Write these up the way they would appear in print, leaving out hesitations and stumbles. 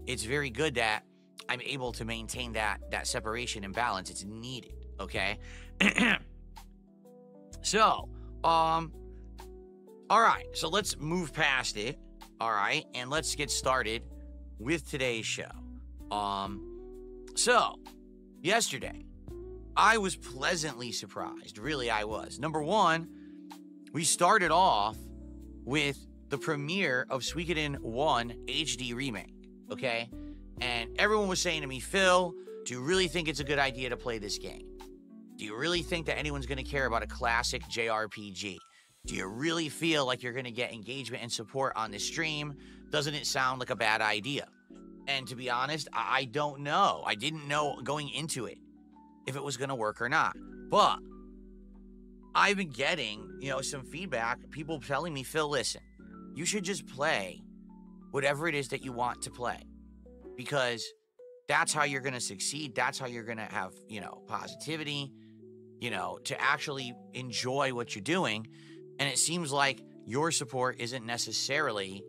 it's very good that I'm able to maintain that separation and balance. It's needed, okay? So, all right, so let's move past it, all right, and let's get started with today's show. So, yesterday, I was pleasantly surprised. Really, I was. Number one, we started off with the premiere of Suikoden 1 HD Remake, okay? And everyone was saying to me, Phil, do you really think it's a good idea to play this game? Do you really think that anyone's going to care about a classic JRPG? Do you really feel like you're going to get engagement and support on this stream? Doesn't it sound like a bad idea? And to be honest, I don't know. I didn't know going into it if it was going to work or not. But I've been getting, some feedback, people telling me, Phil, listen, you should just play whatever it is that you want to play, because that's how you're going to succeed. That's how you're going to have, positivity, to actually enjoy what you're doing. And it seems like your support isn't necessarily,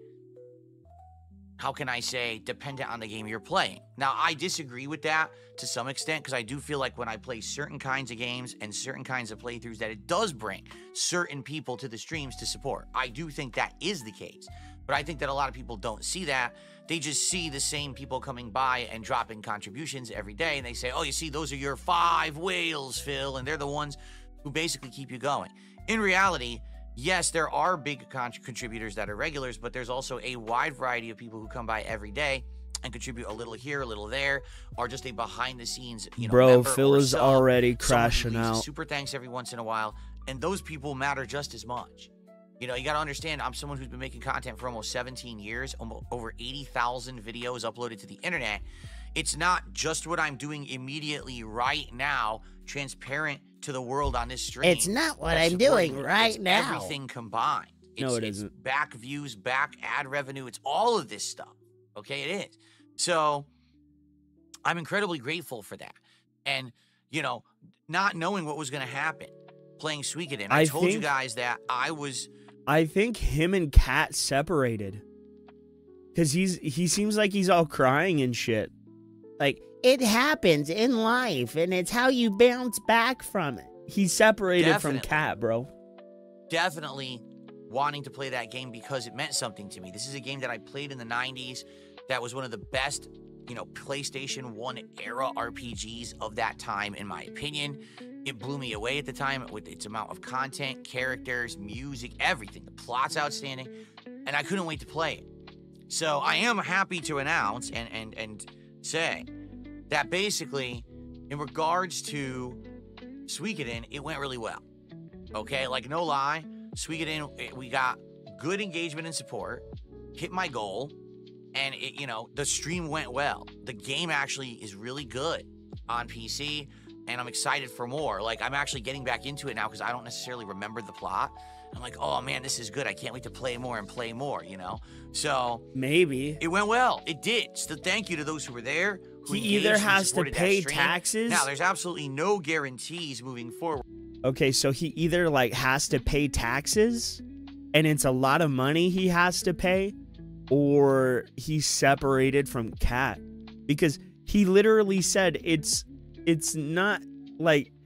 how can I say, dependent on the game you're playing. Now, I disagree with that to some extent, because I do feel like when I play certain kinds of games and certain kinds of playthroughs, that it does bring certain people to the streams to support. I do think that is the case. But I think that a lot of people don't see that. They just see the same people coming by and dropping contributions every day, and they say, oh, you see, those are your 5 whales, Phil, and they're the ones who basically keep you going. In reality, yes, there are big contributors that are regulars, but there's also a wide variety of people who come by every day and contribute a little here, a little there, or just a behind-the-scenes, Bro, Phil is already crashing out. Super thanks every once in a while, and those people matter just as much. You got to understand, I'm someone who's been making content for almost 17 years, over 80,000 videos uploaded to the internet. It's not just what I'm doing immediately right now, transparent to the world on this stream. It's not what I'm doing right now. Everything combined. No, it isn't. It's back views, back ad revenue. It's all of this stuff. Okay, it is. So I'm incredibly grateful for that. And, not knowing what was going to happen playing Suikoden, I told you guys that I think him and Kat separated, because he seems like he's all crying and shit. Like, it happens in life, and it's how you bounce back from it. He separated from Kat, bro. Definitely wanting to play that game because it meant something to me. This is a game that I played in the 90s. That was one of the best, PlayStation 1 era RPGs of that time, in my opinion. It blew me away at the time with its amount of content, characters, music, everything. The plot's outstanding, and I couldn't wait to play it. So I am happy to announce and say that basically, in regards to Suikoden, it went really well. Okay, like, no lie, Suikoden, we got good engagement and support, hit my goal, and the stream went well. The game actually is really good on PC, and I'm excited for more. Like, I'm actually getting back into it now because I don't necessarily remember the plot. I'm like, oh man, this is good. I can't wait to play more and play more, So maybe it went well. It did. So thank you to those who were there. Who he either has to pay taxes. Now, there's absolutely no guarantees moving forward. Okay, so he either has to pay taxes, and it's a lot of money he has to pay, or he's separated from Kat, because he literally said it's not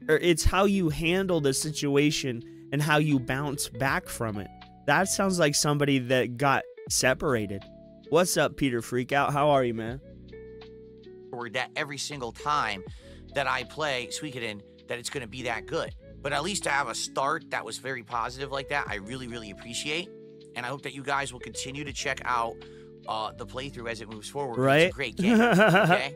it's how you handle the situation and how you bounce back from it. That sounds like somebody that got separated. What's up, Peter Freakout? How are you, man? That every single time that I play Suikoden, that it's going to be that good. But at least to have a start that was very positive like that, I really, really appreciate. And I hope that you guys will continue to check out the playthrough as it moves forward. Right? It's a great game, okay?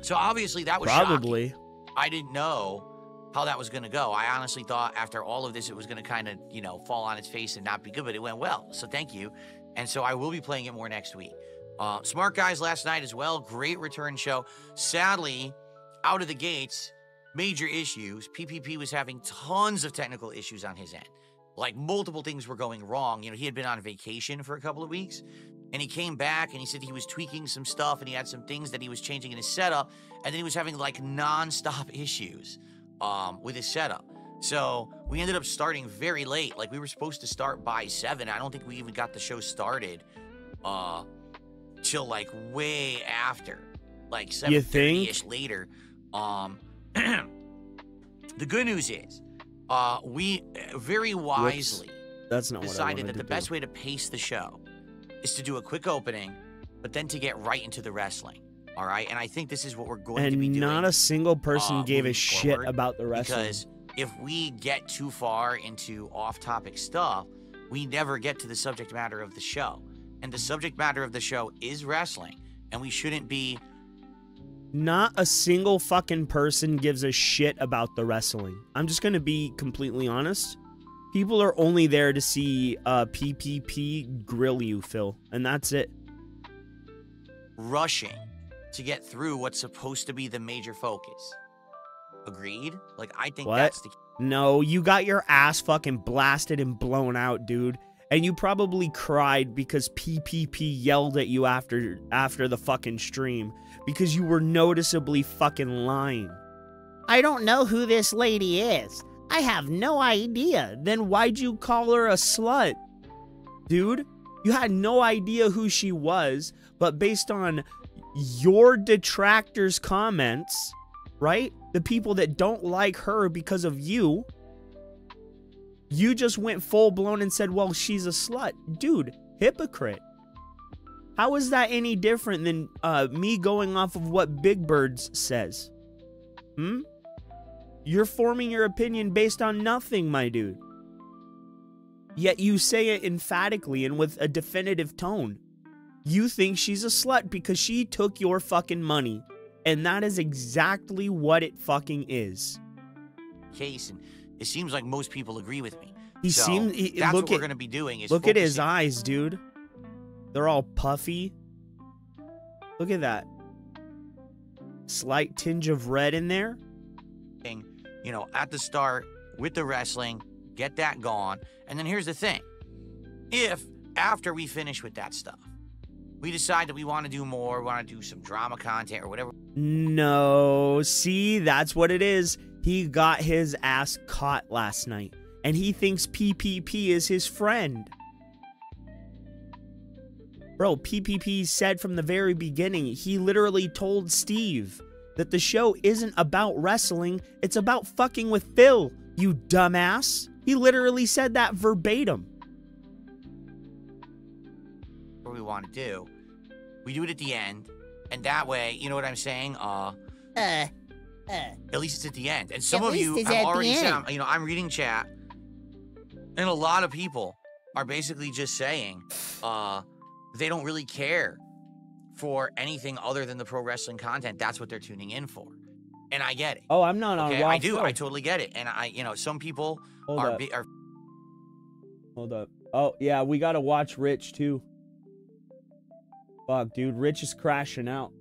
So obviously that was probably shocking. I didn't know how that was going to go. I honestly thought after all of this, it was going to kind of, fall on its face and not be good, but it went well. So thank you. And so I will be playing it more next week. Smart Guys last night as well. Great return show. Sadly, out of the gates, major issues. PPP was having tons of technical issues on his end. Like, multiple things were going wrong. He had been on vacation for a couple of weeks, and he came back and he said he was tweaking some stuff and he had some things that he was changing in his setup, and then he was having non-stop issues with his setup. So we ended up starting very late. Like, we were supposed to start by 7. I don't think we even got the show started till like way after, like You 7:30ish later. The good news is, we very wisely That's not decided what that the best way to pace the show is to do a quick opening, but then to get right into the wrestling. All right, and I think this is what we're going to be doing. And not a single person gave a moving shit forward, about the wrestling. Because if we get too far into off-topic stuff, we never get to the subject matter of the show. And the subject matter of the show is wrestling, and we shouldn't be... Not a single fucking person gives a shit about the wrestling. I'm just going to be completely honest. People are only there to see PPP grill you, Phil, and that's it. rushing to get through what's supposed to be the major focus. Agreed? Like, I think that's the... No, you got your ass fucking blasted and blown out, dude. And you probably cried because PPP yelled at you after the fucking stream. Because you were noticeably fucking lying. I don't know who this lady is. I have no idea. Then why'd you call her a slut? Dude, you had no idea who she was, but based on your detractors' comments, right? The people that don't like her because of you, you just went full-blown and said, well, she's a slut. Dude, hypocrite. How is that any different than me going off of what Big Birds says? You're forming your opinion based on nothing, my dude. Yet you say it emphatically and with a definitive tone. You think she's a slut because she took your fucking money. And that is exactly what it fucking is. Case, and it seems like most people agree with me. That's what we're going to be doing. Is look at his eyes, dude. They're all puffy. Look at that. Slight tinge of red in there. You know, at the start with the wrestling, get that gone. And then here's the thing. If, after we finish with that stuff, we decide that we want to do more, we want to do some drama content or whatever. No, see, that's what it is. He got his ass caught last night. And he thinks PPP is his friend. Bro, PPP said from the very beginning, he literally told Steve that the show isn't about wrestling, it's about fucking with Phil, you dumbass. He literally said that verbatim. What we want to do, we do it at the end, and that way, you know what I'm saying? At least it's at the end. And some of you have already said, you know, I'm reading chat, and a lot of people are basically just saying, they don't really care for anything other than the pro wrestling content. That's what they're tuning in for. And I get it. Oh, I'm not on Raw. I do. I totally get it. And you know, some people are... Hold up. Oh, yeah, we got to watch Rich, too. Fuck, dude. Rich is crashing out.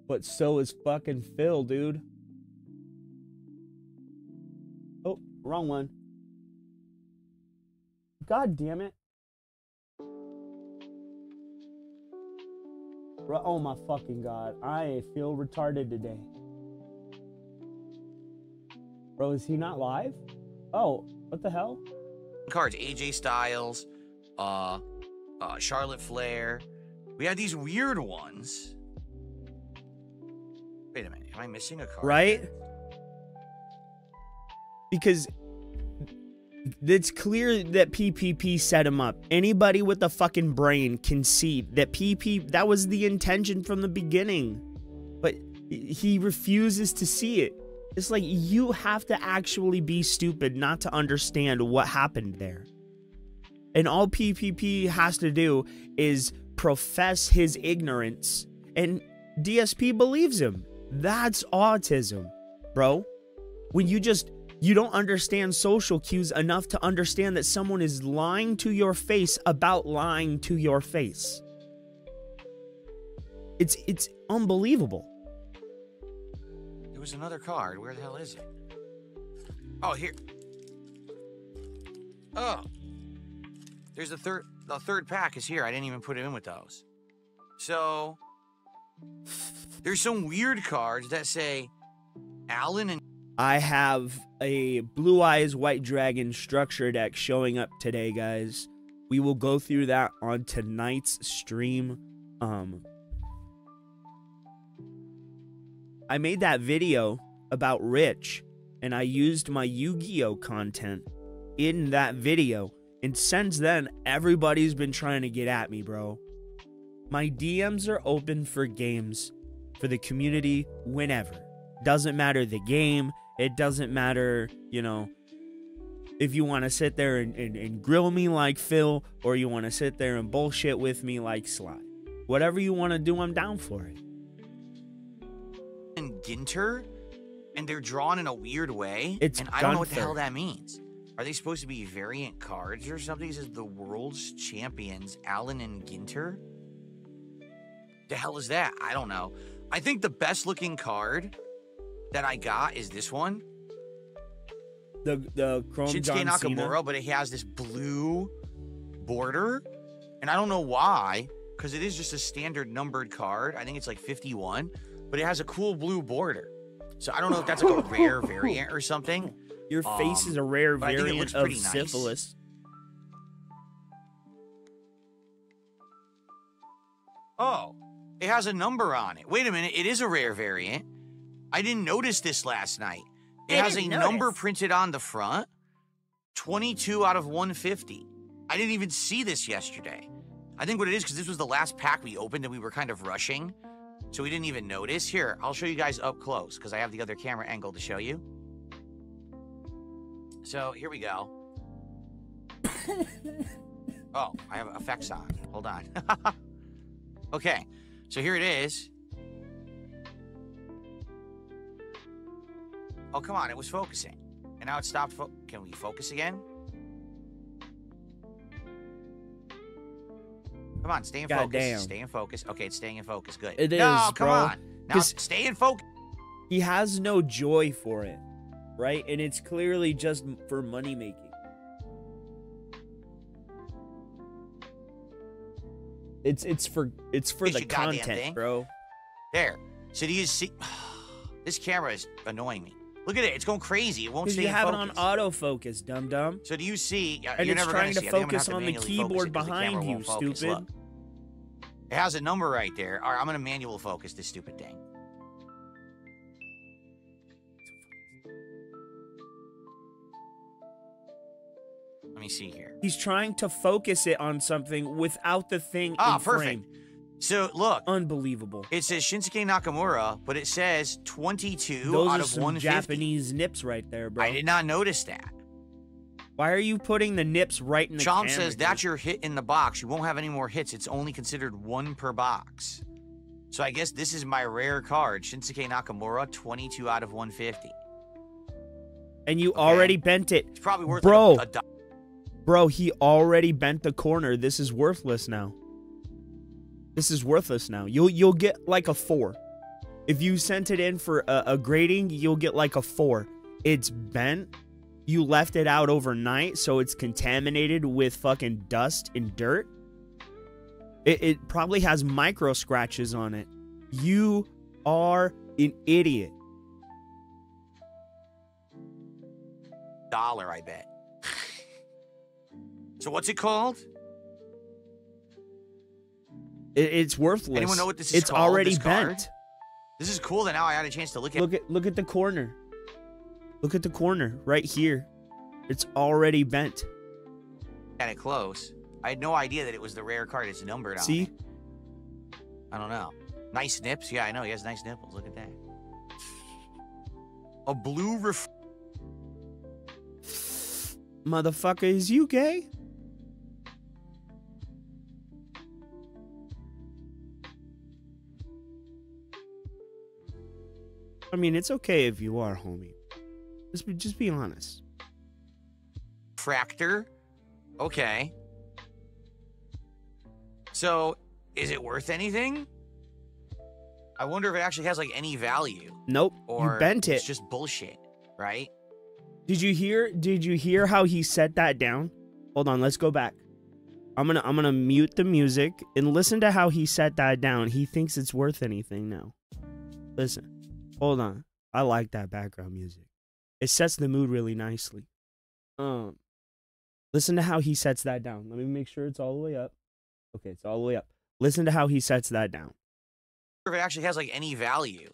But so is fucking Phil, dude. Oh, wrong one. God damn it. Oh my fucking god. I feel retarded today. Bro, is he not live? Oh, what the hell? Cards, AJ Styles, Charlotte Flair. We had these weird ones. Wait a minute, am I missing a card? Right? Because it's clear that PPP set him up. Anybody with a fucking brain can see that that was the intention from the beginning. But he refuses to see it. It's like, you have to actually be stupid not to understand what happened there. And all PPP has to do is profess his ignorance, and DSP believes him. That's autism, bro. When you don't understand social cues enough to understand that someone is lying to your face about lying to your face. It's unbelievable. There was another card. Where the hell is it? Oh, here. Oh. There's the third pack is here. I didn't even put it in with those. So, there's some weird cards that say Allen and... I have a Blue Eyes White Dragon structure deck showing up today, guys. We will go through that on tonight's stream. I made that video about Rich, and I used my Yu-Gi-Oh content in that video, and since then, everybody's been trying to get at me, bro. My DMs are open for games for the community whenever. Doesn't matter the game. It doesn't matter, you know, if you want to sit there and grill me like Phil, or you want to sit there and bullshit with me like Sly. Whatever you want to do, I'm down for it. And Ginter, and they're drawn in a weird way. It's I don't know what the Gunther. hell that means. Are they supposed to be variant cards or something? It says the world's champions, Allen and Ginter. The hell is that? I don't know. I think the best looking card that I got is this one. The Chrome Shinsuke John Nakamura, Cena. but it has this blue border. And I don't know why, because it is just a standard numbered card. I think it's like 51, but it has a cool blue border. So I don't know if that's like a rare variant or something. Your face is a rare but I think it variant looks of pretty nice. syphilis. Oh, it has a number on it. Wait a minute, it is a rare variant. I didn't notice this last night. It I has a didn't number notice. printed on the front. 22 out of 150. I didn't even see this yesterday. I think what it is, because this was the last pack we opened and we were kind of rushing, so we didn't even notice. Here, I'll show you guys up close, because I have the other camera angle to show you. So, here we go. Oh, I have effects on. Hold on. Okay, so here it is. Oh, come on, it was focusing. And now it stopped. Can we focus again? Come on, stay in focus. Goddamn. Stay in focus. Okay, it's staying in focus. Good. It No, is, come bro. on. Now 'Cause- stay in focus. He has no joy for it, right? And it's clearly just for money making. It's for It's the your goddamn content, thing. bro. There. So do you see? This camera is annoying me. Look at it. It's going crazy. It won't Because stay you in have focus. it on autofocus, dum dum. So do you see? And you're it's never trying gonna to see it. I think I'm gonna focus have to on the manually focus keyboard it 'cause the camera behind you, won't focus. stupid. Look. It has a number right there. All right, I'm gonna manual focus this stupid thing. Let me see here. He's trying to focus it on something without the thing Ah, in perfect. frame. So look, Unbelievable. it says Shinsuke Nakamura, but it says 22 Those out are of some 150. Japanese nips right there, bro. I did not notice that. Why are you putting the nips right in the Chomp camera, says dude? that's your hit in the box. You won't have any more hits. It's only considered one per box. So I guess this is my rare card, Shinsuke Nakamura, 22 out of 150. And you Okay. already bent it. It's probably worth Bro. like a dollar. Bro, he already bent the corner. This is worthless now. This is worthless now. You'll get like a 4. If you sent it in for a grading, you'll get like a 4. It's bent. You left it out overnight, so it's contaminated with fucking dust and dirt. It probably has micro scratches on it. You are an idiot. $1, I bet. So what's it called? It's worthless. Anyone know what this is It's called, already this card? bent. This is cool that now I had a chance to look at Look at the corner. Look at the corner right here. It's already bent. it close. I had no idea that it was the rare card. It's numbered on See? it. I don't know. Nice nips. Yeah, I know. He has nice nipples. Look at that. A blue Motherfucker, is you gay? I mean, it's okay if you are, homie. Just be honest. refractor. Okay. So, is it worth anything? I wonder if it actually has like any value, Nope. or You bent it's it. just bullshit, right? Did you hear how he set that down? Hold on, let's go back. I'm gonna mute the music and listen to how he set that down. He thinks it's worth anything now. Listen. Hold on. I like that background music. It sets the mood really nicely. Listen to how he sets that down. Let me make sure it's all the way up. Okay, it's all the way up. Listen to how he sets that down. If it actually has like any value,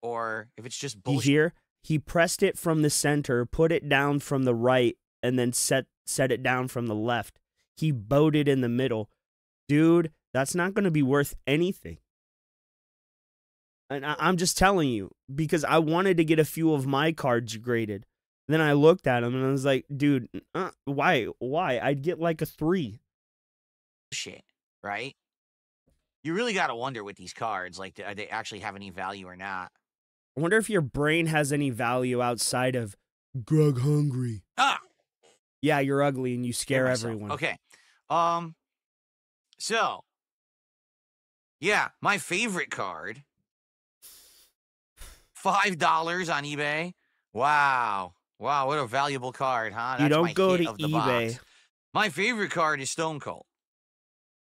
or if it's just You bullshit. hear? He pressed it from the center, put it down from the right, and then set it down from the left. He bowed it in the middle. Dude, that's not going to be worth anything. And I'm just telling you, because I wanted to get a few of my cards graded. Then I looked at him and I was like, dude, why? I'd get like a 3. Shit, right? You really got to wonder with these cards, like, do they actually have any value or not? I wonder if your brain has any value outside of Grug hungry. Ah! Yeah, you're ugly and you scare everyone. Okay. So, yeah, my favorite card, $5 on eBay. Wow, what a valuable card, huh? You That's don't my go hit to of the eBay. box. My favorite card is Stone Cold.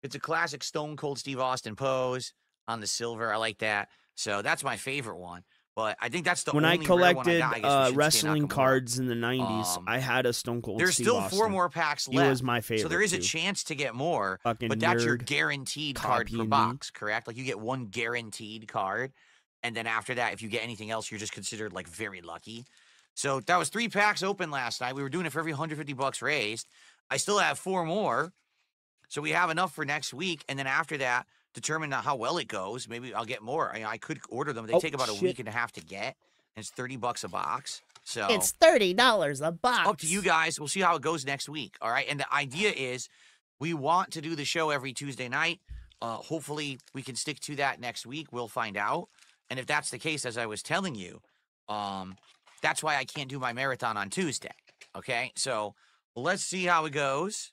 It's a classic Stone Cold Steve Austin pose on the silver. I like that. So that's my favorite one. But I think that's the when only I rare collected one I got. I guess wrestling Nakamura. cards in the 90s, I had a Stone Cold There's Steve still Austin. 4 more packs He left. was my favorite. So there is a too. chance to get more, Fucking but that's your nerd. guaranteed card per box, correct? Like you get 1 guaranteed card, and then after that, if you get anything else, you're just considered like very lucky. So that was 3 packs open last night. We were doing it for every $150 raised. I still have 4 more, so we have enough for next week, and then after that, determine how well it goes. Maybe I'll get more. I could order them. They take about a week and a half to get. And it's $30 a box. So it's $30 a box. Up to you guys. We'll see how it goes next week. All right. And the idea is we want to do the show every Tuesday night. Hopefully we can stick to that next week. We'll find out. And if that's the case, as I was telling you, that's why I can't do my marathon on Tuesday. Okay. So let's see how it goes.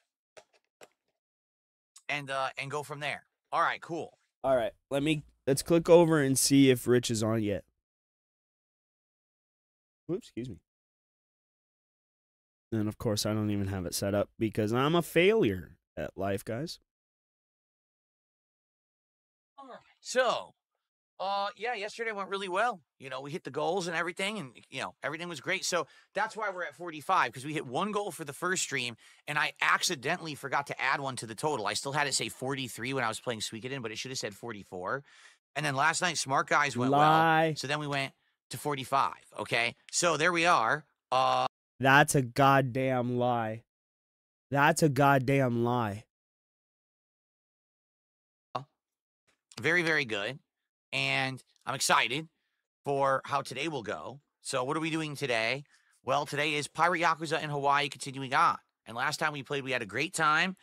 And go from there. All right, cool. All right. Let's click over and see if Rich is on yet. Oops, excuse me. And of course, I don't even have it set up because I'm a failure at life, guys. All right. So, yeah, yesterday went really well. You know, we hit the goals and everything, and, you know, everything was great. So that's why we're at 45, because we hit 1 goal for the first stream, and I accidentally forgot to add 1 to the total. I still had it say 43 when I was playing Suikoden, but it should have said 44. And then last night, Smart Guys went well. So then we went to 45, okay? So there we are. That's a goddamn lie. That's a goddamn lie. Very, very good. And I'm excited for how today will go. So what are we doing today? Well, today is Pirate Yakuza in Hawaii continuing on. And last time we played, we had a great time.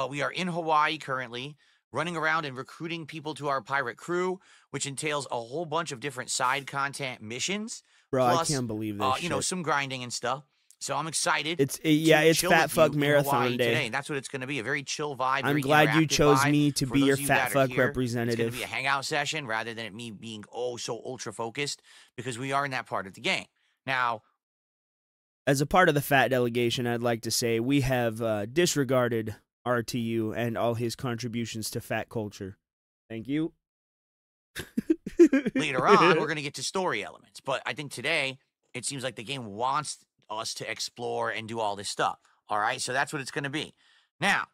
We are in Hawaii currently, running around and recruiting people to our pirate crew, which entails a whole bunch of different side content missions. Bro, plus, I can't believe this you know, some grinding and stuff. So I'm excited. It's chill Fat with Fuck you in Marathon Hawaii Day. Today, and that's what it's going to be, a very chill vibe. I'm very glad you interactive chose vibe. me to For be those your of you Fat that are Fuck here, representative. It's going to be a hangout session rather than it me being so ultra focused, because we are in that part of the game. Now, as a part of the Fat delegation, I'd like to say we have disregarded RTU and all his contributions to fat culture. Thank you. Later on, we're going to get to story elements. But I think today, it seems like the game wants us to explore and do all this stuff. All right? So that's what it's going to be. Now,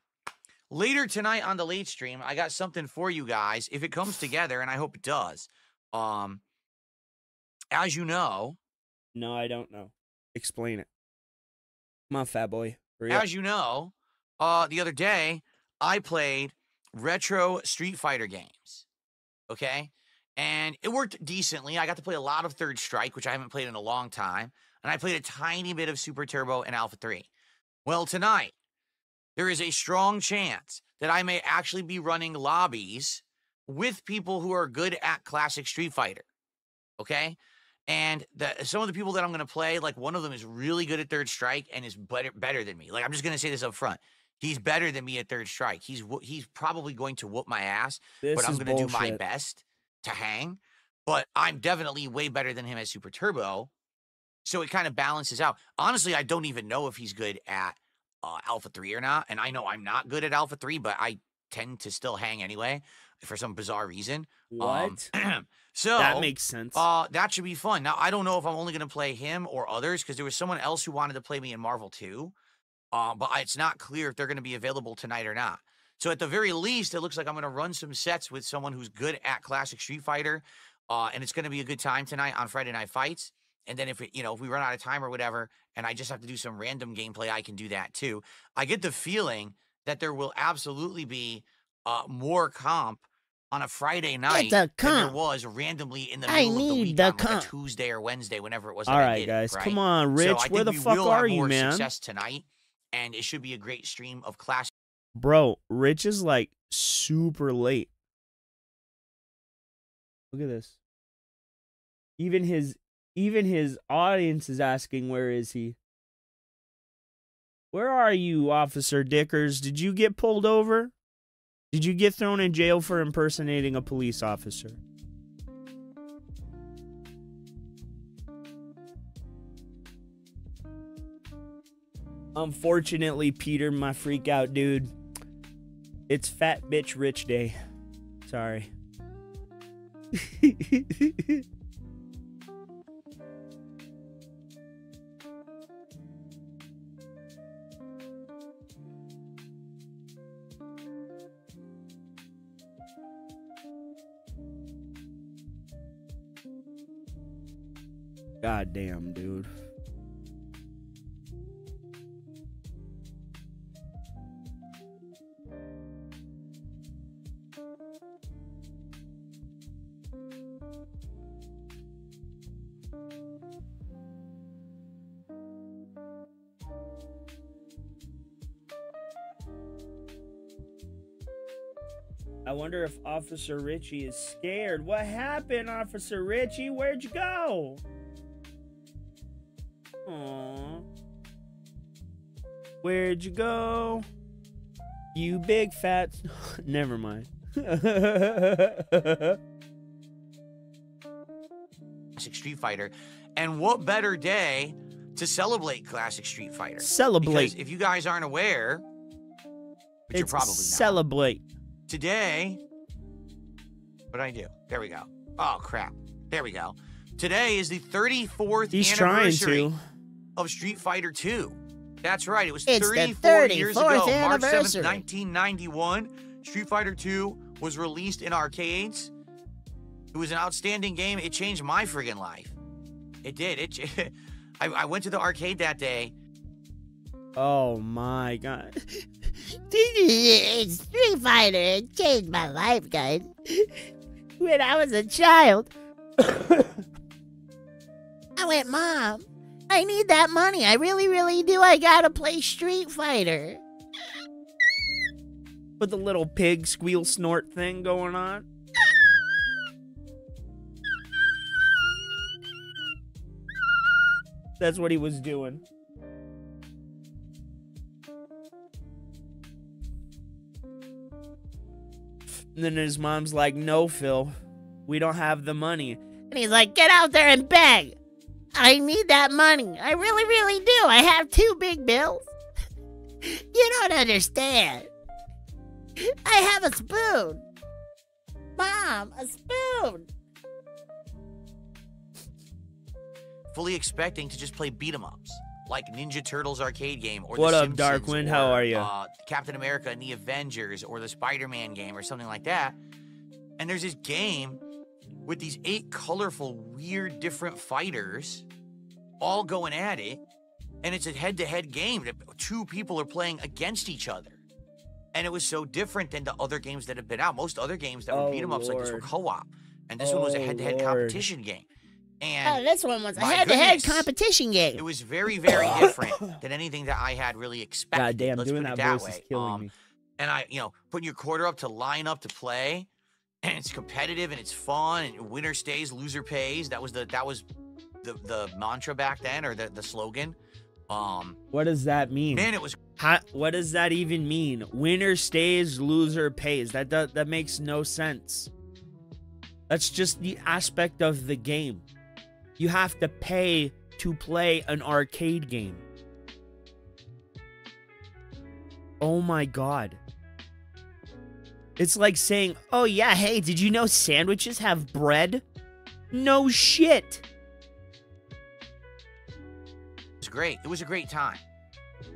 later tonight on the late stream, I got something for you guys. If it comes together, and I hope it does. As you know... No, I don't know. Explain it. Come on, fat boy. Hurry up. As you know, the other day, I played retro Street Fighter games. Okay? And it worked decently. I got to play a lot of Third Strike, which I haven't played in a long time. And I played a tiny bit of Super Turbo and Alpha 3. Well, tonight, there is a strong chance that I may actually be running lobbies with people who are good at classic Street Fighter. Okay? And some of the people that I'm going to play, like one of them is really good at Third Strike and is better than me. Like, I'm just going to say this up front. He's better than me at Third Strike. He's probably going to whoop my ass, but I'm going to do my best to hang. But I'm definitely way better than him at Super Turbo. So it kind of balances out. Honestly, I don't even know if he's good at Alpha 3 or not. And I know I'm not good at Alpha 3, but I tend to still hang anyway for some bizarre reason. What? So that makes sense. That should be fun. Now, I don't know if I'm only going to play him or others, because there was someone else who wanted to play me in Marvel 2. But it's not clear if they're going to be available tonight or not. So at the very least, it looks like I'm going to run some sets with someone who's good at Classic Street Fighter, and it's going to be a good time tonight on Friday Night Fights. And then if if we run out of time or whatever, and I just have to do some random gameplay, I can do that too. I get the feeling that there will absolutely be more comp on a Friday night than there was randomly in the middle of the week on like a Tuesday or Wednesday, whenever it was. All right, guys, come on, Rich. So where the fuck are you, man? Success tonight, and it should be a great stream of classic. Bro, Rich is like super late. Look at this. Even his audience is asking, where is he? Where are you, Officer Dickers? Did you get pulled over? Did you get thrown in jail for impersonating a police officer? Unfortunately, Peter, my freak out dude, it's Fat Bitch Rich Day. Sorry. God damn, dude. I wonder if Officer Richie is scared. What happened, Officer Richie? Where'd you go? Aww. Where'd you go? You big fat... Never mind. Classic Street Fighter. And what better day to celebrate Classic Street Fighter? Celebrate. Because if you guys aren't aware, which you're probably not. Celebrate. Today, what'd I do? There we go. Oh, crap. There we go. Today is the 34th anniversary of Street Fighter 2. That's right. It was 34 years ago, March 7th, 1991. Street Fighter 2 was released in arcades. It was an outstanding game. It changed my friggin' life. It did. I went to the arcade that day. Oh, my God. Street Fighter, it changed my life, guys. When I was a child, I went, Mom, I need that money. I really, really do. I gotta play Street Fighter. With the little pig squeal snort thing going on. That's what he was doing. And then his mom's like, no, Phil, we don't have the money. And he's like, get out there and beg. I need that money. I really, really do. I have 2 big bills. You don't understand. I have a spoon. Mom, a spoon. Fully expecting to just play beat-em-ups, like Ninja Turtles arcade game, or what the up, Simpsons, Darkwind? or, how are you? Captain America and the Avengers, or the Spider-Man game, or something like that. And there's this game with these 8 colorful, weird, different fighters all going at it, and it's a head-to-head game that 2 people are playing against each other. And it was so different than the other games that have been out. Most other games that were beat-em-ups like this were co-op, and this one was a head-to-head competition game. And this one was a head-to-head competition game. It was very, very different than anything that I had really expected. God damn, Let's doing put it that voice way. is killing me. And putting your quarter up to line up to play, and it's competitive and it's fun, and winner stays, loser pays. That was the mantra back then, or the slogan. What does that mean? Man, it was. What does that even mean? Winner stays, loser pays. That makes no sense. That's just the aspect of the game. You have to pay to play an arcade game. Oh my God. It's like saying, oh yeah, hey, did you know sandwiches have bread? No shit. It was great. It was a great time.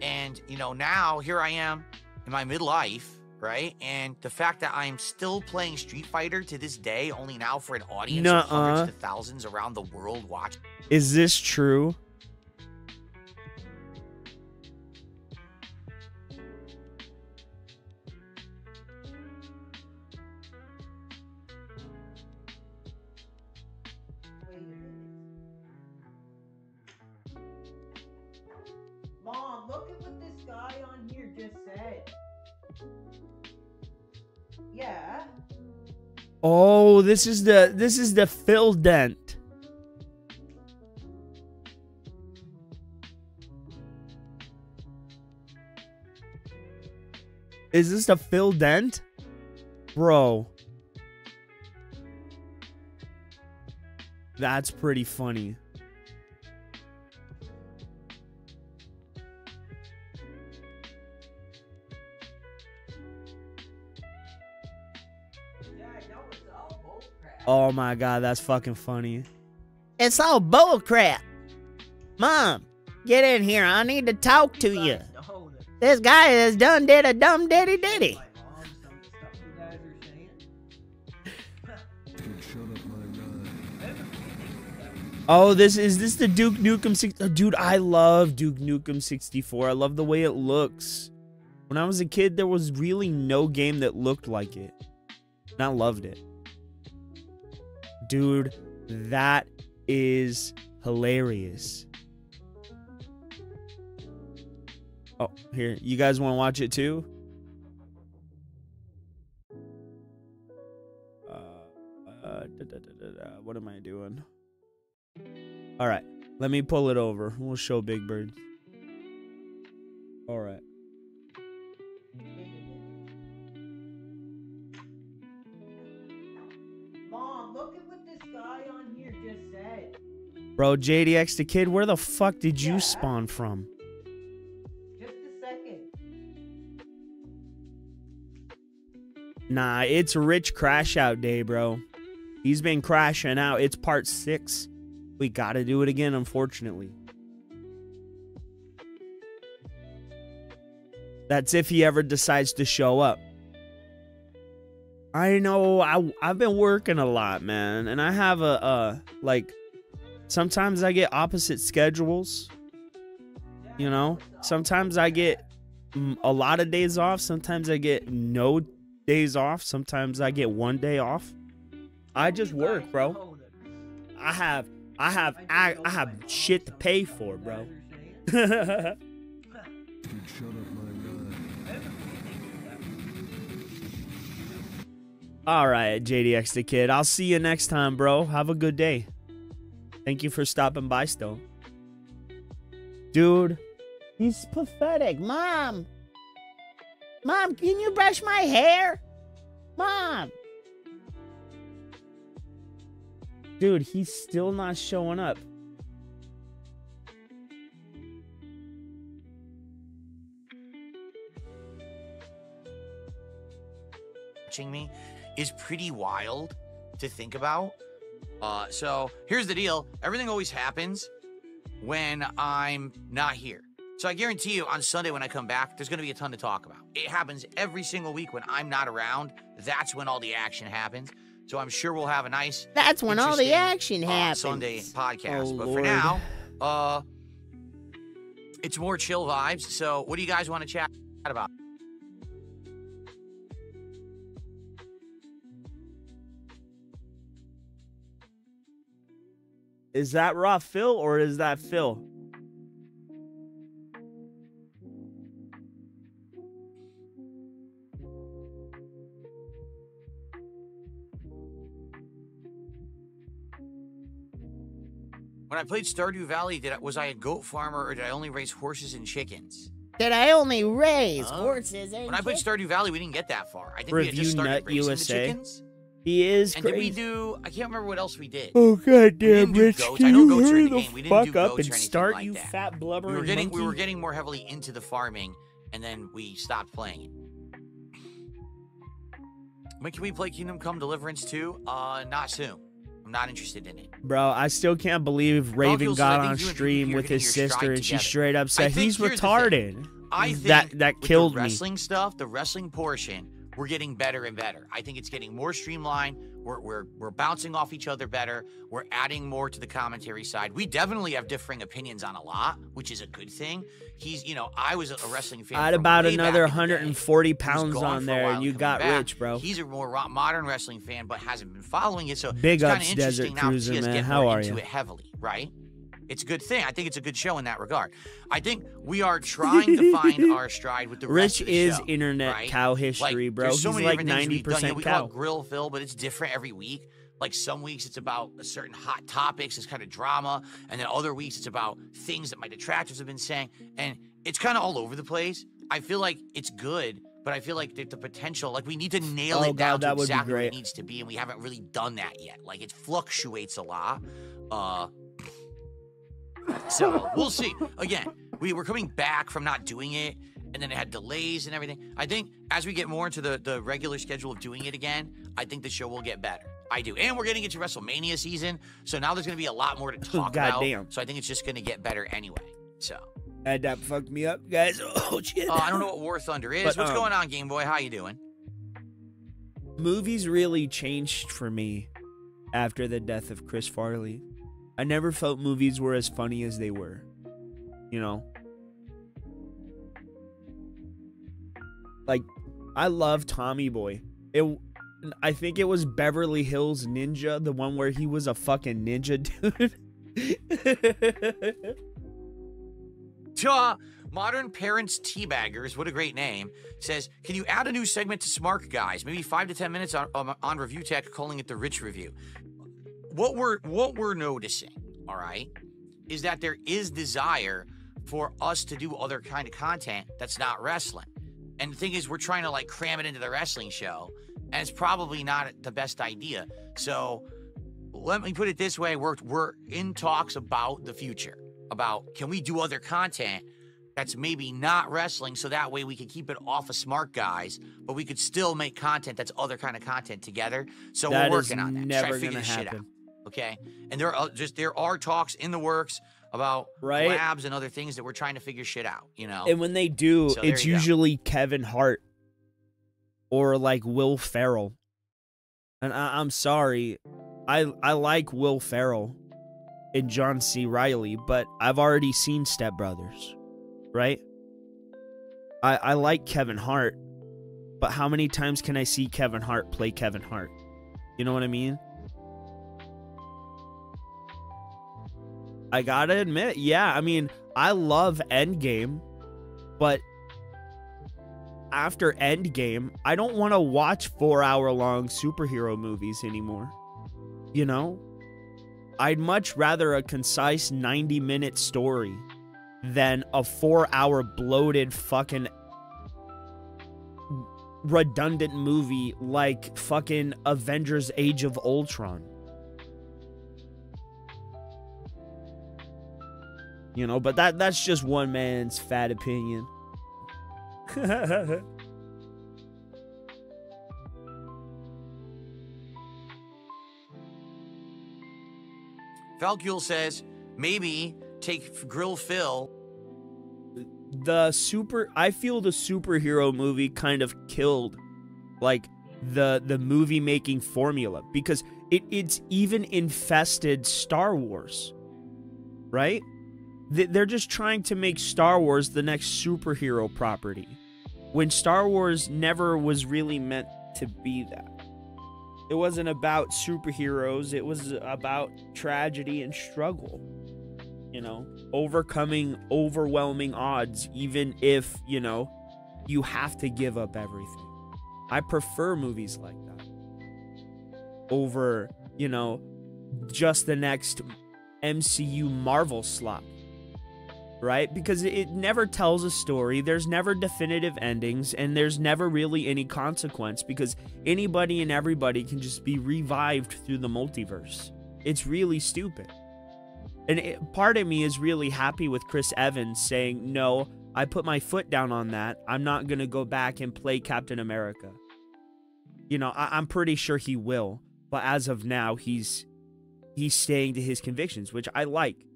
And, now here I am in my midlife, right? And the fact that I'm still playing Street Fighter to this day, only now for an audience of hundreds to thousands around the world watching. Is this true? Mom, look at what this guy on here just said. Yeah. Oh, this is the Phil Dent. Is this the Phil Dent? Bro. That's pretty funny. Oh my god, that's fucking funny. It's all bull crap. Mom, get in here. I need to talk to you. This guy has done did a dumb diddy diddy. Oh, is this the Duke Nukem 64? Dude, I love Duke Nukem 64. I love the way it looks. When I was a kid, there was really no game that looked like it. And I loved it. Dude, that is hilarious. Oh, here. You guys want to watch it too? What am I doing? All right. Let me pull it over. We'll show Big Bird. All right. Mom, look at what this guy on here just said. Bro, JDX the Kid, where the fuck did you spawn from? Just a second. Nah, it's Rich Crash Out Day, bro. He's been crashing out. It's part 6. We gotta do it again, unfortunately. That's if he ever decides to show up. I know, I've been working a lot, man. And I have like, sometimes I get opposite schedules. You know? Sometimes I get a lot of days off. Sometimes I get no days off. Sometimes I get 1 day off. I just work, bro. I have shit to pay for, bro. All right, JDX the Kid. I'll see you next time, bro. Have a good day. Thank you for stopping by still. Dude, he's pathetic. Mom, can you brush my hair? Mom. Dude, he's still not showing up. Watching me is pretty wild to think about. So here's the deal. Everything always happens when I'm not here. So I guarantee you on Sunday when I come back, there's going to be a ton to talk about. It happens every single week when I'm not around. That's when all the action happens. So I'm sure we'll have a nice, that's when all the action happens. Sunday podcast. Oh, but Lord. for now, it's more chill vibes. So what do you guys want to chat about? Is that Raw Phil or is that Phil? When I played Stardew Valley, was I a goat farmer or did I only raise horses and chickens? Did I only raise horses and When I played Stardew Valley, we didn't get that far. I think we had just started Nut raising USA. the chickens. He is And crazy. did we do, I can't remember what else we did. Oh goddamn, do Rich! goats. Can I know you goats are in hurry the the game. We didn't fuck do up goats and or anything start, like you that. fat blubbering We monkey? were getting more heavily into the farming, and then we stopped playing it. When can we play Kingdom Come Deliverance 2? Not soon. I'm not interested in it. Bro, I still can't believe Raven Calculus, got I think on you and stream PvP are with hitting his your stride sister and she together. straight up I said think he's here's the retarded. I think that with killed the me. wrestling stuff, the wrestling portion, we're getting better and better. I think it's getting more streamlined. We're bouncing off each other better. We're adding more to the commentary side. We definitely have differing opinions on a lot, which is a good thing. I was a wrestling fan. I had from about way another back in the day. 140 He was pounds gone on for a there, while and you coming got back. rich, bro. He's a more modern wrestling fan, but hasn't been following it. So Big it's kind ups, of Desert interesting now to Cruiser, see us man. get How more are into you? it heavily, right? It's a good thing. I think it's a good show in that regard. I think we are trying to find our stride with the rest Rich of the is show, internet right? cow history, bro. There's so He's many like different things we've done. 90% We call cow. it Grill Phil, but it's different every week. Like some weeks it's about a certain hot topics, it's kind of drama, and then other weeks it's about things that my detractors have been saying, and it's kind of all over the place. I feel like it's good, but I feel like the potential, like we need to nail it down to exactly what it needs to be, and we haven't really done that yet. Like it fluctuates a lot. So we'll see. Again, we're coming back from not doing it, and then it had delays and everything. I think as we get more into the regular schedule of doing it again, I think the show will get better. I do. And we're getting into WrestleMania season, so now there's going to be a lot more to talk about. Goddamn. So I think it's just going to get better anyway. So. That fucked me up, guys. Oh, shit. I don't know what War Thunder is. But, What's going on, Game Boy? How you doing? Movies really changed for me after the death of Chris Farley. I never felt movies were as funny as they were. You know? Like, I love Tommy Boy. I think it was Beverly Hills Ninja, the one where he was a fucking ninja dude. Modern Parents Teabaggers, what a great name, says, can you add a new segment to Smart Guys? Maybe 5 to 10 minutes on Review Tech, calling it the Rich Review. What we're noticing, all right, is that there is desire for us to do other kind of content that's not wrestling. And the thing is, we're trying to like cram it into the wrestling show, and it's probably not the best idea. So let me put it this way. We're in talks about the future, about can we do other content that's maybe not wrestling, so that way we can keep it off of Smart Guys, but we could still make content that's other kind of content together. So we're working on that. Never Try to figure gonna this shit out. happen. Okay, and there are talks in the works about collabs and other things that we're trying to figure shit out, you know. And when they do, So it's usually Kevin Hart or like Will Ferrell. And I'm sorry, I like Will Ferrell and John C. Reilly, but I've already seen Step Brothers, right? I like Kevin Hart, but how many times can I see Kevin Hart play Kevin Hart? You know what I mean? I gotta admit, yeah, I mean, I love Endgame, but after Endgame, I don't want to watch 4-hour-long superhero movies anymore. You know? I'd much rather a concise 90-minute story than a 4-hour bloated fucking redundant movie like fucking Avengers Age of Ultron. You know, but that's just one man's fat opinion. Falcule says, maybe take Grill Phil. I feel the superhero movie kind of killed like the movie making formula, because it's even infested Star Wars, right? They're just trying to make Star Wars the next superhero property, when Star Wars never was really meant to be that. It wasn't about superheroes. It was about tragedy and struggle. You know, overcoming overwhelming odds, even if, you know, you have to give up everything. I prefer movies like that over, you know, just the next MCU Marvel slot. Right? Because it never tells a story, there's never definitive endings, and there's never really any consequence, because anybody and everybody can just be revived through the multiverse. It's really stupid. And part of me is really happy with Chris Evans saying, no, I put my foot down on that. I'm not going to go back and play Captain America. You know, I'm pretty sure he will. But as of now, he's staying to his convictions, which I like.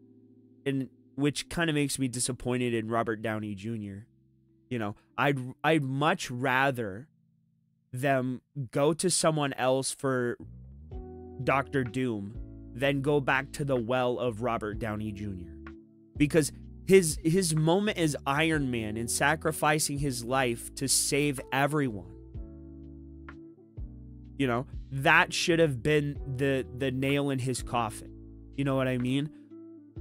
And which kind of makes me disappointed in Robert Downey Jr. You know, I'd much rather them go to someone else for Dr. Doom than go back to the well of Robert Downey Jr. Because his moment as Iron Man and sacrificing his life to save everyone, you know, that should have been the nail in his coffin. You know what I mean?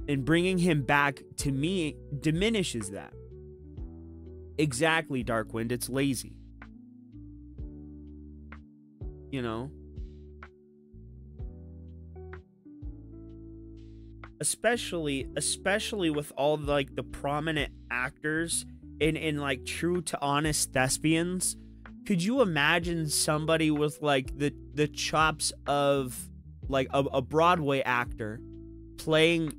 And bringing him back, to me, diminishes that. Exactly, Darkwind. It's lazy. You know? Especially with all like the prominent actors and like true to honest thespians. Could you imagine somebody with like the chops of like a Broadway actor playing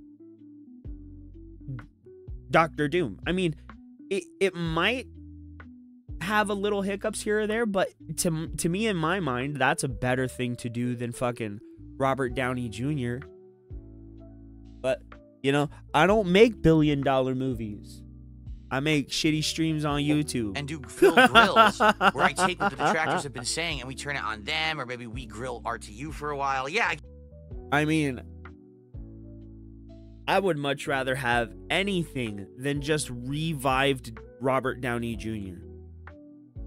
Dr. Doom? I mean, it might have a little hiccups here or there, but to me, in my mind, that's a better thing to do than fucking Robert Downey Jr. But, you know, I don't make billion-dollar movies. I make shitty streams on YouTube. And do Phil grills, where I take what the detractors have been saying and we turn it on them, or maybe we grill RTU for a while. Yeah. I mean, I would much rather have anything than just revived Robert Downey Jr.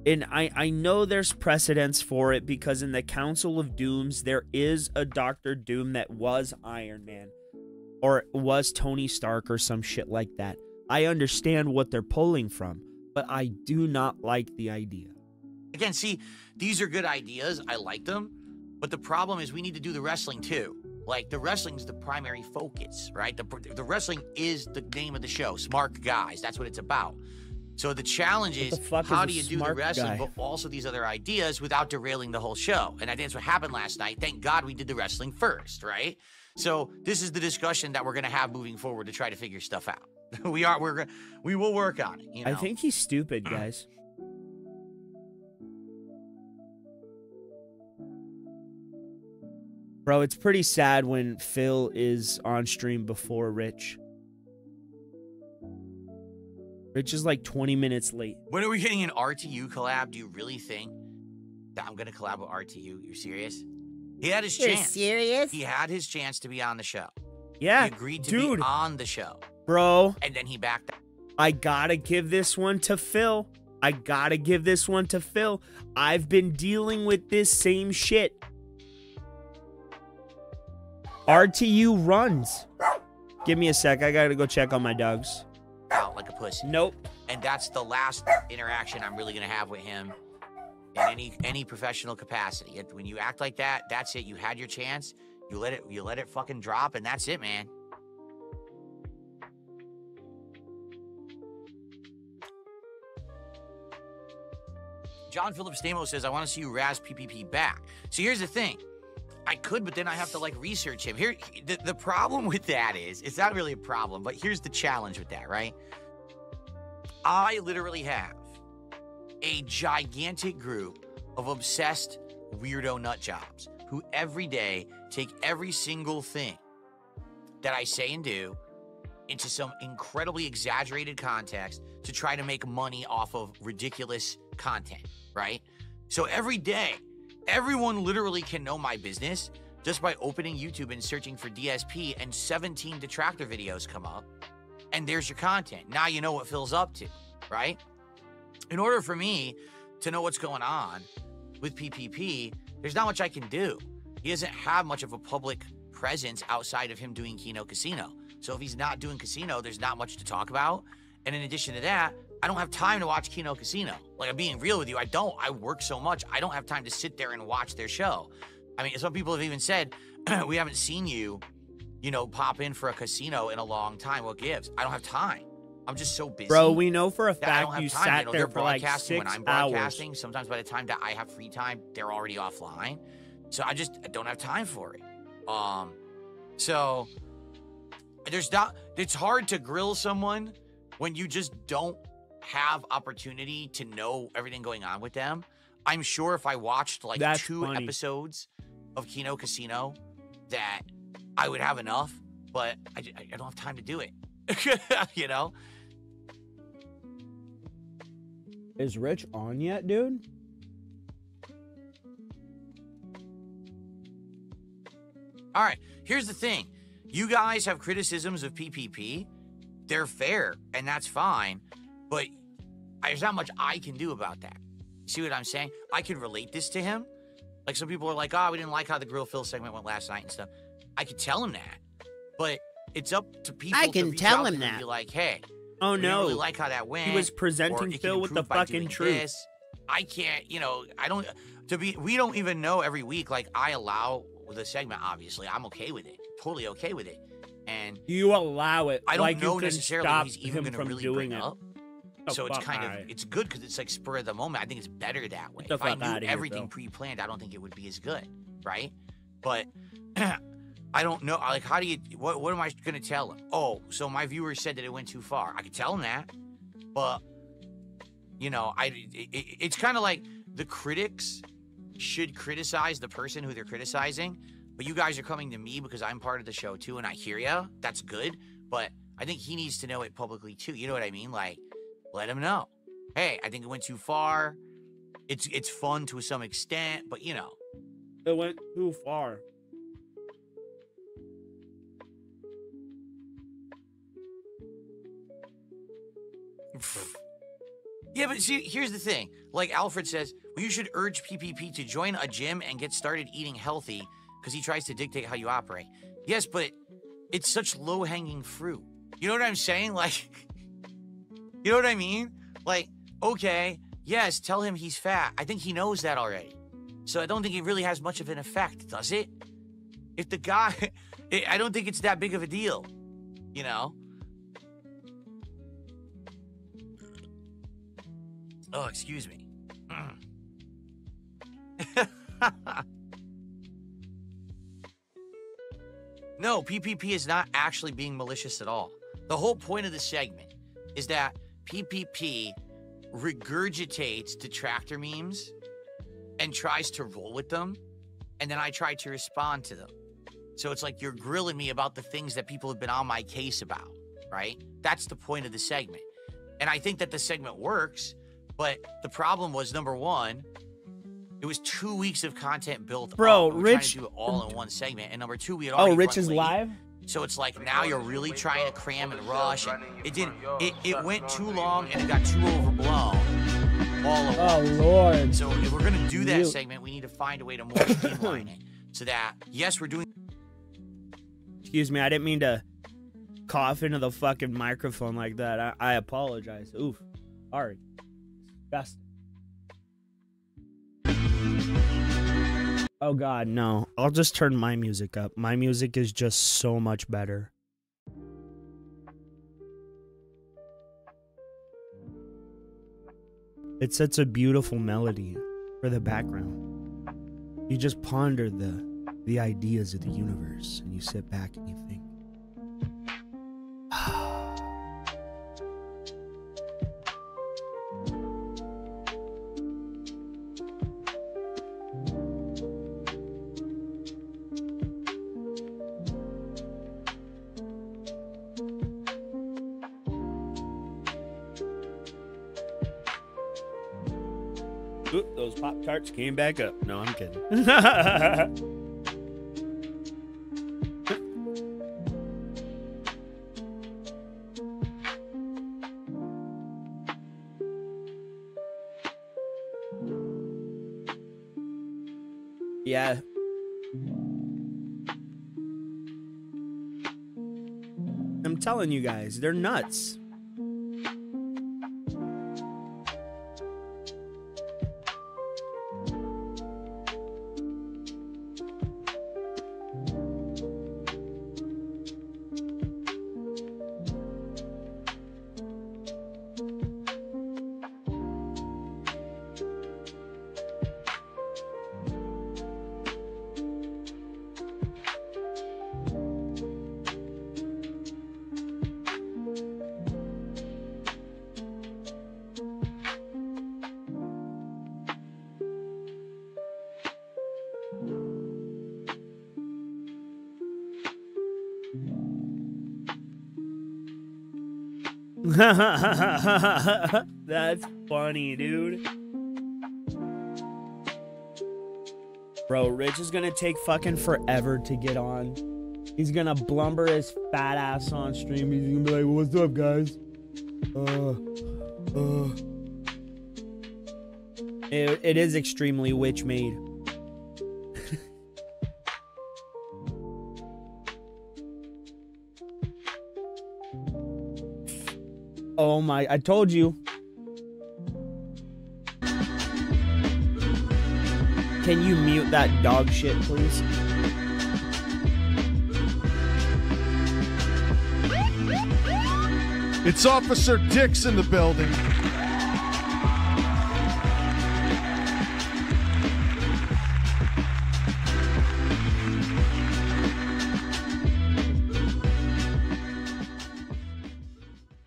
And I know there's precedence for it because in the Council of Dooms, there is a Dr. Doom that was Iron Man. Or was Tony Stark or some shit like that. I understand what they're pulling from, but I do not like the idea. Again, see, these are good ideas. I like them. But the problem is we need to do the wrestling too. Like, the wrestling's the primary focus, right? The wrestling is the name of the show. Smart guys. That's what it's about. So the challenge is, how do you do the wrestling, but also these other ideas without derailing the whole show? And I think that's what happened last night. Thank God we did the wrestling first, right? So this is the discussion that we're going to have moving forward to try to figure stuff out. We will work on it. You know? I think he's stupid, guys. Bro, it's pretty sad when Phil is on stream before Rich. Rich is like 20 minutes late. When are we getting an RTU collab? Do you really think that I'm going to collab with RTU? You're serious? He had his chance. Serious? He had his chance to be on the show. Yeah, he agreed to be on the show. Bro. And then he backed out. I gotta give this one to Phil. I've been dealing with this same shit. RTU runs. Give me a sec. I gotta go check on my dogs. Out like a pussy. Nope. And that's the last interaction I'm really going to have with him in any professional capacity. When you act like that, that's it. You had your chance. You let it fucking drop, and that's it, man. John Philip Stamos says, I want to see you razz PPP back. So here's the thing. I could, but then I have to like research him. Here, the problem with that is, it's not really a problem, but here's the challenge with that, right? I literally have a gigantic group of obsessed weirdo nut jobs who every day take every single thing that I say and do into some incredibly exaggerated context to try to make money off of ridiculous content, right? So every day, everyone literally can know my business just by opening YouTube and searching for DSP, and 17 detractor videos come up, and there's your content. Now you know what Phil's up to, right? In order for me to know what's going on with PPP, there's not much I can do. He doesn't have much of a public presence outside of him doing Kino Casino. So if he's not doing Casino, there's not much to talk about. And in addition to that, I don't have time to watch Kino Casino. Like, I'm being real with you. I don't. I work so much. I don't have time to sit there and watch their show. I mean, some people have even said, we haven't seen you, pop in for a casino in a long time. What gives? I don't have time. I'm just so busy. Bro, we know for a fact you sat there for like 6 when I'm broadcasting. Hours. Sometimes by the time that I have free time, they're already offline. So I don't have time for it. So it's hard to grill someone when you just don't have opportunity to know everything going on with them. I'm sure if I watched like That's 2 funny. episodes of Kino Casino that I would have enough, but I don't have time to do it. Is Rich on yet, dude? All right, here's the thing. You guys have criticisms of PPP. They're fair, and that's fine. But there's not much I can do about that. See what I'm saying? I can relate this to him. Like, some people are like, oh, we didn't like how the Grill Phil segment went last night and stuff. I could tell him that. But it's up to people I to can reach tell out to him and that. be like, hey, Oh we didn't no. really like how that went. He was or presenting it Phil can with the improve by fucking doing truth. this. I can't, you know, we don't even know every week. Like, I allow the segment, obviously. I'm okay with it. Totally okay with it. And You allow it. I don't like know you can necessarily stop he's even him going to from really doing bring it. up. Oh, So it's fuck, kind of, alright. it's good because it's like spur of the moment. I think it's better that way. Get the If I fuck knew outta here, everything Phil. pre-planned, I don't think it would be as good, right? But I don't know. Like, how do you, what am I going to tell him? Oh, so my viewers said that it went too far. I could tell him that, but, you know, it's kind of like the critics should criticize the person who they're criticizing, but you guys are coming to me because I'm part of the show too, and I hear ya. That's good, but I think he needs to know it publicly too. You know what I mean? Like, let him know. Hey, I think it went too far. It's fun to some extent, but you know. It went too far. Yeah, but see, here's the thing. Like Alfred says, well, you should urge PPP to join a gym and get started eating healthy because he tries to dictate how you operate. Yes, but it's such low-hanging fruit. You know what I'm saying? Like, you know what I mean? Like, okay, yes, tell him he's fat. I think he knows that already. So I don't think it really has much of an effect, does it? If the guy, I don't think it's that big of a deal, you know? Oh, excuse me. No, PPP is not actually being malicious at all. The whole point of the segment is that PPP regurgitates detractor memes and tries to roll with them, and then I try to respond to them. So it's like you're grilling me about the things that people have been on my case about, right? That's the point of the segment. And I think that the segment works, but the problem was, number one, it was 2 weeks of content built Bro, up. We were trying Rich- to do it all in one segment. And number two, we had Oh, already Rich run is late. live? So it's like now you're really trying to cram and rush. And it went too long and it got too overblown all at Oh, once. Lord. So if we're going to do that You- segment, we need to find a way to more streamline it. So that, yes, we're doing... Excuse me, I didn't mean to cough into the fucking microphone like that. I apologize. Oof. Sorry. Disgusting. Oh, God, no. I'll just turn my music up. My music is just so much better. It sets a beautiful melody for the background. You just ponder the ideas of the universe, and you sit back and you think. Oop, those Pop-Tarts came back up. No, I'm kidding. Yeah. I'm telling you guys, they're nuts. That's funny, dude. Bro, Rich is gonna take fucking forever to get on. He's gonna blumber his fat ass on stream. He's gonna be like, what's up, guys? It is extremely witch made. Oh my, I told you. Can you mute that dog shit, please? It's Officer Dix in the building.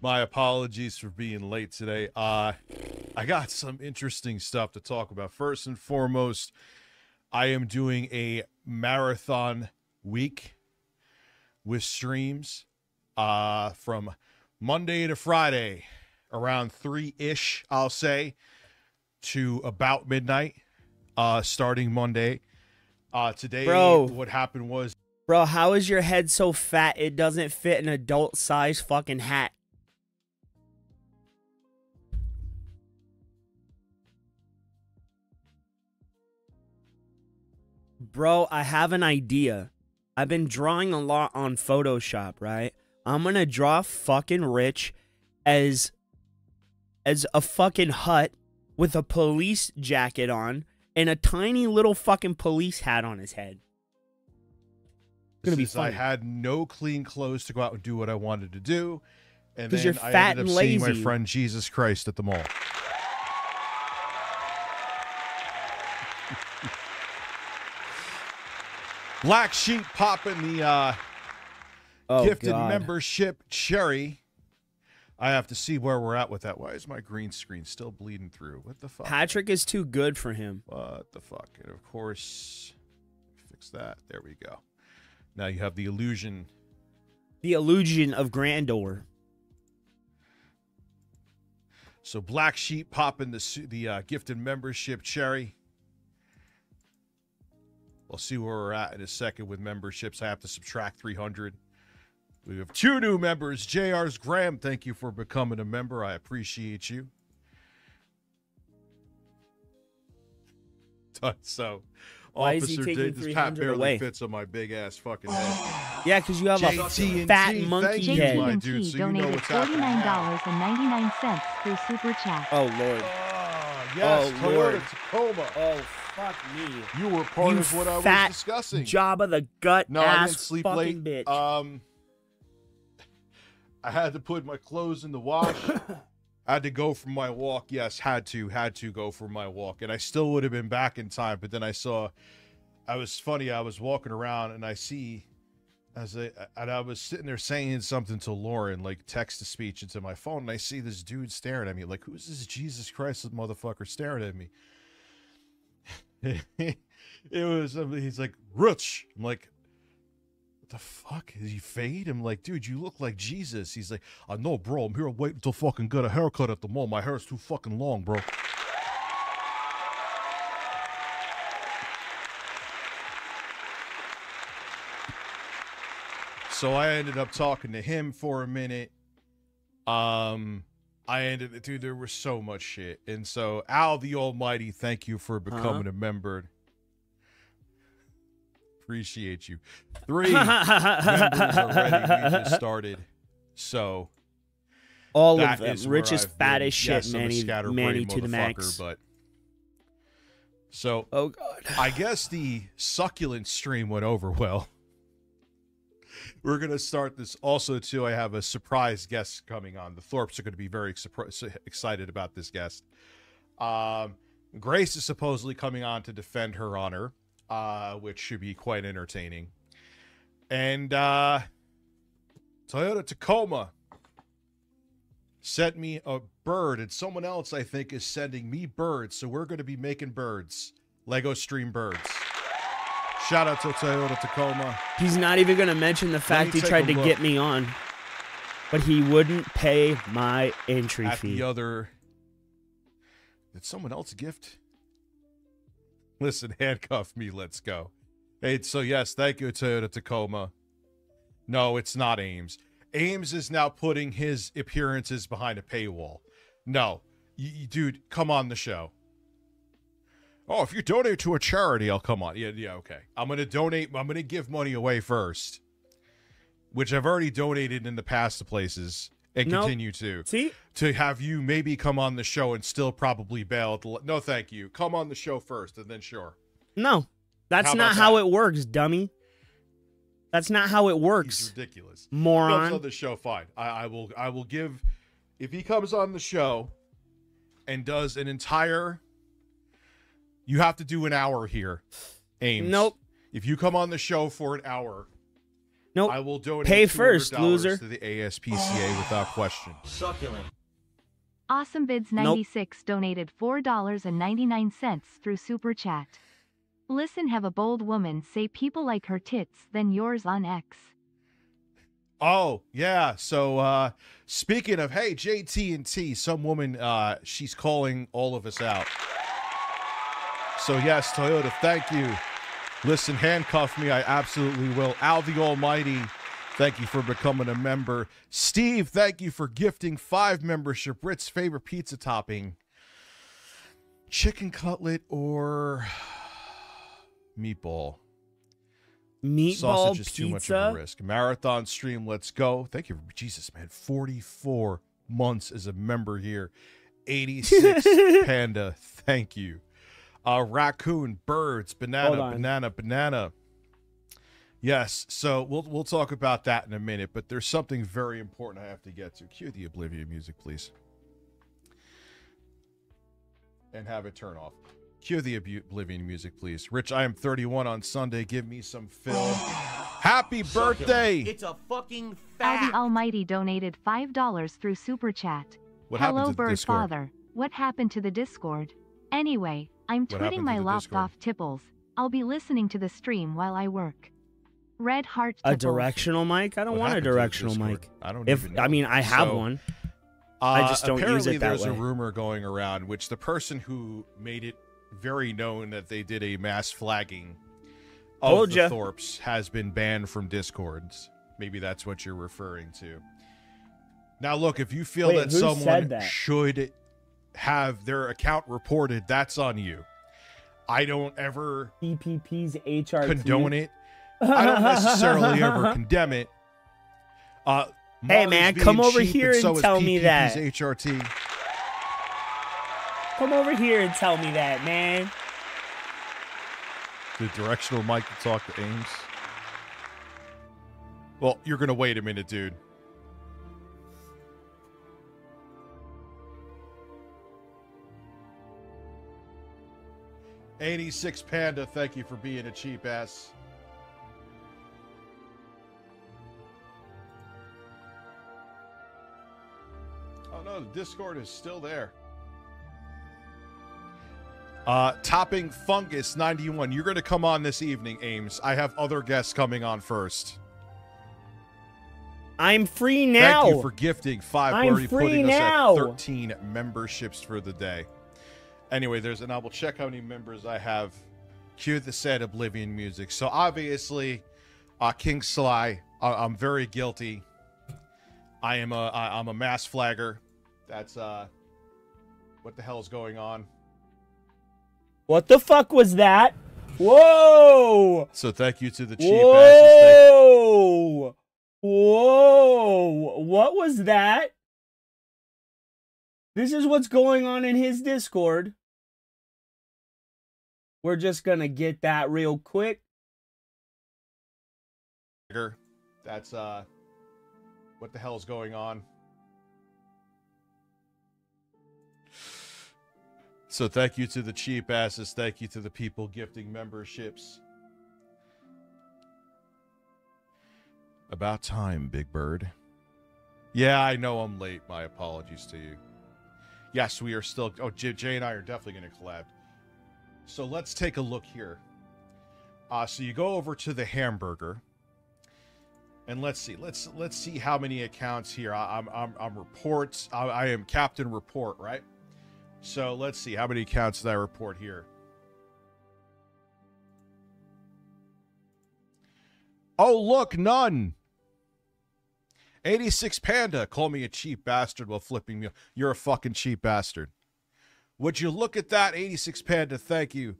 My apologies for being late today. I got some interesting stuff to talk about. First and foremost, I am doing a marathon week with streams from Monday to Friday, around 3-ish, I'll say, to about midnight, starting Monday. Today, Bro. what happened was... Bro, how is your head so fat it doesn't fit an adult-size fucking hat? Bro, I have an idea. I've been drawing a lot on Photoshop, right? I'm gonna draw fucking Rich as a fucking hut with a police jacket on and a tiny little fucking police hat on his head. It's gonna be fun. I had no clean clothes to go out and do what I wanted to do, and then you're I fat ended and up seeing lazy. my friend Jesus Christ at the mall. Black Sheep popping the gifted membership cherry. I have to see where we're at with that. Why is my green screen still bleeding through? What the fuck? Patrick is too good for him. What the fuck? And of course, fix that. There we go. Now you have the illusion. The illusion of grandeur. So Black Sheep popping the gifted membership cherry. We'll see where we're at in a second with memberships. I have to subtract 300. We have 2 new members. JR's Graham, thank you for becoming a member. I appreciate you. So, why is he Officer taking did this hat 300 barely away? fits on my big ass fucking head. Yeah, because you have a JT&T, fat monkey thank you, head. my dude, so you know donated what's happening now. $49.99 through Super Chat. Oh, Lord. Yes, Oh, Toyota Lord. Tacoma. Oh, fuck me. You were part You of what I fat was discussing. Jabba the gut No, I ass didn't sleep fucking late. bitch. I had to put my clothes in the wash. I had to go for my walk. Yes, had to go for my walk. And I still would have been back in time. But then I was walking around and I was sitting there saying something to Lauren, like text to speech into my phone. And I see this dude staring at me. Like, who's this Jesus Christ motherfucker staring at me? He's like, Rich. I'm like, what the fuck? Is he fade? I'm like, dude, you look like Jesus. He's like, I know, bro. I'm here waiting to fucking get a haircut at the mall. My hair's too fucking long, bro. So I ended up talking to him for a minute. Dude, there was so much shit. And so, Al the Almighty, thank you for becoming a member. Appreciate you. 3 members already. We just started. So, all that of them. is Rich where is I've fat been. as shit, Yes, I'm a Manny scatterbrained to the max. But so, oh god, I guess the succulent stream went over well. We're going to start this also, too. I have a surprise guest coming on. The Thorpes are going to be very excited about this guest. Grace is supposedly coming on to defend her honor, which should be quite entertaining. And Toyota Tacoma sent me a bird, and someone else, I think, is sending me birds. So we're going to be making birds. Lego Stream birds. Shout out to Toyota Tacoma. He's not even going to mention the fact he tried to get me on, but he wouldn't pay my entry fee. The other Did someone else gift? Listen, handcuff me. Let's go. Hey, so yes, thank you, Toyota Tacoma. No, it's not Ames. Ames is now putting his appearances behind a paywall. No, dude, come on the show. Oh, if you donate to a charity, I'll come on. Yeah, okay. I'm going to donate. I'm going to give money away first, which I've already donated in the past to places and continue to. See? To have you maybe come on the show and still probably bail. No, thank you. Come on the show first and then sure. No, that's How not about how that? it works, dummy. That's not how it works. He's ridiculous. Moron. Comes on the show, fine. I will give, if he comes on the show and does an entire, you have to do an hour here, Ames. Nope. If you come on the show for an hour, Nope. I will donate Pay $200 first, loser. to the ASPCA without question. Succulent. AwesomeBids96 donated $4.99 through Super Chat. Listen, have a bold woman say people like her tits than yours on X. Oh, yeah. So, speaking of, hey, JT&T, some woman, she's calling all of us out. So, yes, Toyota, thank you. Listen, handcuff me. I absolutely will. Al the Almighty, thank you for becoming a member. Steve, thank you for gifting 5 membership. Rit's favorite pizza topping. Chicken cutlet or meatball? Meatball Sausage is pizza. too much of a risk. Marathon stream, let's go. Thank you. Jesus, man. 44 months as a member here. 86 Panda, thank you. Raccoon, birds, banana. Yes, so we'll talk about that in a minute, but there's something very important I have to get to. Cue the Oblivion music, please. And have it turn off. Cue the Oblivion music, please. Rich, I am 31 on Sunday. Give me some fill. Happy birthday! It's a fucking Al fact. the Almighty donated $5 through Super Chat. What Hello, happened to the Bird Discord? Father. What happened to the Discord? Anyway, I'm What happened tweeting to my the lopped Discord? off tipples. I'll be listening to the stream while I work. Red heart A tipples. directional mic? I don't What want a happened to the directional Discord? mic. I don't If even know. I mean, I have So, one. I just don't use apparently it that there's way. a rumor going around, which the person who made it very known that they did a mass flagging of Told the ya. Thorpes has been banned from Discords. Maybe that's what you're referring to. Now, look, if you feel Wait, that who someone said that? should have their account reported, that's on you. I don't ever PPP's HRT. condone it. I don't necessarily ever condemn it. Hey, Marty's man, being come over cheap, here and so is tell me PPP's that. HRT. Come over here and tell me that, man. The directional mic to talk to Ames. Well, you're going to wait a minute, dude. '86 Panda, thank you for being a cheap ass. Oh no, the Discord is still there. Topping Fungus 91. You're going to come on this evening, Ames. I have other guests coming on first. I'm free now. Thank you for gifting 5. I'm Already free putting now. us at 13 memberships for the day. Anyway, and I will check how many members I have. Cue the sad Oblivion music. So obviously, King Sly, I'm very guilty. I'm a mass flagger. That's what the hell is going on? What the fuck was that? Whoa! So thank you to the cheap asses. Whoa! Whoa! What was that? This is what's going on in his Discord. We're just gonna get that real quick. That's what the hell is going on? So thank you to the cheap asses. Thank you to the people gifting memberships. About time, Big Bird. Yeah, I know I'm late. My apologies to you. Yes, we are still... Oh, Jay and I are definitely going to collab. So let's take a look here. So you go over to the hamburger. And let's see. Let's see how many accounts here. I'm reports. I am Captain Report, right? So let's see. How many accounts did I report here? Oh, look, none. 86 Panda. Call me a cheap bastard while flipping me. You're a fucking cheap bastard. Would you look at that? 86 Panda, thank you.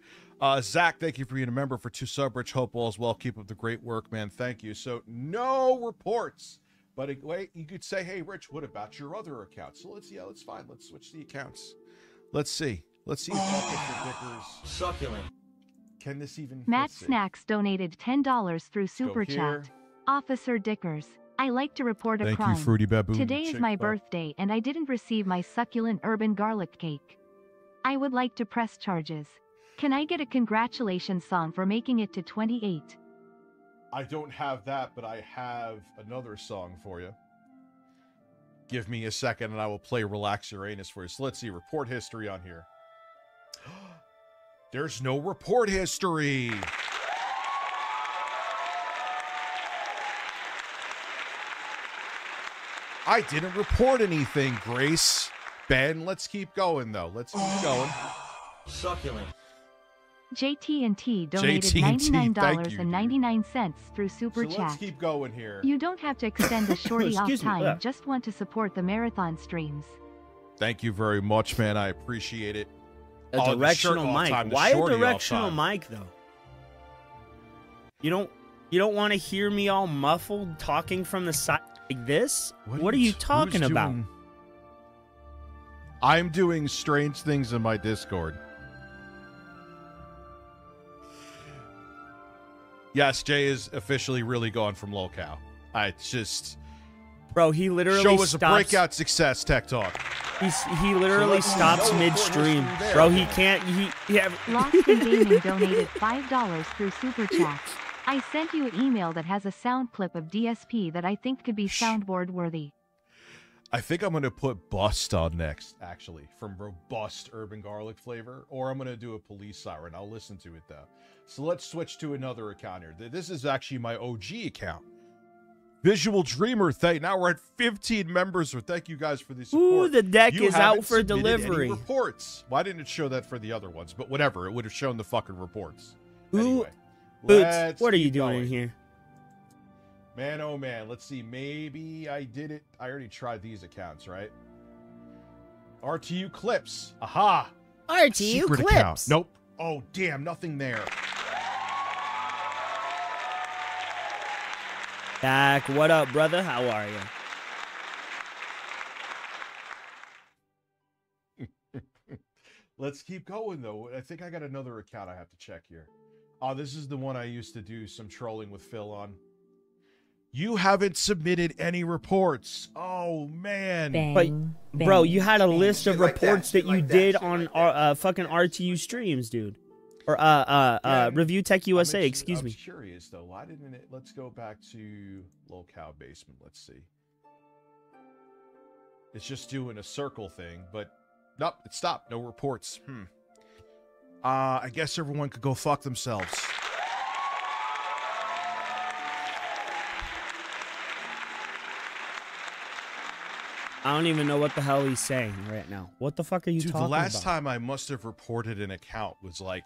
Zach, thank you for being a member for 2 subbridge. Hope all is well. Keep up the great work, man. Thank you. So, no reports. But wait, you could say, hey, Rich, what about your other accounts? So let's fine. Let's switch the accounts. Let's see. Let's see if Officer Dickers. Succulent. Can this even? Matt Snacks donated $10 through Super Chat. Officer Dickers, I like to report a crime. Thank you, Fruity Baboon. Today is my birthday and I didn't receive my succulent urban garlic cake. I would like to press charges. Can I get a congratulations song for making it to 28? I don't have that, but I have another song for you. Give me a second and I will play Relax Uranus for you. So let's see, report history on here. There's no report history. I didn't report anything, Grace. Ben, let's keep going, though. Let's keep going. Succulent. JT&T donated $99.99 through Super Chat. Let's keep going here. You don't have to extend a shorty off Excuse me, time, just want to support the marathon streams. Thank you very much, man. I appreciate it. A directional mic. Why a directional mic though? You don't want to hear me all muffled talking from the side like this? What are you talking about? I'm doing strange things in my Discord. Yes, Jay is officially really gone from locale. I just... Bro, he literally show us a breakout success, Tech Talk. He literally stops midstream. Bro, he can't... Lost in Gaming donated $5 through Super Chat. I sent you an email that has a sound clip of DSP that I think could be soundboard worthy. I think I'm going to put Bust on next, actually, from Robust Urban Garlic Flavor, or I'm going to do a police siren. I'll listen to it, though. So let's switch to another account here. This is actually my OG account. Visual Dreamer, now we're at 15 members, so thank you guys for the support. Ooh, the deck you is out for delivery. Any reports. Why didn't it show that for the other ones? But whatever, it would have shown the fucking reports. Ooh, anyway, Boots, what are you doing in here? Man, oh man, let's see. Maybe I did it. I already tried these accounts, right? RTU Clips. Aha! RTU Secret Clips. Account. Nope. Oh, damn, nothing there. Dak, what up, brother? How are you? Let's keep going, though. I think I got another account I have to check here. Oh, this is the one I used to do some trolling with Phil on. You haven't submitted any reports. Oh, man. Bang, But, bang, bro, you had a bang. list of Shit like reports that, that you shit like did that, shit on like that. fucking RTU streams, dude. Or Review Tech I'm USA, actually- excuse I'm me. curious, though. Why didn't it... Let's go back to Locale Basement. Let's see. It's just doing a circle thing, but... Nope, it stopped. No reports. I guess everyone could go fuck themselves. I don't even know what the hell he's saying right now. What the fuck are you Dude, talking the last about? time I must have reported an account was like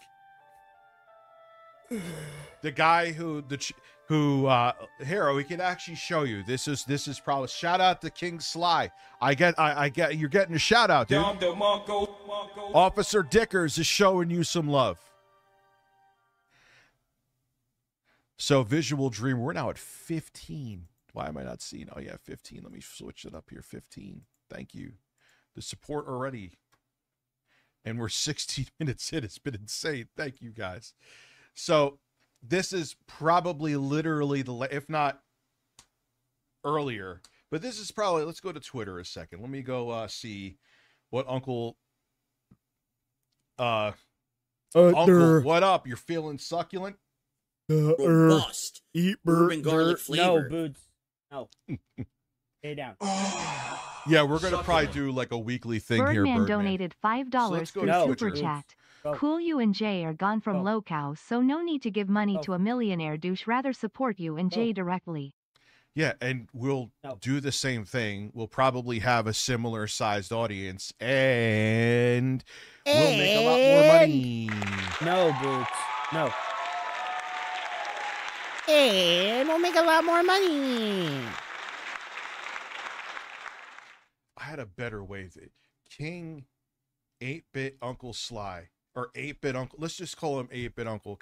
the guy who Hero, he can actually show you. This is probably shout out to King Sly. I get you're getting a shout out, dude. Officer Dickers is showing you some love. So Visual Dream, we're now at 15. Why am I not seeing? Oh yeah, 15. Let me switch it up here. 15. Thank you. The support already. And we're 16 minutes in. It's been insane. Thank you guys. So this is probably literally if not earlier, but this is probably, let's go to Twitter a second. Let me go see what Uncle, what up? You're feeling succulent? Robust. Urban garlic flavor. No, Boots. No. Stay down. Yeah, we're going to probably do like a weekly thing here, Birdman Birdman. donated $5 let's go through to Super Twitter. Chat. Go. Cool, you and Jay are gone from Go. Locale, so no need to give money Go. to a millionaire douche. Rather support you and Go. Jay directly. Yeah, and we'll do the same thing. We'll probably have a similar sized audience, and we'll make a lot more money. No, Boots. No. And we'll make a lot more money. I had a better way of it. King 8-bit Uncle Sly, or 8-bit Uncle. Let's just call him 8-bit Uncle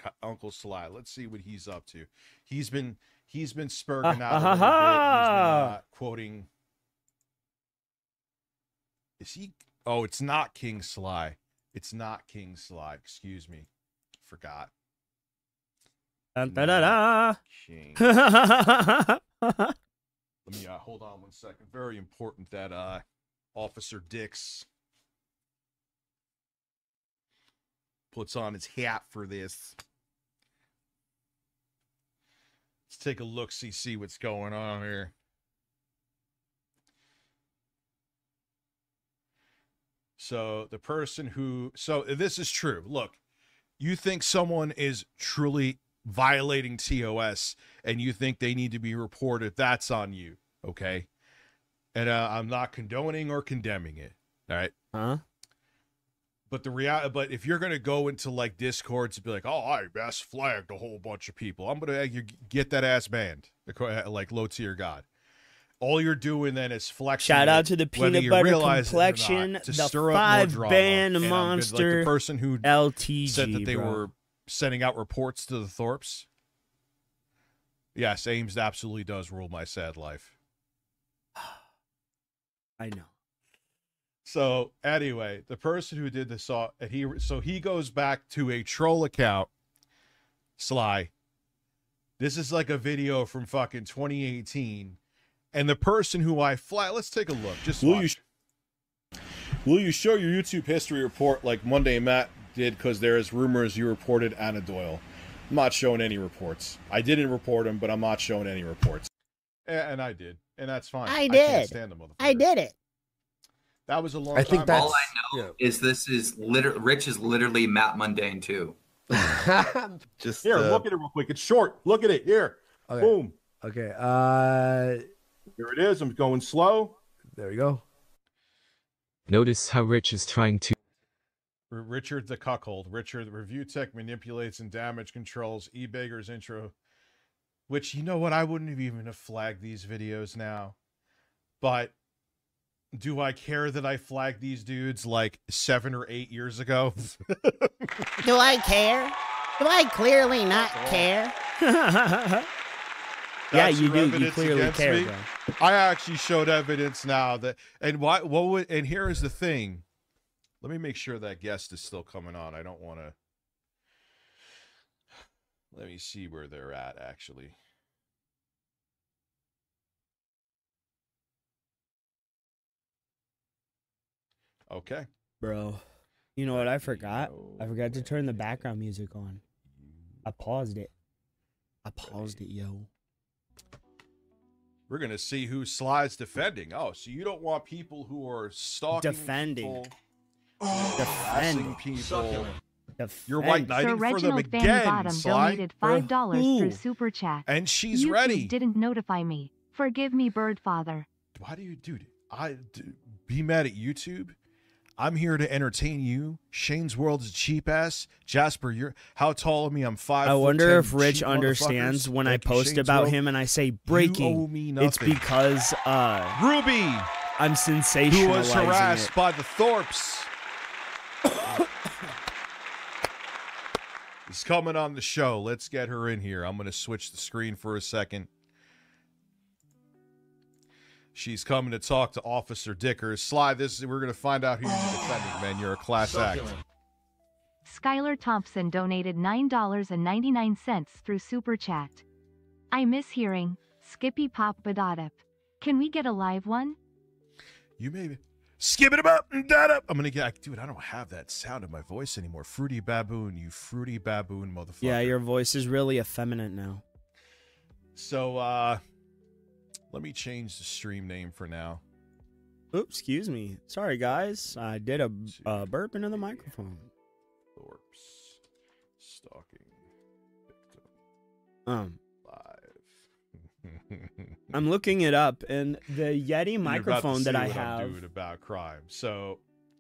Sly. Let's see what he's up to. He's been spurging out a little bit. He's been quoting. Is he? Oh, it's not King Sly. It's not King Sly. Excuse me. Forgot. Dun, da, da, da. King. Let me hold on 1 second. Very important that Officer Dix puts on his hat for this. Let's take a look, see what's going on here. So the person who, so this is true. Look, you think someone is truly violating TOS and you think they need to be reported, that's on you, okay? And I'm not condoning or condemning it, all right? Huh? But but if you're gonna go into like Discords and be like, "Oh, I best flagged a whole bunch of people," I'm gonna get that ass banned, like low tier god. All you're doing then is flexing. Shout out to the peanut butter complexion, the 5-band monster, like the person who LTG said that they were sending out reports to the Thorpes. Yes, Ames absolutely does rule my sad life. I know. So anyway, the person who did this he goes back to a troll account, Sly. This is like a video from fucking 2018, and the person who let's take a look. Just will you show your YouTube history report like Monday Matt did, because there is rumors you reported Anna Doyle. I'm not showing any reports. I didn't report him, but I'm not showing any reports. And I did, and that's fine. I did. Can't stand the motherfucker. I did it. That was a long I time think ago. that's, all I know is this is Rich is literally Matt Mundane too. just here, look at it real quick. It's short. Look at it here. Okay. Boom. Okay. Here it is. I'm going slow. There we go. Notice how Rich is trying to. Richard the cuckold. Richard the review tech manipulates and damage controls eBeggar's intro. Which, you know what? I wouldn't have even flagged these videos now. But do I care that I flagged these dudes like 7 or 8 years ago? Do I care? Do I clearly not care? Yeah, you do. You clearly care, bro. I actually showed evidence now that, and and here is the thing. Let me make sure that guest is still coming on. I don't want to. Let me see where they're at, actually. Okay. Bro, you know what I forgot? I forgot to turn the background music on. I paused it. Yo. We're going to see who Sly's defending. Oh, so you don't want people who are stalking Defending. people, harassing people. You're Defend. white Sir knighting for them Reginald Van again, Bottom Sly. donated $5 through Super Chat. And she's YouTube ready. didn't notify me. Forgive me, Birdfather. Why do you do be mad at YouTube? I'm here to entertain you. Shane's World is cheap ass. Jasper, how tall are me? I'm 5'10". I wonder if Rich cheap understands motherfuckers. when I Thank you, post Shane's about World. him and I say You owe breaking. me It's nothing. because Ruby, I'm sensationalizing who was harassed it. by the Thorpes, is coming on the show. Let's get her in here. I'm going to switch the screen for a second. She's coming to talk to Officer Dickers. Sly, we're going to find out who you're defending, man. You're a class act. Skylar Thompson donated $9.99 through Super Chat. I miss hearing Skippy Pop Badadap. Can we get a live one? You maybe. Skip it up and that up. I'm going to get. Dude, I don't have that sound in my voice anymore. Fruity baboon, you fruity baboon motherfucker. Yeah, your voice is really effeminate now. So, let me change the stream name for now. Oops, excuse me. Sorry, guys. I did a burp into the microphone. Thorpes stalking victim live. I'm looking it up, and the Yeti microphone that I have. I'm doing about crime. So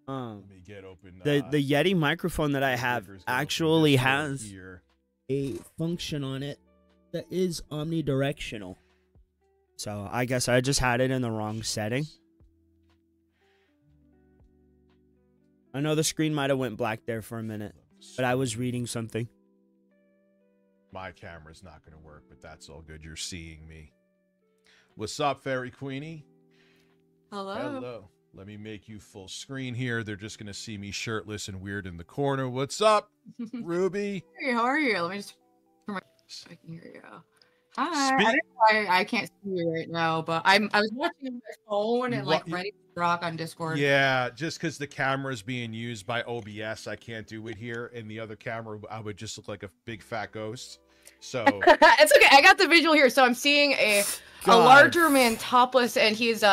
let me get open. The Yeti microphone that I have actually has a function on it that is omnidirectional. So I guess I just had it in the wrong setting. I know the screen might have went black there for a minute, but I was reading something. My camera's not going to work, but that's all good. You're seeing me. What's up, Fairy Queenie? Hello. Hello. Let me make you full screen here. They're just going to see me shirtless and weird in the corner. What's up, Ruby? Hey, how are you? Let me just so I can hear you. Hi. I don't know why I can't see you right now, but I was watching on my phone and like ready to rock on Discord. Yeah, just because the camera's being used by OBS, I can't do it here. And the other camera, I would just look like a big fat ghost. So it's okay. I got the visual here. So I'm seeing a larger man topless, and he's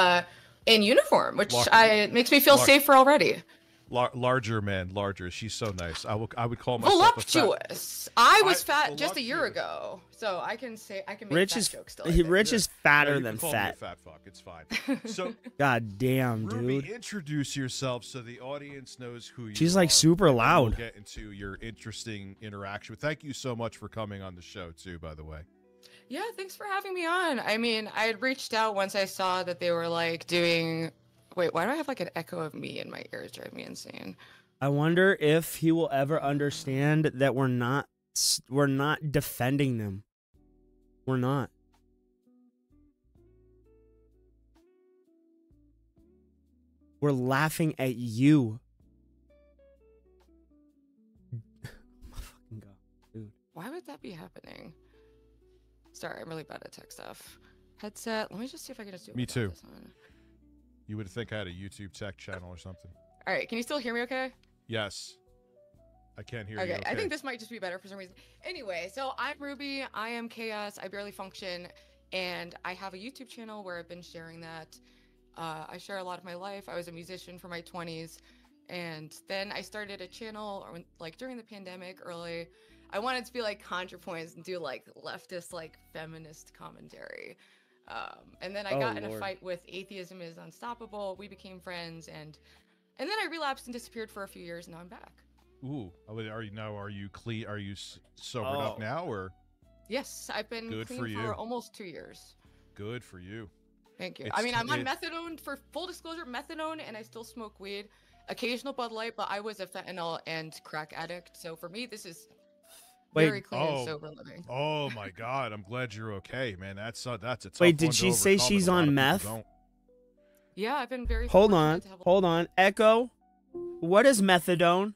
in uniform, which makes me feel safer already. Larger man, larger. She's so nice. I would call myself voluptuous. I was fat just a year ago, so I can make Rich fat is jokes still. Rich is fatter than call fat. Me a fat fuck. It's fine. So God damn, Ruby, dude. introduce yourself so the audience knows who you are. She's like super loud. We'll get into your interesting interaction. Thank you so much for coming on the show too, by the way. Yeah, thanks for having me on. I mean, I had reached out once I saw that they were like doing. Wait, why do I have like an echo of me in my ears? Drive me insane. I wonder if he will ever understand that we're not defending them. We're not. We're laughing at you. Oh my fucking God, dude. Why would that be happening? Sorry, I'm really bad at tech stuff. Headset. Let me just see if I can just do it. Me too. You would think I had a YouTube tech channel or something. All right, can you still hear me okay? Yes. I can't hear you. Okay, I think this might just be better for some reason. Anyway, so I'm Ruby. I am chaos. I barely function. And I have a YouTube channel where I've been sharing that. I share a lot of my life. I was a musician for my 20s. And then I started a channel like during the pandemic early. I wanted to be like ContraPoints and do like leftist, like feminist commentary. And then I got in a fight with Atheism is Unstoppable. We became friends, and then I relapsed and disappeared for a few years. And now I'm back. Ooh, are you sobered up now, or? Yes, I've been clean for almost 2 years. Good for you. Thank you. I mean, I'm on methadone, for full disclosure, methadone, and I still smoke weed, occasional Bud Light, but I was a fentanyl and crack addict. So for me, this is very clean and sober living. Oh my God, I'm glad you're okay, man. That's a tough Wait, did one she to say overcome, she's and a lot on of meth? people don't. Yeah, I've been very. Hold on. Echo, what is methadone?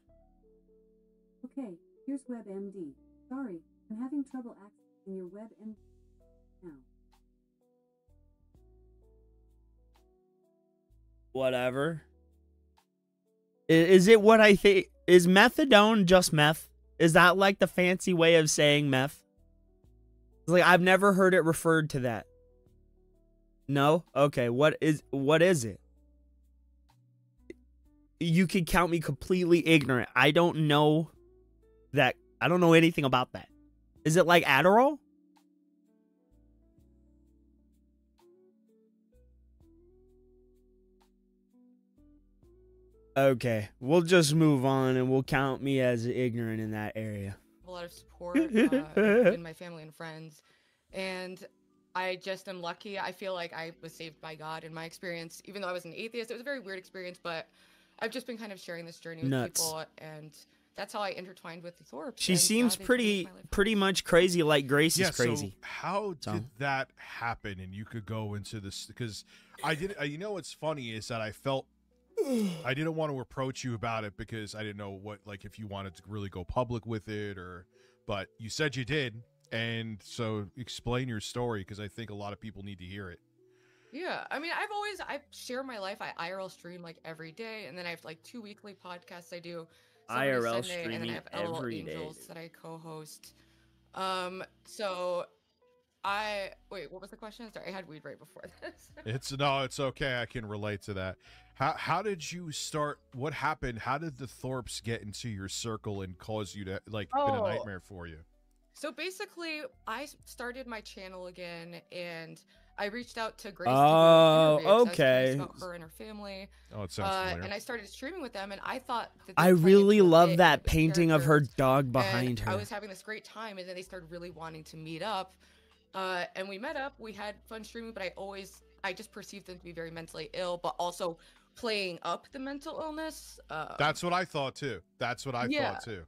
Okay, here's WebMD. Sorry, I'm having trouble accessing your WebMD now. Whatever. Is it what I think? Is methadone just meth? Is that like the fancy way of saying meth? Like, I've never heard it referred to that. No? Okay, what is it? You can count me completely ignorant. I don't know anything about that. Is it like Adderall? Okay, we'll just move on and we'll count me as ignorant in that area. A lot of support in my family and friends, and I just am lucky. I feel like I was saved by God in my experience, even though I was an atheist. It was a very weird experience, but I've just been kind of sharing this journey with people, and that's how I intertwined with the Thorpes. She seems pretty much crazy, like Grace is crazy. So how did that happen? And you could go into this because I did. You know what's funny is that I felt. I didn't want to approach you about it because I didn't know what, like, if you wanted to really go public with it but you said you did. And so explain your story because I think a lot of people need to hear it. Yeah. I mean, I share my life. I IRL stream like every day. And then I have like 2 weekly podcasts I do. IRL Sunday, streaming and then I have every Angels day. that I co-host. Wait, what was the question? Sorry, I had weed right before this. It's okay. I can relate to that. How did you start? What happened? How did the Thorpes get into your circle and cause you to been a nightmare for you? So basically, I started my channel again, and I reached out to Grace. Oh, to do an interview, 'cause I was okay. curious about her and her family. Oh, it sounds familiar. And I started streaming with them, and I thought that I really love that painting of her dog behind I her. was having this great time, and then they started really wanting to meet up. And we met up. We had fun streaming, but I just perceived them to be very mentally ill, but also playing up the mental illness. That's what I thought too. That's what I thought too.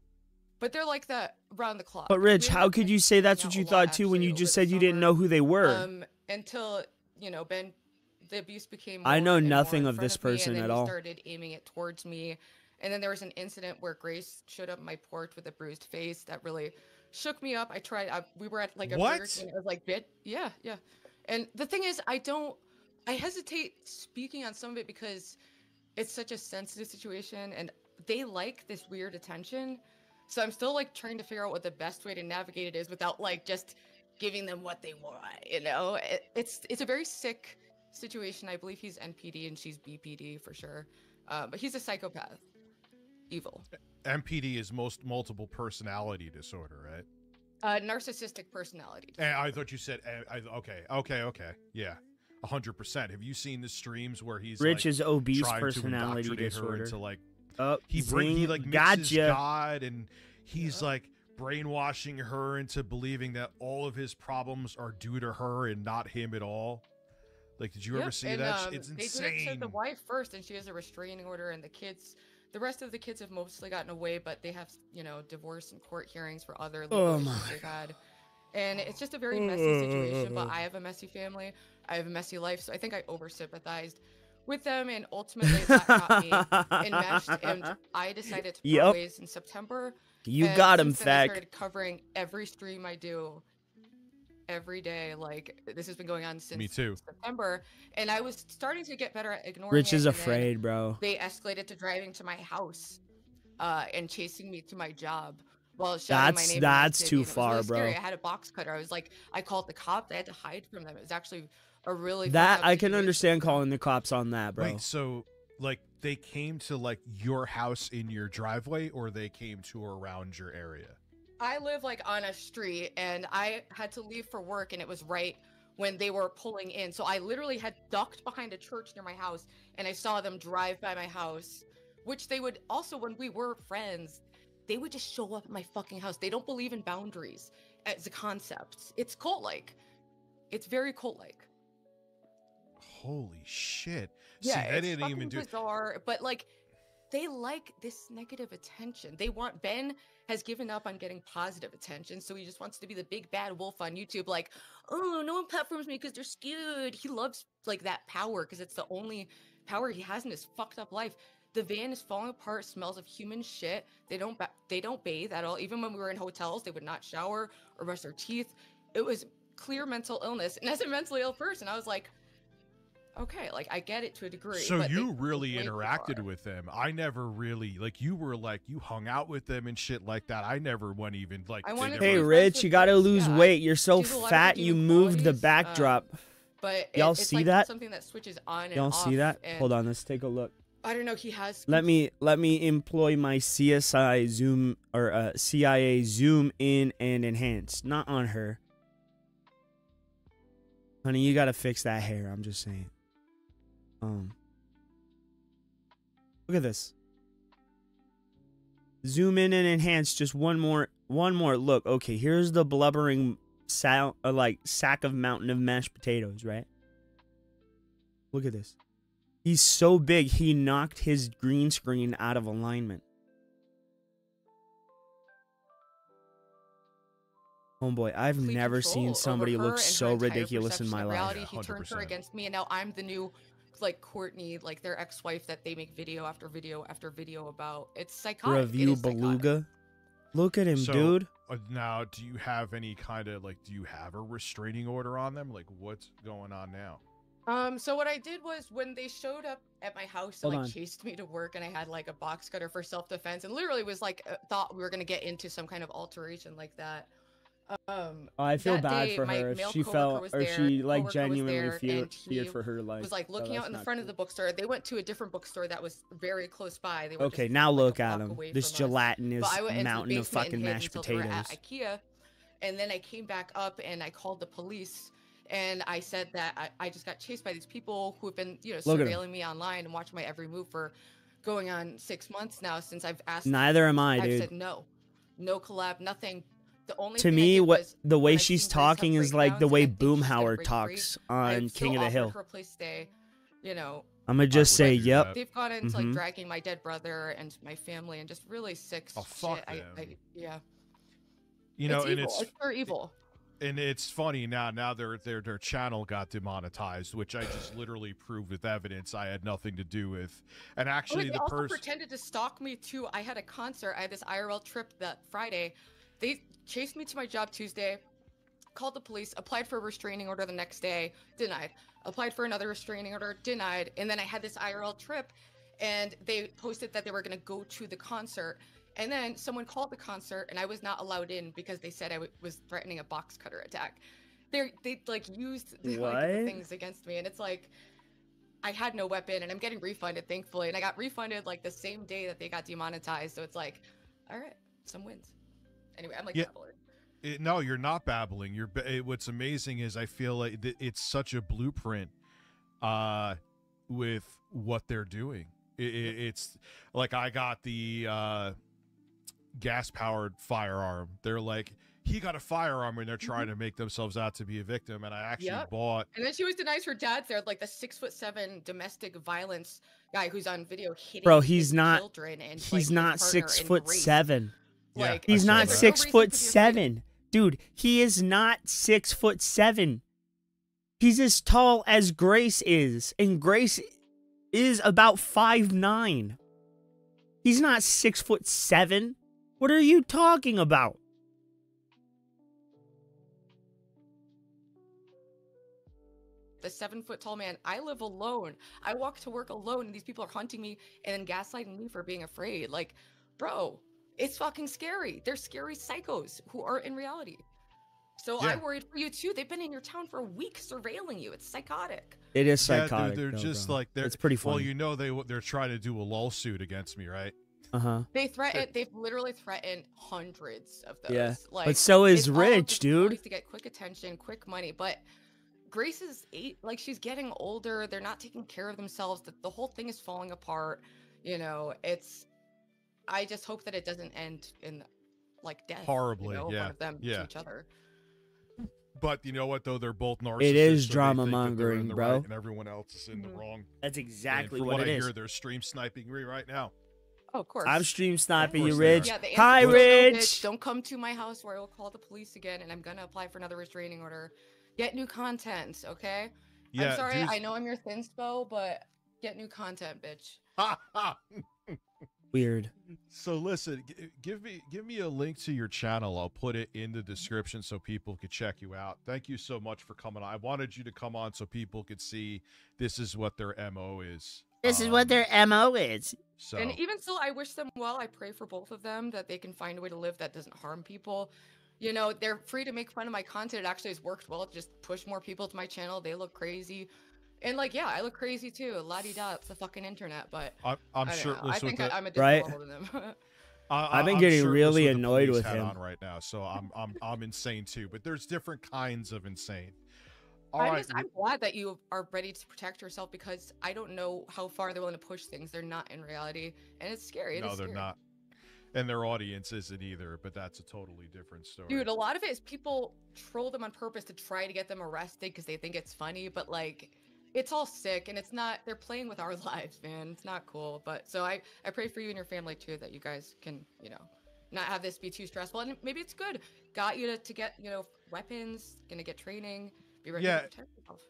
But they're like that round the clock. But Rich, how could you say that's what you thought too when you just said you didn't know who they were? Until, you know, the abuse became I know more and nothing more in of front this of me, person and then at he all. started aiming it towards me. And then there was an incident where Grace showed up on my porch with a bruised face that really shook me up. We were at like a Burger King, and I was like, yeah. And the thing is, I hesitate speaking on some of it because it's such a sensitive situation, and they like this weird attention. So I'm still like trying to figure out what the best way to navigate it is without like just giving them what they want, you know? It's a very sick situation. I believe he's NPD and she's BPD for sure. But he's a psychopath. Evil. MPD is multiple personality disorder, right? Narcissistic personality disorder. And I thought you said okay. Yeah. 100%. Have you seen the streams where he's Rich is obese trying personality to disorder. her into like he like mixes God, and he's like brainwashing her into believing that all of his problems are due to her and not him at all. Like, did you ever see that? It's insane. They did it to the wife first, and she has a restraining order, and the rest of the kids have mostly gotten away, but they have, you know, divorce and court hearings for other legal issues they've had. And it's just a very messy situation, but I have a messy family. I have a messy life, so I think I over-sympathized with them, and ultimately that got me enmeshed, and I decided to part ways in September. You got him, I started covering every stream I do every day. Like, this has been going on since September, and I was starting to get better at ignoring Rich is it, afraid, bro. They escalated to driving to my house and chasing me to my job. Well, that's too far, really bro. Scary. I had a box cutter. I called the cops. I had to hide from them. It was actually a really I can understand calling the cops on that, bro. Wait, so like they came to like your house in your driveway, or they came to around your area? I live like on a street, and I had to leave for work, and it was right when they were pulling in. So I literally had ducked behind a church near my house, and I saw them drive by my house, which they would also, when we were friends, they would just show up at my fucking house. They don't believe in boundaries as a concept. It's cult-like. It's very cult-like. Holy shit. Yeah, see, that didn't even do bizarre, but like they like this negative attention. Ben has given up on getting positive attention, so he just wants to be the big bad wolf on YouTube, like, oh, no one platforms me because they're scared. He loves like that power because it's the only power he has in his fucked up life. The van is falling apart, smells of human shit. They don't bathe at all. Even when we were in hotels, they would not shower or brush their teeth. It was clear mental illness. And as a mentally ill person, I was like, okay, like I get it to a degree. So you really interacted with them. I never really, like, you hung out with them and shit like that. I never went even like. Hey, Rich, you gotta lose weight. You're so fat. You moved the backdrop. But y'all it's see like that? Something that switches on and y'all off. See that? Hold on, let's take a look. I don't know. He has. Let me employ my CSI zoom or CIA zoom in and enhance. Not on her, honey. You gotta fix that hair. I'm just saying. Look at this. Zoom in and enhance. Just one more look. Okay, here's the blubbering sack of mountain of mashed potatoes. Right. Look at this. He's so big, he knocked his green screen out of alignment. Homeboy, I've never seen somebody look so ridiculous in my life. He turned her against me, and now I'm the new, like, Courtney, like their ex-wife that they make video after video after video about. It's psychotic. Review Beluga. Look at him, dude. Now, do you have any kind of, like, do you have a restraining order on them? Like, what's going on now? So what I did was when they showed up at my house and like chased me to work, and I had like a box cutter for self-defense, and literally was like thought we were gonna get into some kind of alteration like that. I feel bad for her if she felt or she like genuinely feared for her life. Was like looking out in the front of the bookstore. They went to a different bookstore that was very close by. They were okay, now look at him. This gelatinous mountain of fucking mashed potatoes. At IKEA, And then I came back up and I called the police and I said that I just got chased by these people who have been, you know, surveilling me online and watching my every move for going on 6 months now since I've asked. Neither am I, I've dude. said no collab, nothing. The only To thing I me, did what was the way when I she's seen Grace have talking is like the breakdowns way and I think she's gonna Boomhauer break talks free, I've on still King of the offered Hill. her a place to stay, you know. I'm gonna just say, yep. They've gone into like Mhm. dragging my dead brother and my family and just really sick fuck shit. them. Yeah. You know, It's and evil. It's pure evil. And it's funny now their channel got demonetized, which I just literally proved with evidence I had nothing to do with. And actually, they the also person pretended to stalk me too. I had a concert. I had this IRL trip that Friday. They chased me to my job Tuesday, called the police, applied for a restraining order the next day, denied. Applied for another restraining order, denied. And then I had this IRL trip, and they posted that they were going to go to the concert. And then someone called the concert, and I was not allowed in because they said I was threatening a box cutter attack. They like used like, the things against me, and it's like I had no weapon, and I'm getting refunded, thankfully, and I got refunded like the same day that they got demonetized. So it's like, all right, some wins. Anyway, I'm like babbling. No, you're not babbling. What's amazing is I feel like it's such a blueprint with what they're doing. It's like I got the gas-powered firearm. They're like, he got a firearm, and they're trying to make themselves out to be a victim. And I actually bought. And then she always denies her dad's there, like the 6'7" domestic violence guy who's on video hitting Bro, his children and he's like, not his partner 6'7". Like he's not there's no reason to be 6'7", dude. He is not 6'7". He's as tall as Grace is, and Grace is about 5'9". He's not 6'7". What are you talking about? The 7-foot tall man. I live alone. I walk to work alone, and these people are hunting me and then gaslighting me for being afraid. Like, bro, it's fucking scary. They're scary psychos who aren't in reality. So I worried for you too. They've been in your town for a week surveilling you. It's psychotic. It is psychotic. They're just bro. like it's pretty funny. Well, you know they're trying to do a lawsuit against me, right? They've literally threatened hundreds of those. Yeah, Like, but so is it's all Rich, just dude. ways to get quick attention, quick money. But Grace is 8, like she's getting older. They're not taking care of themselves. The whole thing is falling apart. You know, I just hope that it doesn't end in like death. Horribly, you know, yeah. One of them to each other. But you know what, though? They're both narcissists. It is so drama they think that they're in mongering, the bro. right and everyone else is in the wrong. That's exactly and what I it is. hear, they're stream sniping me right now. Oh, of course. I'm stream sniping you, course they Rich. Yeah, the Hi, answer is no, Rich. bitch. Don't come to my house where I will call the police again, and I'm gonna apply for another restraining order. Get new content, okay? Yeah, I'm sorry, dude. I know I'm your thinspo, but get new content, bitch. Weird. So listen, give me a link to your channel. I'll put it in the description so people could check you out. Thank you so much for coming on. I wanted you to come on so people could see this is what their MO is. This is what their MO is. So And even still, I wish them well. I pray for both of them that they can find a way to live that doesn't harm people. You know, they're free to make fun of my content. It actually has worked well. Just push more people to my channel. They look crazy. And like, yeah, I look crazy too. La-di-da, it's the fucking internet. But I'm I shirtless don't know. I think with I'm a Right? different level than them. I've been I'm getting shirtless really with a annoyed police with hat him. on right now, so I'm insane too. But there's different kinds of insane. All right, I'm glad that you are ready to protect yourself because I don't know how far they're willing to push things. They're not in reality, and it's scary. It no, is they're scary. not, and their audience isn't either. But that's a totally different story. Dude, a lot of it is people troll them on purpose to try to get them arrested because they think it's funny, but like, it's all sick, and it's not. They're playing with our lives, man. It's not cool. But so I pray for you and your family too that you guys can, you know, not have this be too stressful, and maybe it's good. Got you to get, you know, weapons, gonna get training, be ready to protect yourself.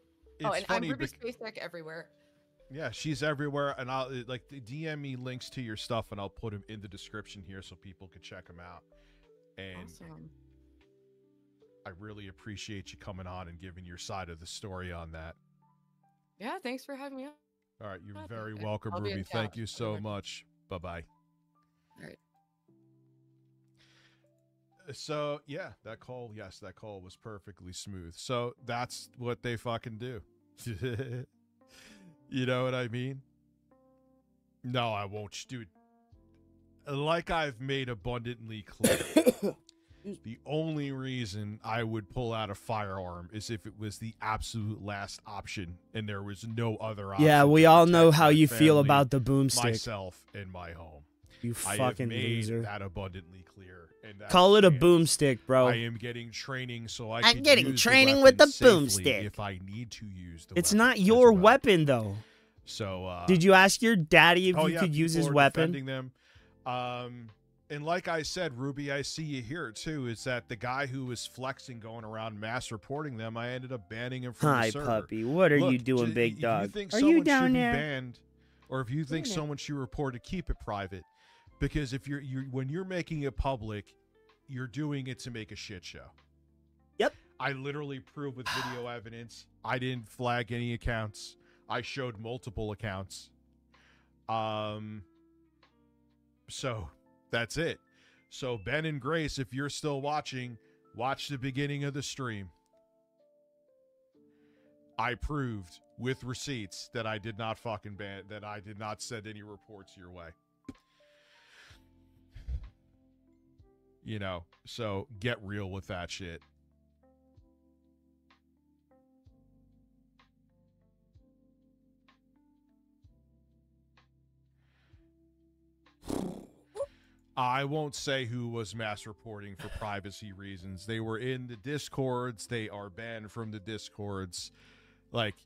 Oh, and I'm Ruby SpaceX everywhere. Yeah, she's everywhere, and I'll like DM me links to your stuff, and I'll put them in the description here so people can check them out. And Awesome. I really appreciate you coming on and giving your side of the story on that. Yeah, thanks for having me on. All right, you're Oh, very okay. welcome, I'll be in Ruby. town. Thank you so much. Bye-bye. All right. So, yeah, that call was perfectly smooth. So that's what they fucking do. You know what I mean? No, I won't, dude. Like I've made abundantly clear, The only reason I would pull out a firearm is if it was the absolute last option and there was no other option. Yeah, we to all protect know how my you feel family, about the boomstick. myself, and my home. You I have fucking made loser. that abundantly clear. And that Call it a stands. boomstick, bro. I am getting training so I'm can getting use training with the weapon safely boomstick. if I need to use the It's weapon not as your well. weapon, though. So, Did you ask your daddy if oh, you yeah, could use his people are weapon? defending them. And like I said, Ruby, I see you here too. Is that the guy who was flexing, going around mass reporting them? I ended up banning him from Hi, the server. puppy. What are Look, you doing, big if dog? You think Are someone you down should there? be banned, or if you think someone should report it, keep it private. Because if you're when you're making it public, you're doing it to make a shit show. Yep. I literally proved with video evidence. I didn't flag any accounts. I showed multiple accounts. So that's it. So Ben and Grace, if you're still watching, watch the beginning of the stream. I proved with receipts that I did not fucking ban, that I did not send any reports your way. You know, so get real with that shit. I won't say who was mass reporting for privacy reasons. They were in the Discords. They are banned from the Discords. Like,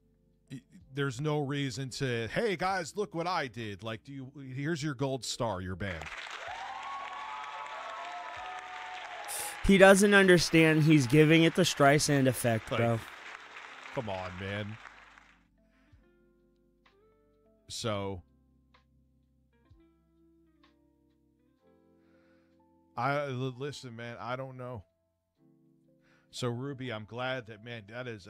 there's no reason to, hey, guys, look what I did. Like, here's your gold star. You're banned. He doesn't understand. He's giving it the Streisand effect, Like, bro. Come on, man. So, listen, man, I don't know. So, Ruby, I'm glad that, man, that is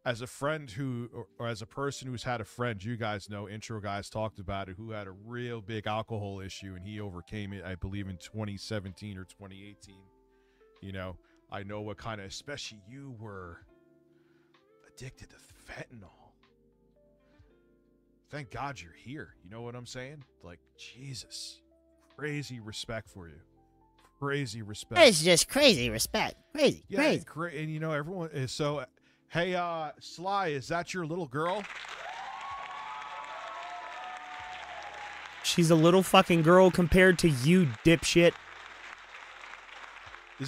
as a friend who, or as a person who's had a friend, you guys know, intro guys talked about it, who had a real big alcohol issue, and he overcame it, I believe, in 2017 or 2018. You know, I know what kind of, especially you were addicted to fentanyl. Thank God you're here. You know what I'm saying? Like, Jesus. Crazy respect for you. Crazy respect. It's just crazy respect. Crazy, Yeah, crazy. and you know, everyone is so, hey, Sly, is that your little girl? She's a little fucking girl compared to you, dipshit. Hey,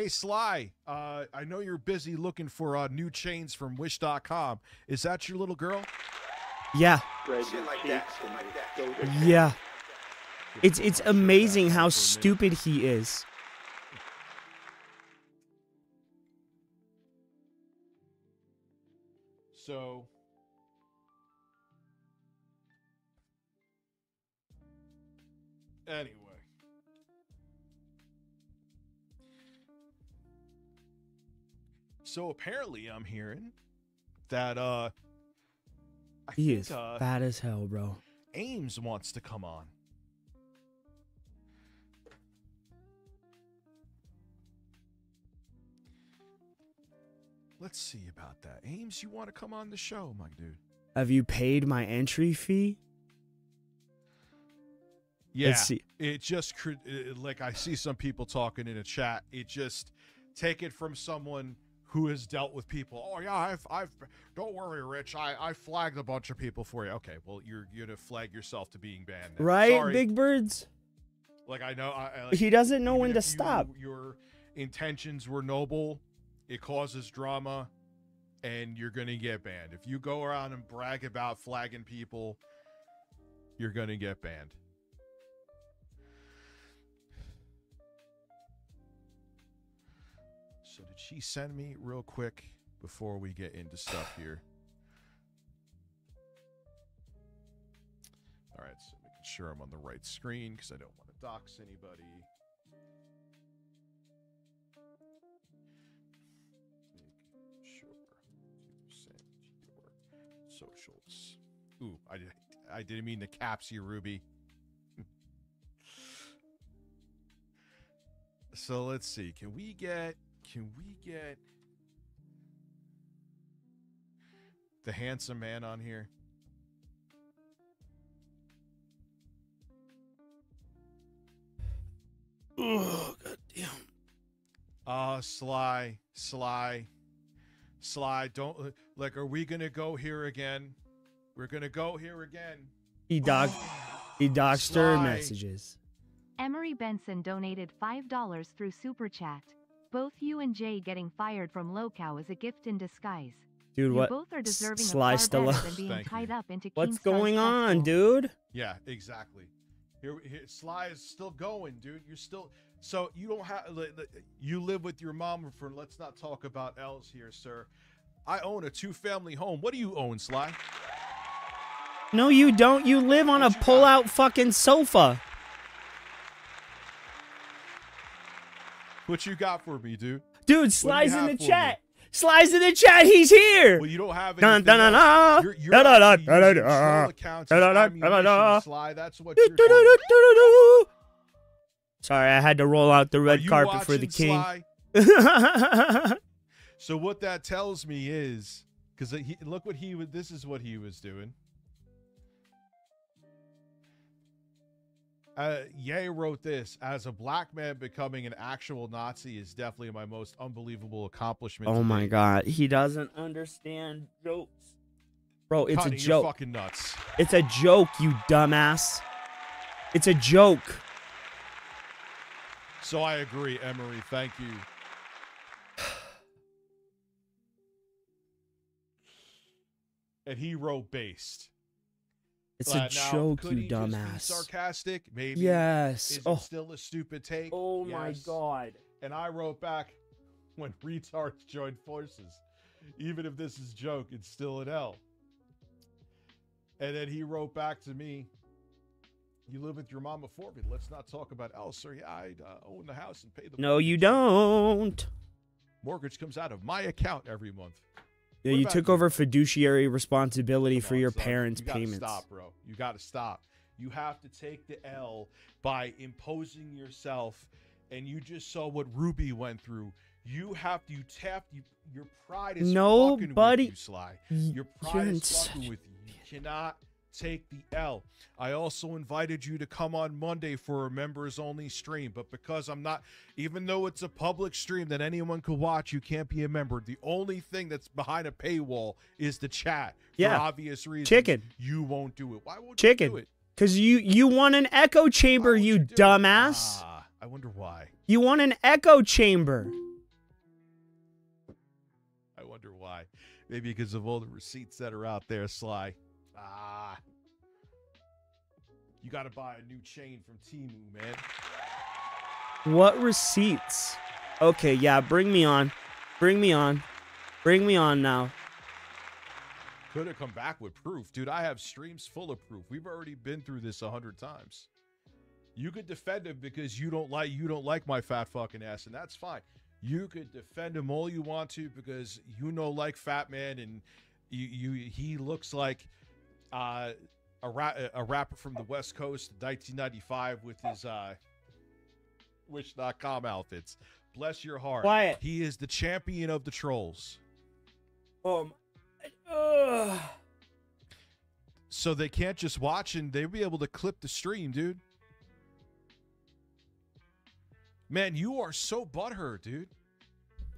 Sly, I know you're busy looking for new chains from Wish.com. Is that your little girl? Yeah. Shit like that. Yeah. It's amazing how stupid he is. So, anyway. So apparently I'm hearing that He is fat as hell, bro. Ames wants to come on. Let's see about that. Ames, you want to come on the show, my dude? Have you paid my entry fee? Yeah, Let's see. it just, like I see some people talking in a chat, it just, take it from someone who has dealt with people. Oh yeah, I've don't worry, Rich, I flagged a bunch of people for you. Okay, well, you're gonna flag yourself to being banned then. Right, Sorry. Big Birds? Like, I know, He doesn't know even when to if stop. Your intentions were noble, it causes drama, and you're gonna get banned. If you go around and brag about flagging people, you're gonna get banned. So did she send me real quick before we get into stuff here? All right, so making sure I'm on the right screen because I don't want to dox anybody. Make sure 2% your socials. Ooh, I didn't mean the caps here, Ruby. So let's see. Can we get the handsome man on here? Oh, God damn. Sly, don't, like, are we gonna go here again? We're gonna go here again. He doxed her messages. Emery Benson donated $5 through Super Chat. Both you and Jay getting fired from Locale is a gift in disguise. Dude, you what? both are deserving Sly of far better than Thank being you. tied up into What's Keemstar's going on, festival. dude? Yeah, exactly. Here, Sly is still going, dude. You're still, so you don't have, you live with your mom for, let's not talk about L's here, sir. I own a 2-family home. What do you own, Sly? No, you don't. You live on a pull-out fucking sofa. What you got for me, dude? Dude, Sly's in the chat. Sly's in the chat. He's here. Well, you don't have Dun, anything dun, dun, else. dun. You're Dun, dun, actually dun, using dun, troll dun, accounts dun, as dun, dun, dun, ammunition, dun. Sly. That's what Do, you're do, do, doing. do, do, do. Sorry, I had to roll out the Are red you carpet for the watching, king. Sly? So what that tells me is, because look what he was. This is what he was doing. Ye wrote this: as a black man, becoming an actual Nazi is definitely my most unbelievable accomplishment. Oh to my date. God, he doesn't understand jokes, bro. It's Connie, a you're joke. fucking nuts. It's a joke, you dumbass. It's a joke. So I agree, Emery. Thank you. And he wrote based. It's a Now, joke, could you he just be dumbass. sarcastic? Maybe. Yes. Is it Oh. still a stupid take? Oh my Yes. God. And I wrote back, when retards join forces, even if this is joke, it's still an L. And then he wrote back to me, you live with your mama forfeit. Let's not talk about L, sir. Yeah, I own the house and pay the No, you don't. mortgage comes out of my account every month. Yeah, What you about took you? over fiduciary responsibility Come for on, your son. parents' You gotta payments. Stop, bro. You got to stop. You have to take the L by imposing yourself. And you just saw what Ruby went through. You have to, your pride is fucking with you, Sly. Your pride is fucking with you. You cannot take the L. I also invited you to come on Monday for a members only stream, but because I'm not, even though it's a public stream that anyone could watch, you can't be a member. The only thing that's behind a paywall is the chat. Yeah. For obvious reasons. Chicken. You won't do it. Why won't Chicken. you do it? Because you want an echo chamber, you dumbass. I wonder why. You want an echo chamber. I wonder why. Maybe because of all the receipts that are out there, Sly. You got to buy a new chain from Temu, man. What receipts? Okay, yeah, bring me on. Bring me on. Bring me on now. Could have come back with proof. Dude, I have streams full of proof. We've already been through this 100 times. You could defend him because you don't like my fat fucking ass, and that's fine. You could defend him all you want to because like Fat Man, and he looks like a rapper from the West Coast, 1995, with his Wish.com outfits. Bless your heart. Quiet. He is the champion of the trolls. So they can't just watch, and they'll be able to clip the stream, dude. Man, you are so butthurt, dude.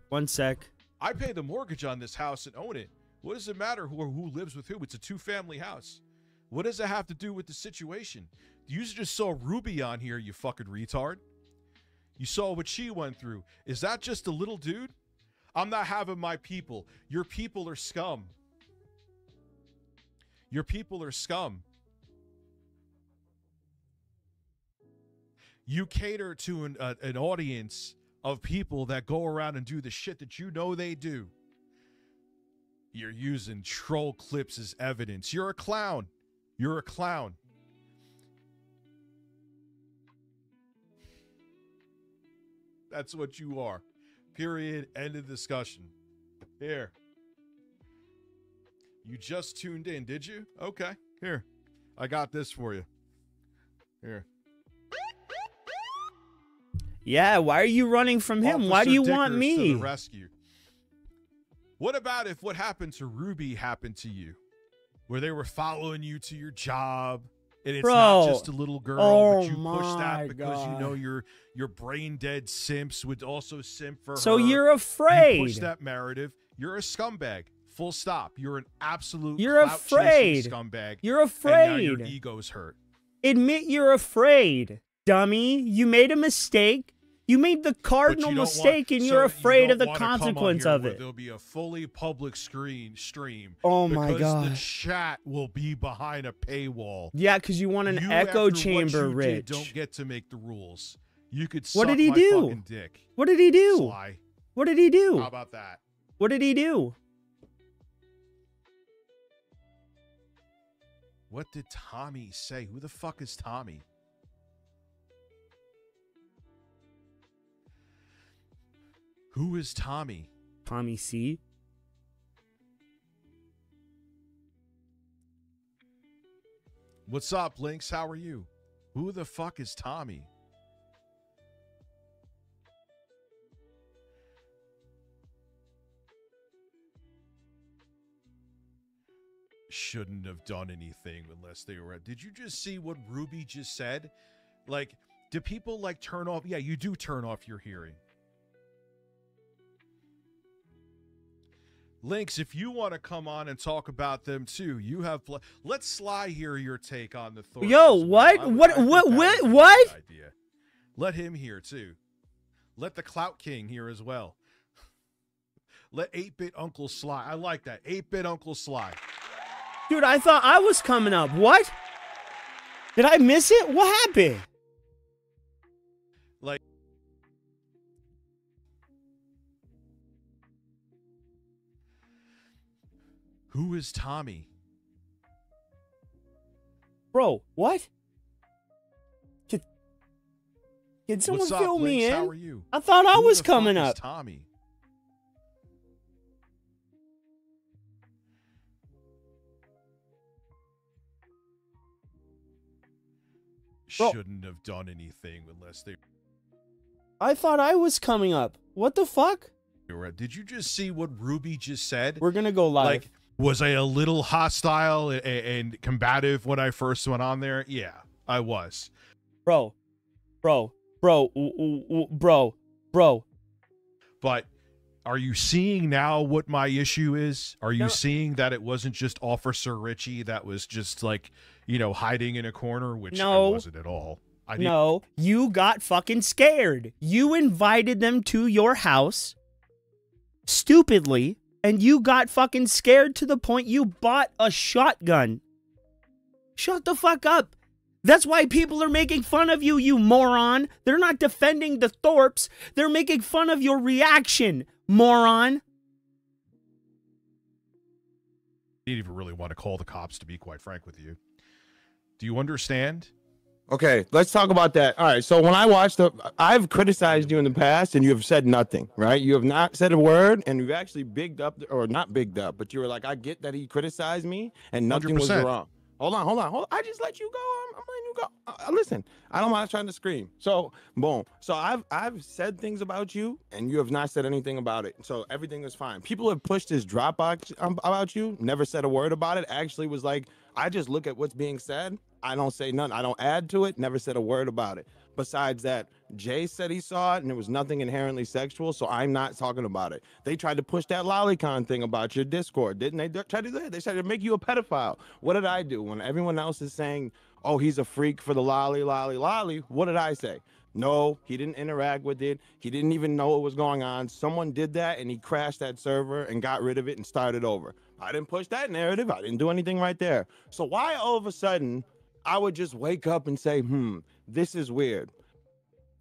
One sec. I pay the mortgage on this house and own it. What does it matter who lives with who? It's a 2-family house. What does it have to do with the situation? You just saw Ruby on here, you fucking retard. You saw what she went through. Is that just a little dude? I'm not having my people. Your people are scum. Your people are scum. You cater to an audience of people that go around and do the shit that you know they do. You're using troll clips as evidence. You're a clown. You're a clown. That's what you are. Period. End of discussion. Here. You just tuned in, did you? Okay. Here. I got this for you. Here. Yeah, why are you running from him? Why do you want Dickers me? To the rescue. What about if what happened to Ruby happened to you? Where they were following you to your job, And it's Bro. not just a little girl, Oh but you push my that because you God. know your brain dead simps would also simp for So her. you're afraid. You push that narrative. You're a scumbag. Full stop. You're an absolute You're clout-chasing afraid. scumbag. You're And now your afraid. ego's hurt. Admit you're afraid, dummy. You made a mistake. You made the But you cardinal don't mistake, want- and so you're you afraid don't of the wanna come on consequence here of where it. There'll be a fully public stream. Oh my because God. the chat will be behind a paywall. Yeah, because you want an You, echo after chamber, what you Rich. did, don't get to make the rules. You could What suck did he my do? fucking dick. What did he do? Sly. What did he do? How about that? What did he do? What did Tommy say? Who the fuck is Tommy? Who is Tommy? Tommy C. What's up, Lynx? How are you? Who the fuck is Tommy? Shouldn't have done anything unless they were. Did you just see what Ruby just said? Like, do people like turn off? Yeah, you do turn off your hearing. Lynx, if you want to come on and talk about them too, you have. Let's Sly hear your take on the Thor. Yo, what? What? Idea. Let him hear too. Let the Clout King hear as well. Let 8-Bit Uncle Sly. I like that. 8-Bit Uncle Sly. Dude, I thought I was coming up. What? Did I miss it? What happened? Like. Who is Tommy? Bro, what? Can someone What's up, fill me Lynx? in? How are you? I thought I Who was the coming fuck is up. Tommy. Bro. Shouldn't have done anything unless they I thought I was coming up. What the fuck? were. Did you just see what Ruby just said? We're gonna go live. Like, was I a little hostile and combative when I first went on there? Yeah, I was. Bro. But are you seeing now what my issue is? Are you No. seeing that it wasn't just Officer Richie that was just like, hiding in a corner, which No. I wasn't at all. No, you got fucking scared. You invited them to your house stupidly, and you got fucking scared to the point you bought a shotgun. Shut the fuck up. That's why people are making fun of you, you moron. They're not defending the Thorpes. They're making fun of your reaction, moron. I didn't even really want to call the cops, to be quite frank with you. Do you understand? Okay, let's talk about that. All right, so when I watched I've criticized you in the past, and you have said nothing, right? You have not said a word, and you've actually bigged up, or not bigged up, but you were like, I get that he criticized me, and nothing was 100%. wrong. Hold on. I just let you go. I'm letting you go. Listen, I don't mind trying to scream. So, boom. So I've said things about you, and you have not said anything about it. So everything is fine. People have pushed this Dropbox about you, never said a word about it. Actually was like, I just look at what's being said. I don't say nothing. I don't add to it. Never said a word about it. Besides that, Jay said he saw it, and there was nothing inherently sexual, so I'm not talking about it. They tried to push that lolicon thing about your Discord, didn't they? Try to do that. They tried to make you a pedophile. What did I do? When everyone else is saying, oh, he's a freak for the lolly, what did I say? No, he didn't interact with it. He didn't even know what was going on. Someone did that, and he crashed that server and got rid of it and started over. I didn't push that narrative. I didn't do anything right there. So why all of a sudden I would just wake up and say, this is weird.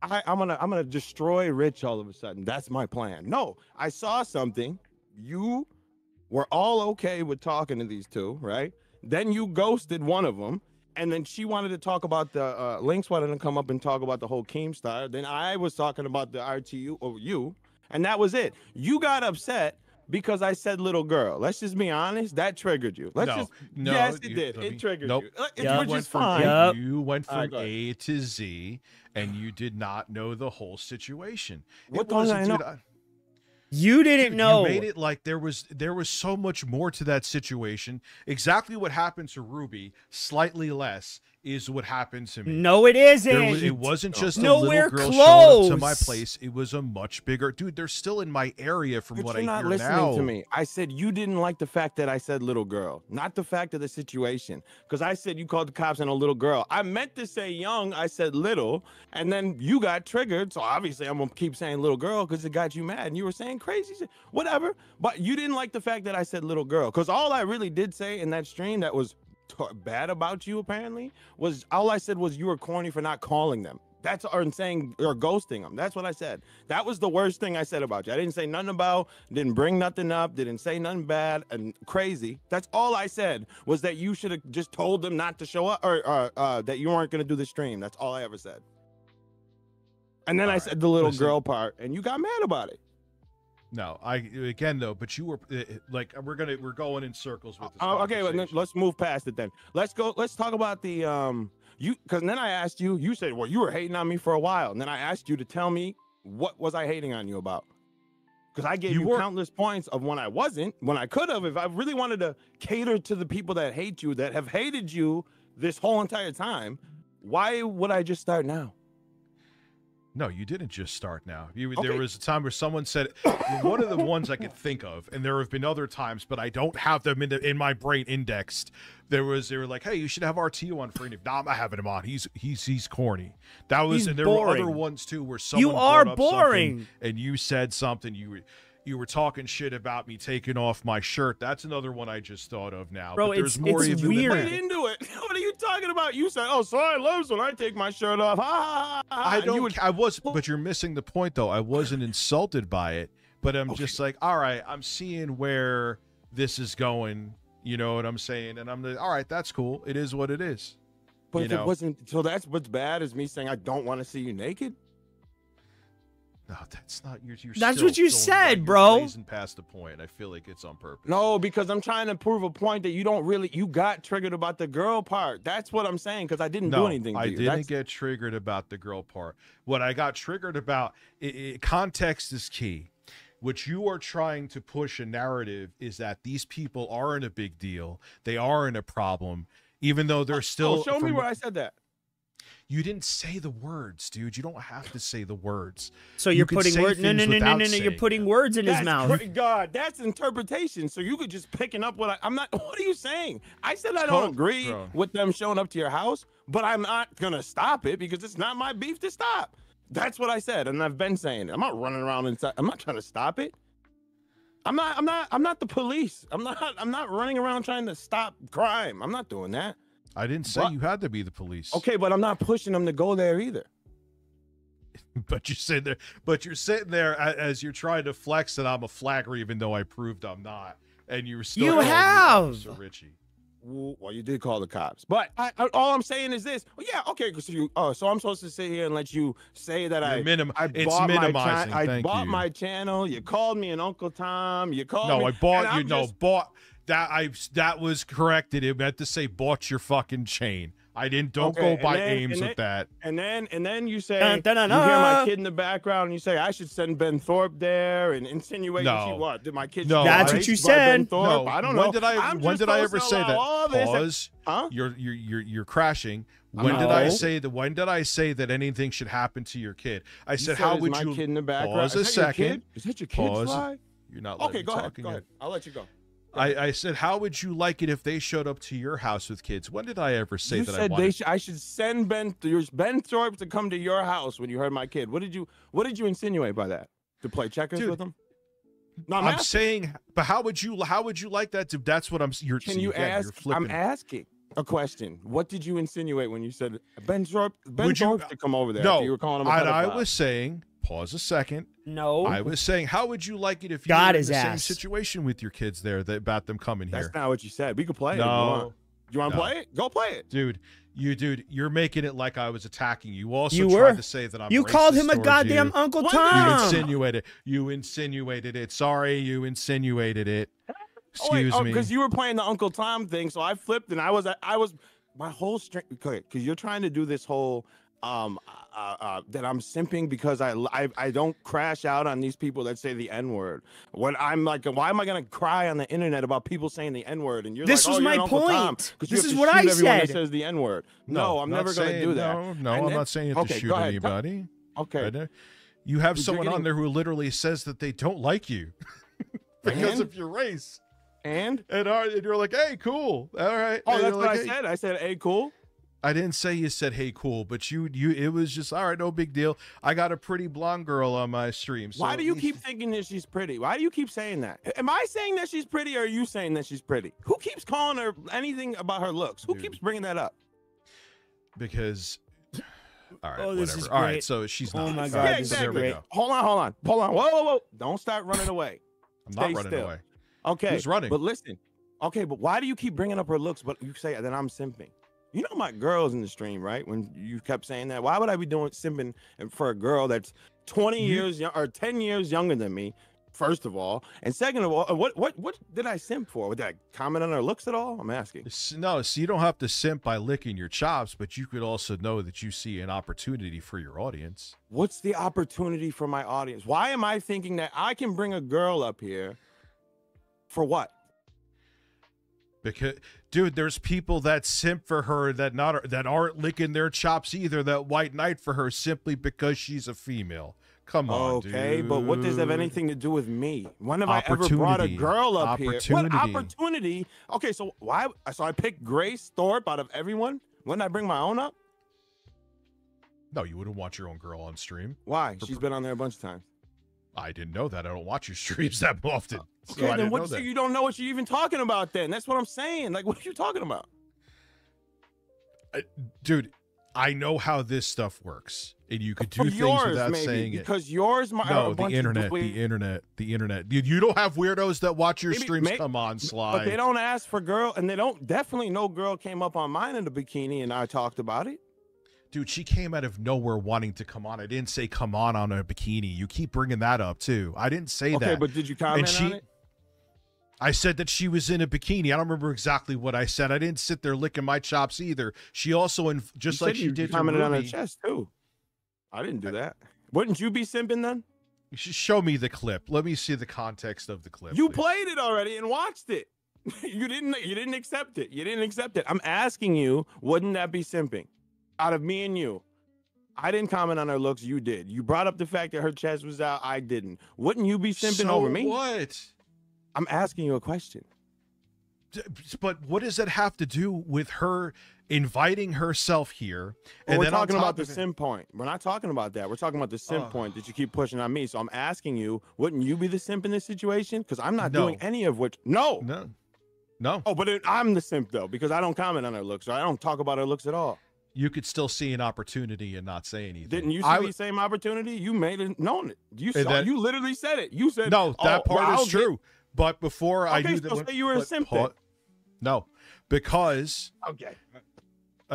I'm gonna destroy Rich all of a sudden. That's my plan. No, I saw something. You were all okay with talking to these two, right? Then you ghosted one of them, and then she wanted to talk about the Lynx wanted to come up and talk about the whole Keemstar. Then I was talking about the RTU over you, and that was it. You got upset because I said little girl. Let's just be honest. That triggered you. No, yes, it did. It triggered you. Yep. Which is fine. You went from All right, A to Z, and you did not know the whole situation. What don't I know? You didn't know. You made it like there was so much more to that situation. Exactly what happened to Ruby, slightly less, is what happened to me. No, it isn't. It wasn't just a Nowhere little girl showing up to my close. place. It was a much bigger dude. They're still in my area from But what you're I not hear listening now. to me. I said you didn't like the fact that I said little girl, not the fact of the situation. Because I said you called the cops on a little girl. I meant to say young. I said little, and then you got triggered. So obviously I'm gonna keep saying little girl because it got you mad, and you were saying crazy shit. Whatever. But you didn't like the fact that I said little girl, because all I really did say in that stream that was bad about you apparently was all I said was you were corny for not calling them. That's or saying or ghosting them. That's what I said. That was the worst thing I said about you. I didn't say nothing about, didn't bring nothing up, didn't say nothing bad and crazy. That's all I said was that you should have just told them not to show up or that you weren't going to do the stream. That's all I ever said. And then I said the little girl part, and you got mad about it. No, again though, but you were like we're going in circles with this. Okay, well, let's move past it then. Let's talk about the because then I asked you. You said, well, you were hating on me for a while, and then I asked you to tell me what was I hating on you about. Because I gave you countless points of when I wasn't, when I could have. If I really wanted to cater to the people that hate you, that have hated you this whole entire time, why would I just start now? No, you didn't just start now. There was a time where someone said, one of the ones I could think of, and there have been other times, but I don't have them in my brain indexed. They were like, hey, you should have RTU on for interview. Nah, I'm not having him on. He's corny. That was, and there were other ones too where someone brought up boring, and you said something. You were talking shit about me taking off my shirt. That's another one I just thought of now. Bro, but there's it's more weird. Get into it. What are you talking about? You said, "Oh, so I love when I take my shirt off." Ha, ha, ha, ha. I don't. I was, but you're missing the point, though. I wasn't insulted by it, but I'm just like, all right, I'm seeing where this is going. You know what I'm saying? And I'm like, all right, that's cool. It is what it is. But if it wasn't, so that's what's bad is me saying I don't want to see you naked. No, that's not. You're that's still what you going, said, you're bro. blazing past the point. I feel like it's on purpose. No, because I'm trying to prove a point that you don't really. You got triggered about the girl part. That's what I'm saying. Because I didn't do anything to you. I didn't get triggered about the girl part. What I got triggered about, context is key. What you are trying to push a narrative is that these people aren't a big deal. They aren't a problem, even though they're still. Show me where I said that. You didn't say the words, dude. You don't have to say the words. So you're putting words. No. You're putting words in his mouth. God, that's interpretation. So you could just picking up what I'm not. What are you saying? I said I don't agree with them showing up to your house, but I'm not gonna stop it because it's not my beef to stop. That's what I said, and I've been saying it. I'm not running around inside. I'm not trying to stop it. I'm not the police. I'm not running around trying to stop crime. I'm not doing that. I didn't say you had to be the police. Okay, but I'm not pushing them to go there either. But you're sitting there as you're trying to flex that I'm a flagger, even though I proved I'm not, and you're still. You have, Sir Richie. Well, you did call the cops, but all I'm saying is this. Oh, yeah, okay. So I'm supposed to sit here and let you say that I bought my channel. You called me an Uncle Tom. You called me. No, I bought you. No, bought. That was corrected. It meant to say bought your fucking chain. I didn't. Don't go by aims with that. And then you say you hear my kid in the background, and you say I should send Ben Thorpe there, and insinuate what did my kid? No, that's what you said. No, I don't know. When did I ever say that? Pause. Huh? You're crashing. When did I say that? When did I say that anything should happen to your kid? I said, how would you? Kid in the background. Pause a second. Is that your kid? Pause. You're not. Okay, go ahead. I'll let you go. I said, how would you like it if they showed up to your house with kids? When did I ever say that? You said I should send Ben Thorpe to come to your house when you heard my kid. What did you insinuate by that? To play checkers with him? No, I'm saying, but how would you like that? That's what I'm. Can you ask? I'm asking a question. What did you insinuate when you said Ben Thorpe to come over there? No, you were calling him. I was saying. Pause a second. No. I was saying, how would you like it if you were in the same situation with your kids there about them coming here? That's not what you said. We could play it. No. You want to play it? Go play it. Dude, you're making it like I was attacking you. You also tried to say that I'm You called him a goddamn Uncle Tom. You insinuated it. Sorry, you insinuated it. Excuse me. Because you were playing the Uncle Tom thing, so I flipped and I was my whole string, because you're trying to do this whole that I'm simping because I don't crash out on these people that say the N-word. When I'm like, why am I gonna cry on the internet about people saying the N-word? And you're This like, was oh, my you're Uncle Tom, point. 'cause This you have is to what shoot I everyone that said. says the N-word. No, I'm not never gonna saying- do that. No, And I'm then- not saying to okay, shoot go ahead. anybody. Okay. But, you have You're someone on getting- there who literally says that they don't like you because And? of your race. And you're like, hey, cool. All right. oh, And that's you're what like, I "Hey." said. I said, hey, cool. I didn't say you said, hey, cool, but you, it was just, all right, no big deal. I got a pretty blonde girl on my stream. So Why do you keep thinking that she's pretty? Why do you keep saying that? Am I saying that she's pretty, or are you saying that she's pretty? Who keeps calling her anything about her looks? Who keeps bringing that up? Because, all right, Oh, this whatever. is All right, great. so she's Oh not. my All God, right, Yeah, this is so there we great. go. Hold on. Whoa. Don't start running away. I'm not Stay running still. away. Okay. Who's running? But listen. Okay, but why do you keep bringing up her looks, but you say that I'm simping? You know my girl's in the stream, right? When you kept saying that, why would I be doing simping for a girl that's 20 years young or 10 years younger than me? First of all, and second of all, what did I simp for? Did I comment on her looks at all? I'm asking. No, so you don't have to simp by licking your chops, but you could also know that you see an opportunity for your audience. What's the opportunity for my audience? Why am I thinking that I can bring a girl up here for what? Because, dude, there's people that simp for her that aren't licking their chops either, that white knight for her simply because she's a female. Come on, okay, dude. but what does that have anything to do with me? When have I ever brought a girl up here? What opportunity? Okay, so why? So I picked Grace Thorpe out of everyone. Wouldn't I bring my own up? No, you wouldn't want your own girl on stream. Why? She's been on there a bunch of times. I didn't know that. I don't watch your streams that often. So Okay, I then didn't know what? that. You don't know what you're even talking about. Then that's what I'm saying. Like, what are you talking about? Dude, I know how this stuff works, and you could do For things yours, without maybe, saying it. because yours might No, have a bunch of the internet. Dude, you don't have weirdos that watch your Maybe- streams. may- Come on, Sly. But they don't ask for girl, and they don't. Definitely, no girl came up on mine in a bikini, and I talked about it. Dude, she came out of nowhere wanting to come on. I didn't say come on a bikini. You keep bringing that up too. I didn't say that. Okay, but did you comment on it? I said that she was in a bikini. I don't remember exactly what I said. I didn't sit there licking my chops either. She also, just You like said she you did to commented on her Ruby. chest too. I didn't do that. Wouldn't you be simping then? You should show me the clip. Let me see the context of the clip. You please. played it already and watched it. You didn't accept it. You didn't accept it. I'm asking you, wouldn't that be simping? Out of me and you. I didn't comment on her looks, you did. You brought up the fact that her chest was out, I didn't. Wouldn't you be simping So over me? what? I'm asking you a question. But what does that have to do with her inviting herself here? Well, we're then on talking top about the of it- sim point. We're not talking about that. We're talking about the sim Oh. point that you keep pushing on me. So I'm asking you, wouldn't you be the simp in this situation? Because I'm not doing No. any of which. No. No. Oh, but I'm the simp though, because I don't comment on her looks, or I don't talk about her looks at all. You could still see an opportunity and not say anything. Didn't you see the same opportunity? You made it known it. You And saw. that- You literally said it. You said No, that oh, part well, is I'll get- true. But before I Okay, knew that, so say you were a simp then. No, because Okay.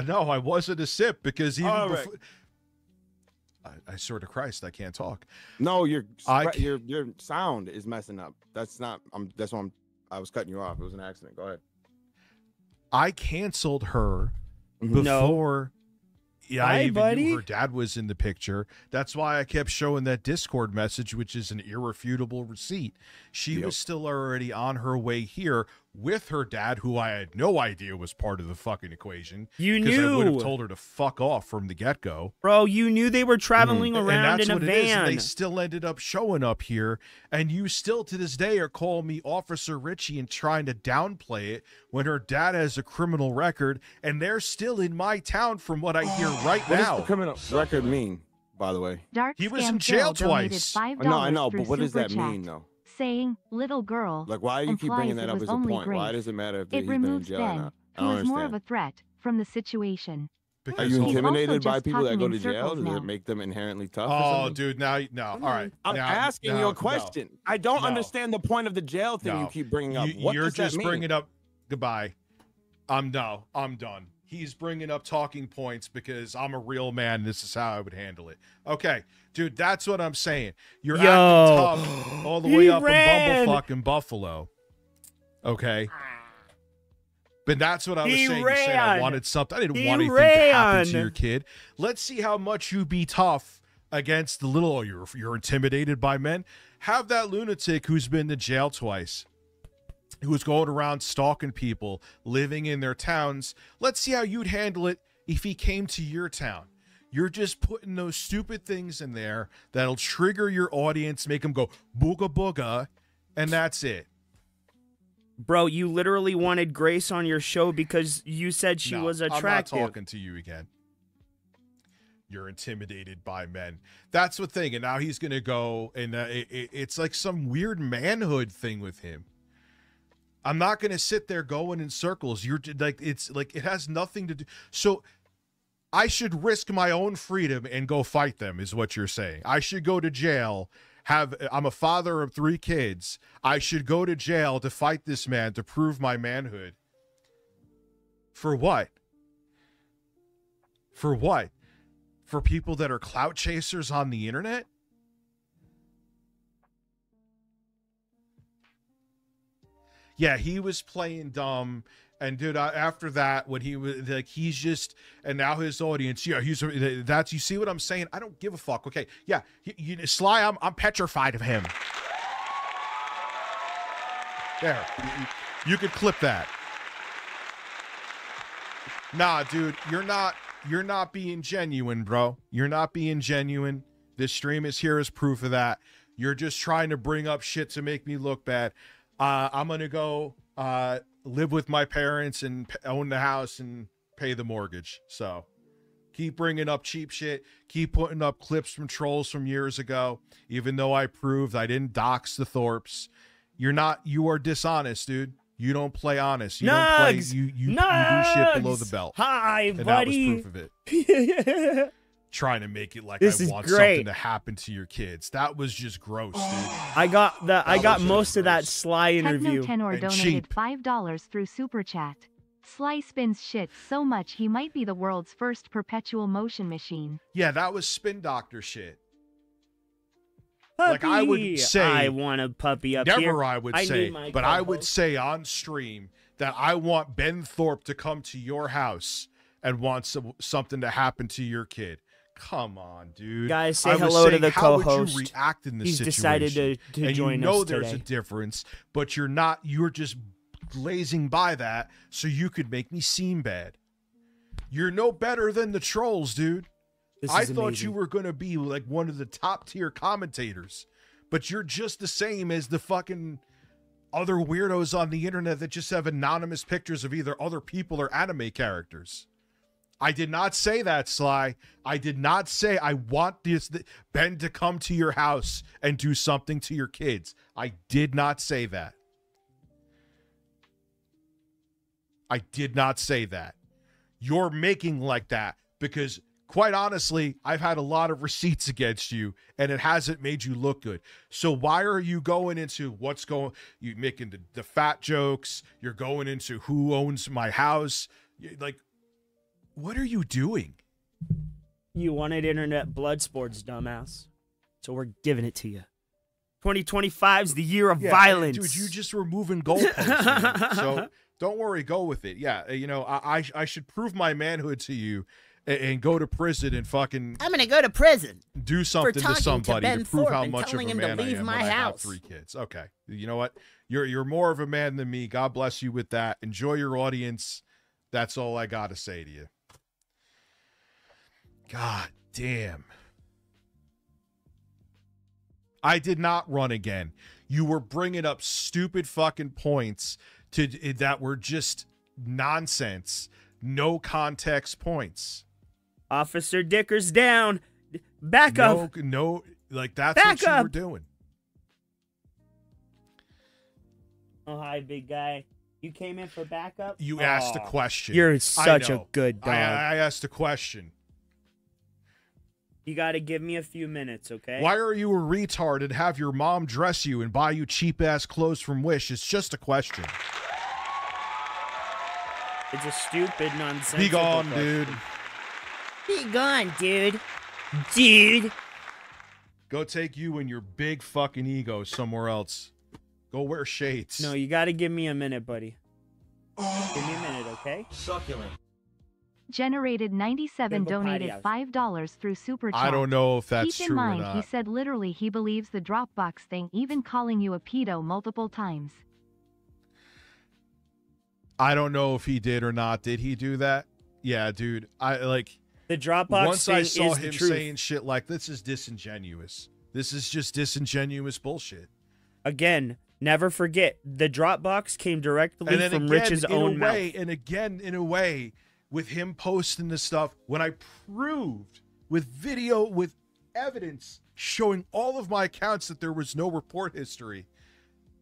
no, I wasn't a simp because even All right. before. I swear to Christ, I can't talk. No, your I your sound is messing up. That's not. That's why I was cutting you off. It was an accident. Go ahead. I canceled her Mhm. before. Yeah, I Hi, even buddy. knew her dad was in the picture. That's why I kept showing that Discord message, which is an irrefutable receipt. She Yep. was still already on her way here with her dad, who I had no idea was part of the fucking equation. You Because I would have knew. told her to fuck off from the get-go. Bro, you knew they were traveling And around that's in a what it is, and van. they still ended up showing up here, and you still to this day are calling me Officer Richie and trying to downplay it when her dad has a criminal record, and they're still in my town from what I hear right What does now. the criminal record mean, by the way? Dark He was Scam in jail Phil donated twice. $5 No, I know, through but what does Super that mean, Chat, though? saying, little girl. Like, why do you keep bringing implies that it up was as a only point? Why Grace. does it matter if It he's been in removes jail or Ben, not? I who don't is more of understand. a threat from the situation. Are Because you hold on. intimidated also by just people that talking go in to jail? circles Does now. it make them inherently tough? or Oh, something? dude, now, all right. I'm now- asking you now- a question. I don't No. understand the point of the jail thing you No. keep bringing up. What You're does that just mean? bringing up. Goodbye. I'm done. He's bringing up talking points because I'm a real man. This is how I would handle it. Okay, dude, that's what I'm saying. You're Yo. acting tough all the way He up ran. in Bumblefuck in Buffalo. Okay. But that's what I was He saying. You said I ran. wanted something. I didn't He want anything to happen to ran. your kid. Let's see how much you be tough against the little. Oh, you're intimidated by men. Have that lunatic who's been to jail twice, who's going around stalking people, living in their towns. Let's see how you'd handle it if he came to your town. You're just putting those stupid things in there that'll trigger your audience, make them go booga booga, and that's it. Bro, you literally wanted Grace on your show because you said she was attractive. I'm not talking to you again. You're intimidated by men. That's the thing. And now he's going to go, and it's like some weird manhood thing with him. I'm not going to sit there going in circles. You're like, it's like, it has nothing to do. So I should risk my own freedom and go fight them, is what you're saying. I should go to jail. I'm a father of 3 kids. I should go to jail to fight this man to prove my manhood. For what? For what? For people that are clout chasers on the internet? Yeah, he was playing dumb. And dude, after that, when he was like, he's just, and now his audience, yeah, that's, you see what I'm saying? I don't give a fuck. Okay, yeah, Sly, I'm petrified of him. There, you could clip that. Nah, dude, you're not being genuine, bro. You're not being genuine. This stream is here as proof of that. You're just trying to bring up shit to make me look bad. I'm gonna go live with my parents and own the house and pay the mortgage. So keep bringing up cheap shit. Keep putting up clips from trolls from years ago. Even though I proved I didn't dox the Thorpes. You are dishonest, dude. You don't play honest. You don't play, you do shit below the belt. Hi, and buddy. That was proof of it. Trying to make it like I want something to happen to your kids. That was just gross, dude. I got most of that Sly interview. Techno10or donated $5 through Super Chat. Sly spins shit so much he might be the world's first perpetual motion machine. Yeah, that was Spin Doctor shit. Puppy. Like I would say, I want a puppy up never here. I would say, but I would say on stream that I want Ben Thorpe to come to your house and want something to happen to your kid. Come on, dude. Guys, say hello to the co-host. How would you react in this He's situation? decided to and join you know us there's today. a difference, but you're just glazing by that so you could make me seem bad. You're no better than the trolls, dude. I thought amazing. you were going to be like one of the top tier commentators, but you're just the same as the fucking other weirdos on the internet that just have anonymous pictures of either other people or anime characters. I did not say that, Sly. I did not say I want Ben to come to your house and do something to your kids. I did not say that. I did not say that. You're making like that because, quite honestly, I've had a lot of receipts against you and it hasn't made you look good. So why are you going into you making the fat jokes? You're going into who owns my house? Like, what are you doing? You wanted internet blood sports, dumbass. So we're giving it to you. 2025's the year of violence. Dude, you just were moving goalposts, man. So don't worry, go with it. Yeah, you know, I should prove my manhood to you and go to prison and fucking... I'm gonna go to prison. Do something to somebody to prove how much of a man I am when I have 3 kids. Okay, you know what? You're more of a man than me. God bless you with that. Enjoy your audience. That's all I got to say to you. God damn. I did not run again. You were bringing up stupid fucking points that were just nonsense. No context points. Officer Dicker's down. Back up. No, like that's what you were doing. Oh, hi, big guy. You came in for backup? You asked a question. You're such a good dog. I asked a question. You got to give me a few minutes, okay? Why are you a retard and have your mom dress you and buy you cheap-ass clothes from Wish? It's just a question. It's a stupid, nonsensical Be gone, question. dude. Be gone, dude. Dude. Go take you and your big fucking ego somewhere else. Go wear shades. No, you got to give me a minute, buddy. Give me a minute, okay? Succulent. Generated 97 Gonna go potty donated house. $5 through Super Chat. I don't know if that's Keep true in mind, or not. he said literally he believes the Dropbox thing, even calling you a pedo multiple times. I don't know if he did or not. Did he do that? Yeah, dude. I like The Dropbox once thing I saw is the him truth. saying shit like this is disingenuous. This is just disingenuous bullshit. Again, never forget, the Dropbox came directly And then from again, Rich's in own a mouth. way, and again, in a way, with him posting this stuff, when I proved with video, with evidence showing all of my accounts that there was no report history.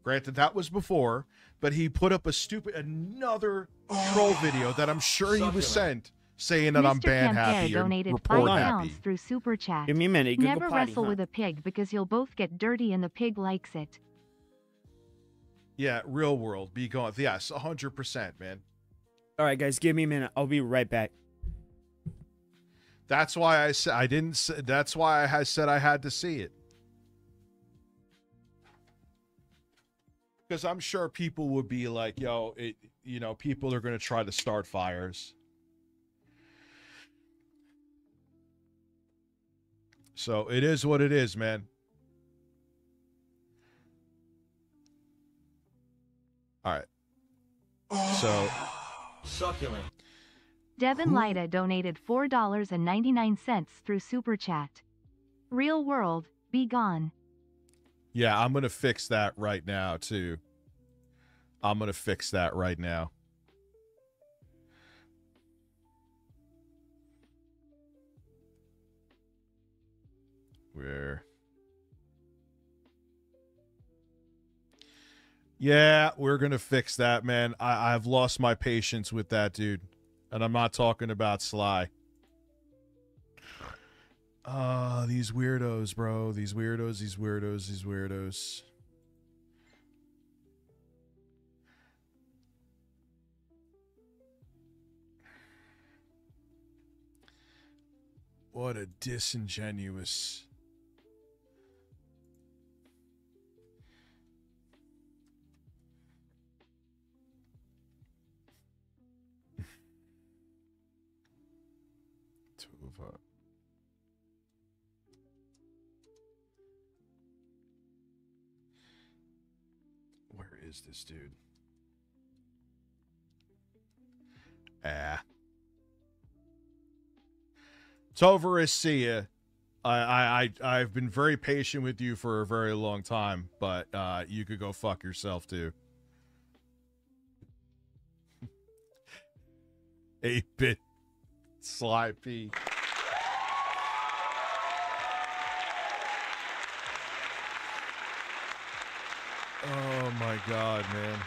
Granted, that was before, but he put up another troll video that I'm sure he was sent saying that I'm Mr. ban Campere happy or donated report 5 happy. pounds through Super Chat. Give me a minute. You can Never go potty, wrestle huh? with a pig because you'll both get dirty and the pig likes it. Yeah, real world. Be gone. Yes, 100%, man. All right, guys, give me a minute. I'll be right back. That's why I said I didn't. That's why I said I had to see it. Because I'm sure people would be like, "Yo, people are going to try to start fires." So it is what it is, man. All right. So Succulent. Devin Lida donated $4.99 through Super Chat. Real world, be gone. yeah, I'm going to fix that right now too. I'm going to fix that right now. Where? Yeah, we're going to fix that, man. I've lost my patience with that, dude. And I'm not talking about Sly. These weirdos, bro. These weirdos. What a disingenuous... Where is this dude? It's over as see ya. I've been very patient with you for a very long time, but you could go fuck yourself too. 8-bit Sly P. Oh my god, man.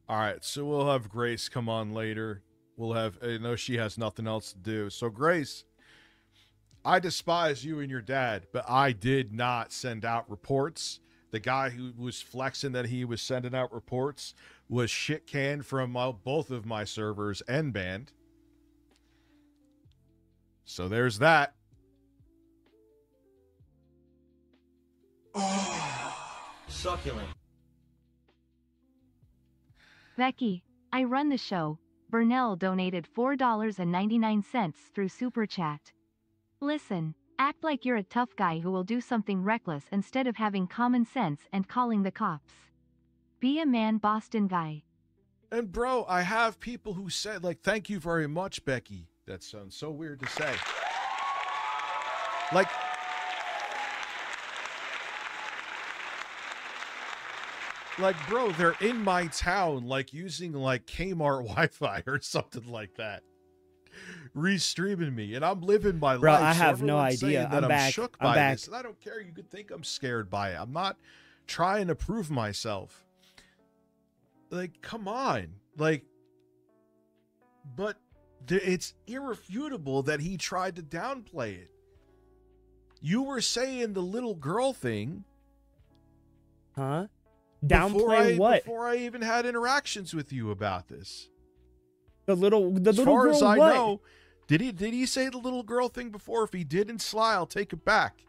Alright, so we'll have Grace come on later. I know she has nothing else to do. So Grace, I despise you and your dad, but I did not send out reports. The guy who was flexing that he was sending out reports was shit canned from both of my servers and banned. So there's that. Succulent. Becky, I run the show. Burnell donated $4.99 through Super Chat. Listen, act like you're a tough guy who will do something reckless instead of having common sense and calling the cops. Be a man, Boston guy. And bro, I have people who said, like, thank you very much, Becky. That sounds so weird to say. Like, bro, they're in my town, like, using, like, Kmart Wi-Fi or something like that. Restreaming me, and I'm living my Bro, life. I so have no everyone's saying idea. that I'm back. shook I'm by back. this, and I don't care. You could think I'm scared by it. I'm not trying to prove myself. Like, come on. Like, but it's irrefutable that he tried to downplay it. You were saying the little girl thing. Huh? Downplay what? Before I even had interactions with you about this. The little As far girl as I what? know, did he say the little girl thing before? If he did in Sly, I'll take it back.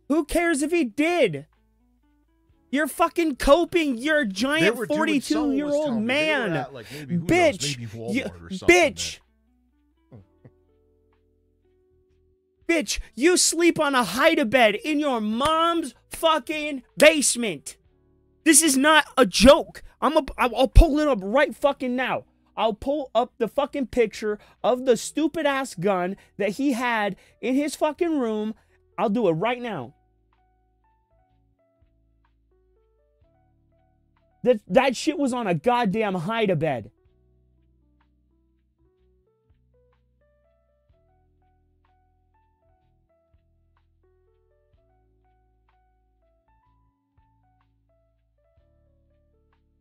Who cares if he did? You're fucking coping. You're a They giant were doing- someone was 42-year-old telling me they were man. at, like, maybe, who knows, Bitch. maybe Walmart You- or something, bitch. Bitch, you sleep on a hide-a-bed in your mom's fucking basement. This is not a joke. I'll pull it up right fucking now. I'll pull up the fucking picture of the stupid-ass gun that he had in his fucking room. I'll do it right now. That shit was on a goddamn hide-a-bed.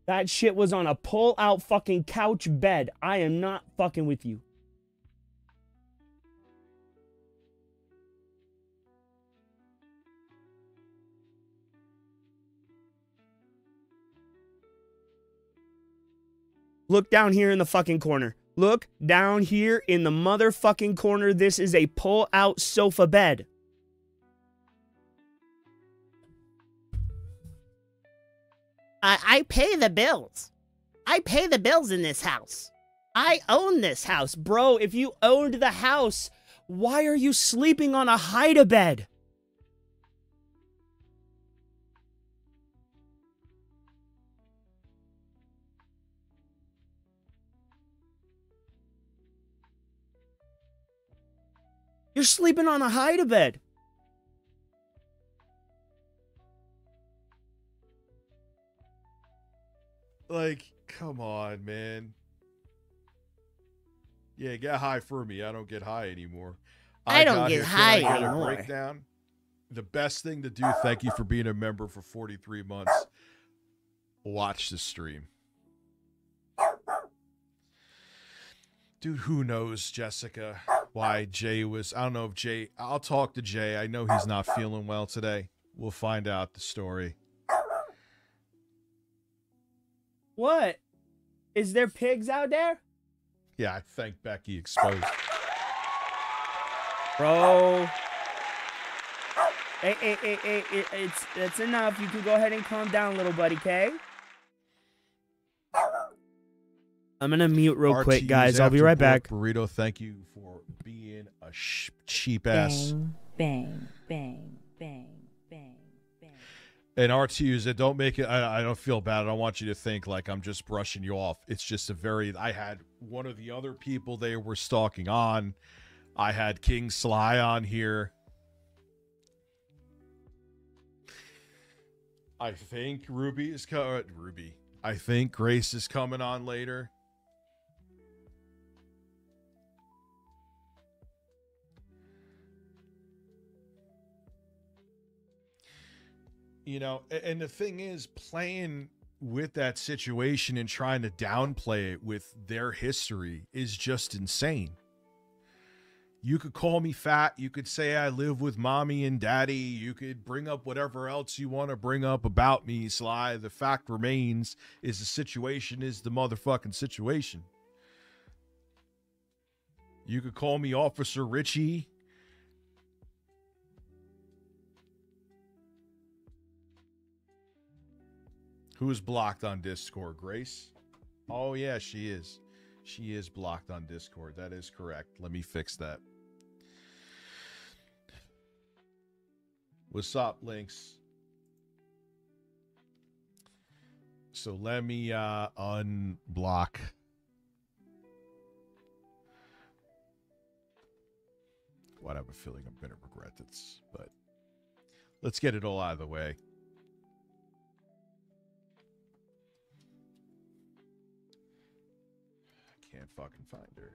That shit was on a pull-out fucking couch bed. I am not fucking with you. Look down here in the fucking corner. Look down here in the motherfucking corner. This is a pull-out sofa bed. I pay the bills. I pay the bills in this house. I own this house. Bro, if you owned the house, why are you sleeping on a hide-a-bed? You're sleeping on a hide-a-bed. Like, come on, man. Yeah, get high for me. I don't get high anymore. I don't got get here. Can high I get anymore. A breakdown? The best thing to do, thank you for being a member for 43 months. Watch the stream. Dude, who knows, Jessica, why Jay was... I don't know if Jay... I'll talk to Jay. I know he's not feeling well today. We'll find out the story. What? Is there pigs out there? Yeah, I think Becky exposed. Bro. Hey, it's enough. You can go ahead and calm down, little buddy, okay? I'm going to mute real quick, guys. I'll be right back. Burrito, thank you for being a cheap ass. Bang, bang, bang, bang, bang. And RTUs that don't make it, I don't feel bad. I don't want you to think like I'm just brushing you off. It's just I had one of the other people they were stalking on. I had King Sly on here. I think I think Grace is coming on later. You know, and the thing is, playing with that situation and trying to downplay it with their history is just insane. You could call me fat. You could say I live with mommy and daddy. You could bring up whatever else you want to bring up about me, Sly. The fact remains is the situation is the motherfucking situation. You could call me Officer Richie. Who's blocked on Discord? Grace? Oh, yeah, she is. She is blocked on Discord. That is correct. Let me fix that. What's up, Lynx? So let me unblock. What I have a feeling I'm going to regret this, but let's get it all out of the way. Can't fucking find her.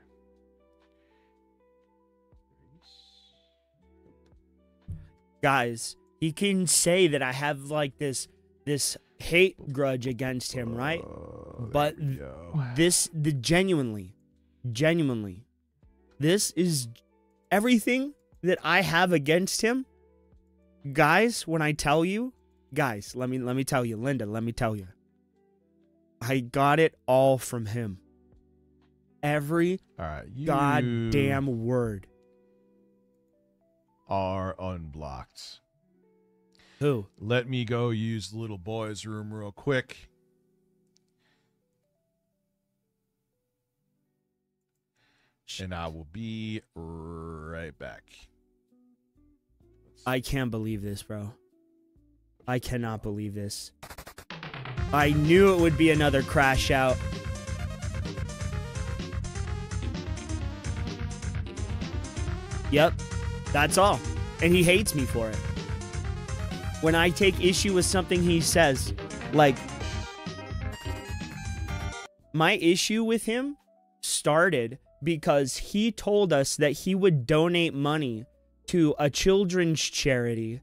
Guys, he can say that I have like this hate grudge against him, right? But genuinely, this is everything that I have against him. Guys, when I tell you, guys, let me tell you, Linda, let me tell you. I got it all from him. Every goddamn word. Are unblocked. Who? Let me go use the little boy's room real quick. And I will be right back. I can't believe this, bro. I cannot believe this. I knew it would be another crash out. Yep, that's all. And he hates me for it. When I take issue with something he says, like, my issue with him started because he told us that he would donate money to a children's charity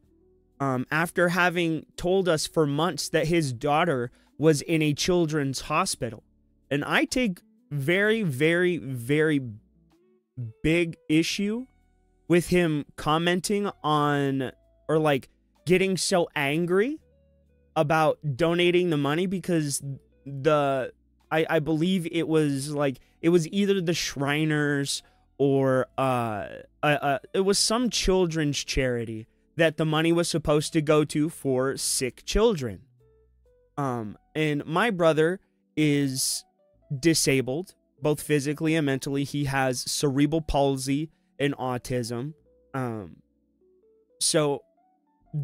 after having told us for months that his daughter was in a children's hospital. And I take very, very, very big issue with him commenting on, or like getting so angry about donating the money, because I believe it was like, it was either the Shriners or it was some children's charity that the money was supposed to go to for sick children. And my brother is disabled, both physically and mentally. He has cerebral palsy and autism. So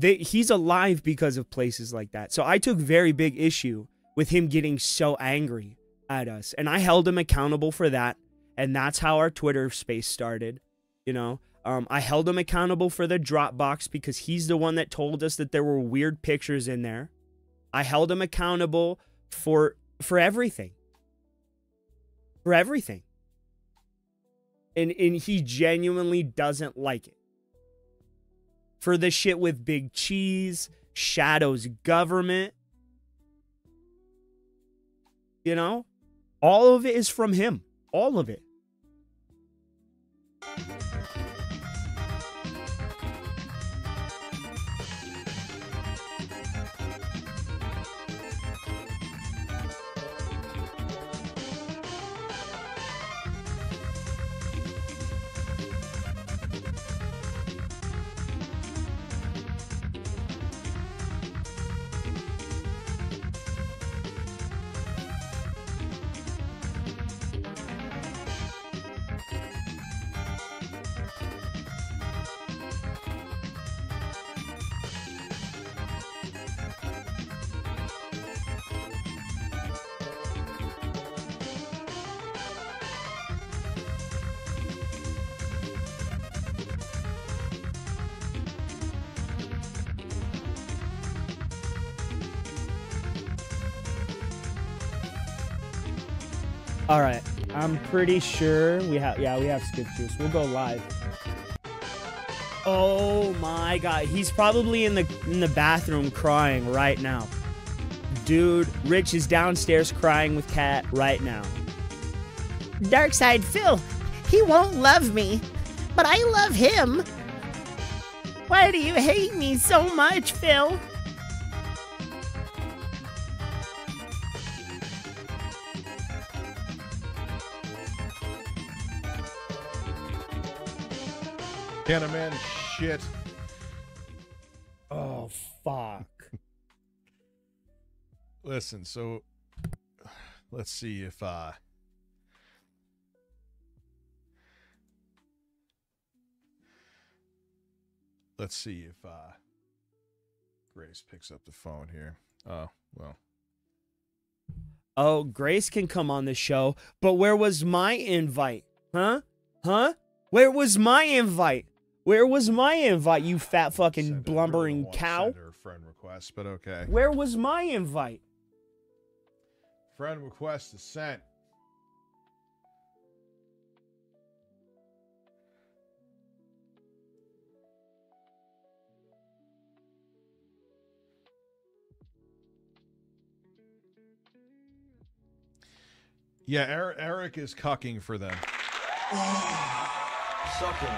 he's alive because of places like that. So I took very big issue with him getting so angry at us. And I held him accountable for that. And that's how our Twitter space started, you know. I held him accountable for the Dropbox because he's the one that told us that there were weird pictures in there. I held him accountable for everything. For everything. And he genuinely doesn't like it. For the shit with Big Cheese, Shadow's government. You know? All of it is from him. All of it. All right, I'm pretty sure we have skip juice. We'll go live. Oh my god, he's probably in the bathroom crying right now. Dude, Rich is downstairs crying with Kat right now. Darkside Phil, he won't love me, but I love him. Why do you hate me so much, Phil? Can a man shit? Oh, fuck. Listen, so let's see if Grace picks up the phone here. Oh, well. Oh, Grace can come on the show, but where was my invite? Huh? Where was my invite? Where was my invite, you fat fucking blumbering cow? Send her a friend request, but okay. Where was my invite? Friend request is sent. Yeah, Eric is cucking for them. Sucking.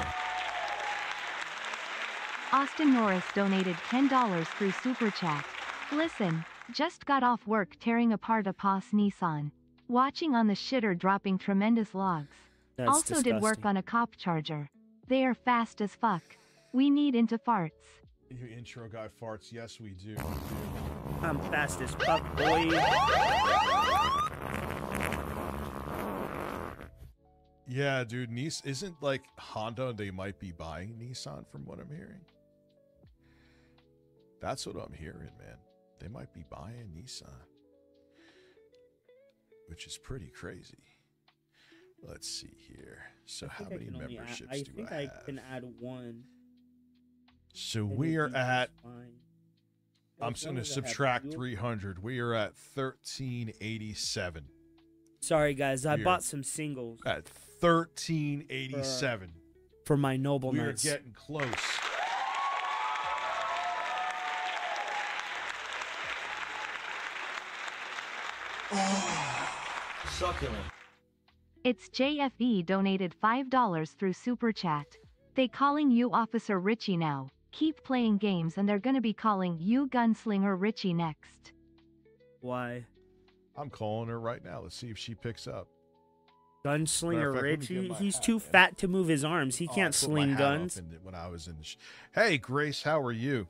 Austin Norris donated $10 through Super Chat. Listen, just got off work tearing apart a POS Nissan. Watching on the shitter dropping tremendous logs. That's also disgusting. did work on a cop charger. They are fast as fuck. We need into farts. You intro guy farts. Yes, we do. I'm fast as fuck, boy. Yeah, dude. Isn't like Honda? They might be buying Nissan, from what I'm hearing. That's what I'm hearing, man. They might be buying Nissan, which is pretty crazy. Let's see here. So how many memberships do I have? I think I can add one. So we are at, I'm just going to subtract 300. We are at 1387. Sorry, guys. I bought some singles. At 1387. For my noble we knights. We are getting close. Succulent. It's JFE donated $5 through Super Chat. They calling you Officer Richie now. Keep playing games and they're gonna be calling you Gunslinger Richie next. Why? I'm calling her right now. Let's see if she picks up. Gunslinger Richie? He's too fat to move his arms. He can't sling guns. When I was in the Hey, Grace, how are you?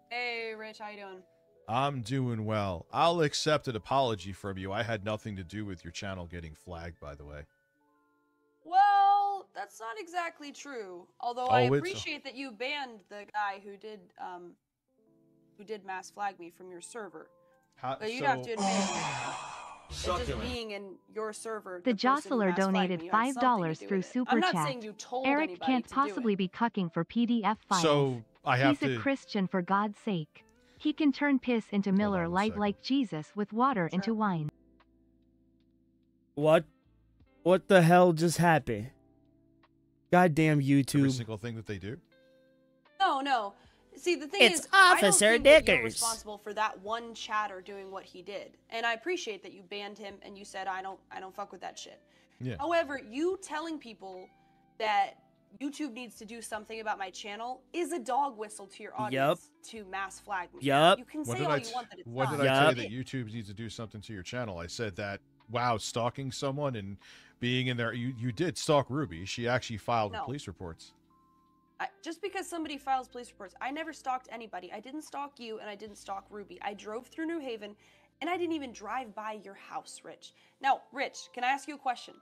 Hey, Rich, how you doing? I'm doing well. I'll accept an apology from you. I had nothing to do with your channel getting flagged, by the way. Well, that's not exactly true. Although I appreciate that you banned the guy who did mass flag me from your server. But you'd have to admit that just being in your server. The Jostler donated $5 through Super I'm Chat. not saying you told Eric anybody can't to possibly be cucking for PDF files. So I have He's a Christian, for God's sake. He can turn piss into Miller Lite like Jesus with water into wine. What? What the hell just happened? Goddamn YouTube. Every single thing that they do? No. See, the thing It's is, Officer I don't think that you're Dickers. responsible for that one chatter doing what he did. And I appreciate that you banned him and you said I don't fuck with that shit. Yeah. However, you telling people that YouTube needs to do something about my channel is a dog whistle to your audience to mass flag me. You can say all you want that it's What not. did I tell you that YouTube needs to do something to your channel? I said that, wow, stalking someone and being in there, you did stalk Ruby. She actually filed police reports. Just because somebody files police reports, I never stalked anybody. I didn't stalk you and I didn't stalk Ruby. I drove through New Haven and I didn't even drive by your house, Rich. Now, Rich, can I ask you a question?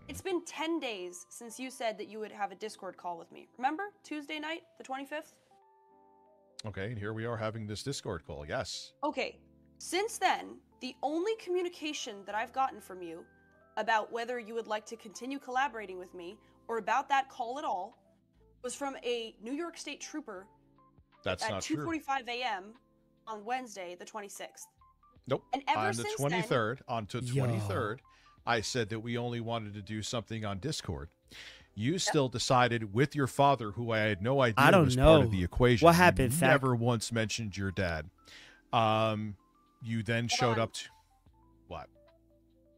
It's been 10 days since you said that you would have a Discord call with me. Remember? Tuesday night, the 25th? Okay, and here we are having this Discord call, yes. Okay, since then, the only communication that I've gotten from you about whether you would like to continue collaborating with me or about that call at all was from a New York State trooper at 2:45 a.m. on Wednesday, the 26th. Nope. And ever on the since 23rd, on the 23rd, I said that we only wanted to do something on Discord. You still decided with your father, who I had no idea was part of the equation. What happened? You never once mentioned your dad. You then showed up to what?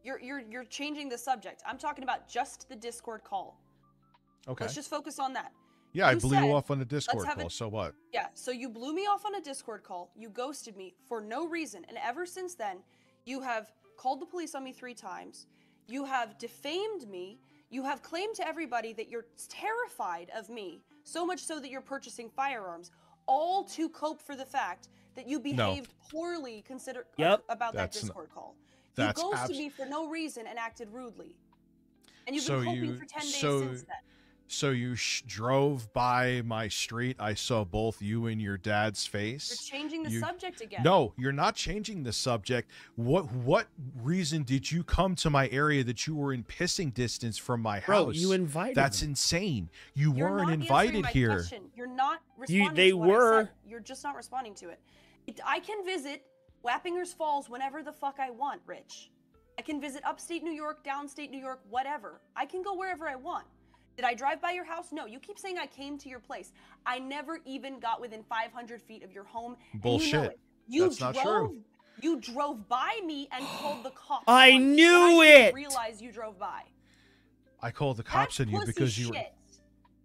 You're changing the subject. I'm talking about just the Discord call. Okay. Let's just focus on that. Yeah, I blew you off on a Discord call. So what? Yeah, so you blew me off on a Discord call. You ghosted me for no reason. And ever since then, you have called the police on me 3 times. You have defamed me. You have claimed to everybody that you're terrified of me, so much so that you're purchasing firearms, all to cope for the fact that you behaved poorly about that Discord call. You ghosted me for no reason and acted rudely. And you've been coping for 10 days since then. So you drove by my street. I saw both you and your dad's face. You're changing the subject again. No, you're not changing the subject. What reason did you come to my area that you were in pissing distance from my house? Bro, you invited That's them. insane. You're weren't not invited here. Question. You're not responding they to what were. I said. You're just not responding to it. I can visit Wappingers Falls whenever the fuck I want, Rich. I can visit upstate New York, downstate New York, whatever. I can go wherever I want. Did I drive by your house? No. You keep saying I came to your place. I never even got within 500 feet of your home. Bullshit. And you know it. That's not true. You drove by me and called the cops. I knew it. Realize you drove by. I called the cops on you because you were.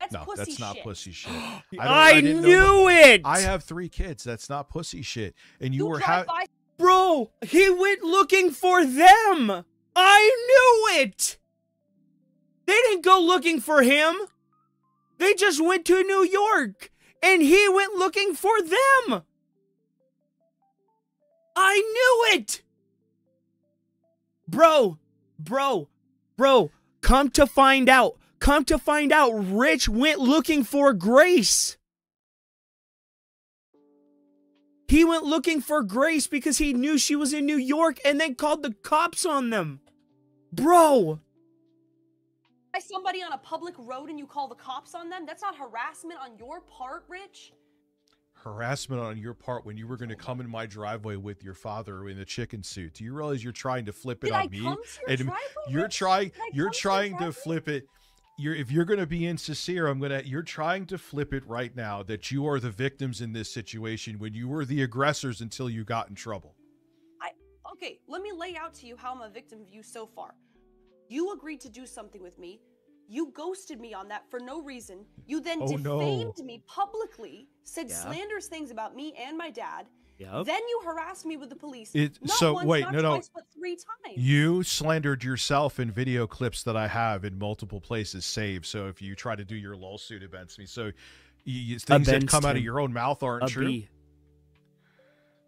That's no, pussy that's not shit. pussy shit. I knew it. I have 3 kids. That's not pussy shit. And you were Bro, he went looking for them. I knew it. They didn't go looking for him. They just went to New York. and he went looking for them. I knew it. Bro, come to find out, Rich went looking for Grace. He went looking for Grace because he knew she was in New York and then called the cops on them. Bro. Somebody on a public road and you call the cops on them? That's not harassment on your part, Rich? Harassment on your part when you were going to come in my driveway with your father in a chicken suit. Do you realize you're trying to flip it on me? And you're trying to flip it. If you're going to be insincere, you're trying to flip it right now that you are the victims in this situation when you were the aggressors until you got in trouble. Okay, let me lay out to you how I'm a victim of you so far. You agreed to do something with me. You ghosted me on that for no reason. You then defamed me publicly, said slanderous things about me and my dad. Then you harassed me with the police. Twice, but 3 times. You slandered yourself in video clips that I have in multiple places saved. So if you try to do your lawsuit against me, so things that come out of your own mouth aren't true.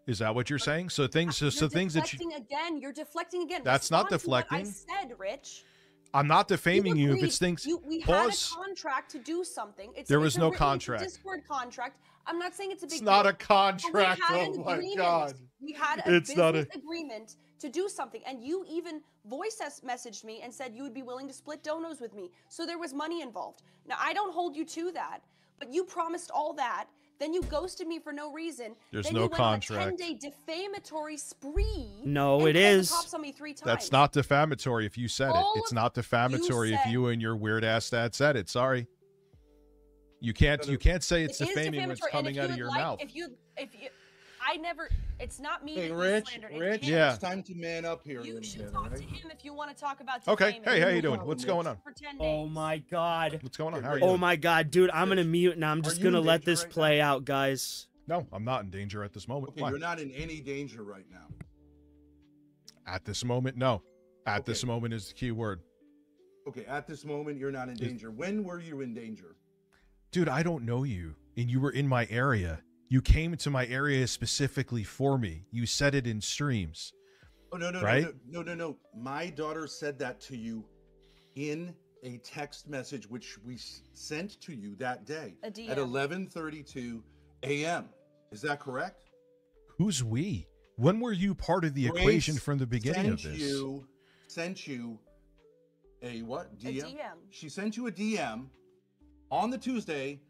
Is that what you're saying? So things that you again. You're deflecting again. That's not deflecting. I said, Rich. I'm not defaming you if it's things. We had a contract to do something. There was no contract. It's a Discord contract. I'm not saying it's a big. It's not a contract. Oh my God. We had a business agreement to do something, and you even voice messaged me and said you would be willing to split donos with me. So there was money involved. Now I don't hold you to that, but you promised all that. Then you ghosted me for no reason. There's no contract. Then you went on a 10-day defamatory spree. No, it is. The cops on me 3 times. That's not defamatory if you said it. It's not defamatory if you and your weird ass dad said it. Sorry. You can't say it's defaming when it's coming out of your mouth. I never. It's not me. Hey, Rich. It's time to man up here. You should talk to him if you want to talk about. Okay. Hey, how you doing? What's going on? Oh my God. What's going on? How are you? Oh my God, dude. I'm gonna mute and I'm just gonna let this play out, guys. No, I'm not in danger at this moment. Okay, you're not in any danger right now. At this moment, no. At this moment is the key word. Okay, at this moment, you're not in danger. When were you in danger? Dude, I don't know you, and you were in my area. You came into my area specifically for me. You said it in streams. Oh, no. My daughter said that to you in a text message, which we sent to you that day at 11:32 a.m. Is that correct? Who's we? When were you part of the equation from the beginning of this? Sent you a what? DM? A DM. She sent you a DM on the Tuesday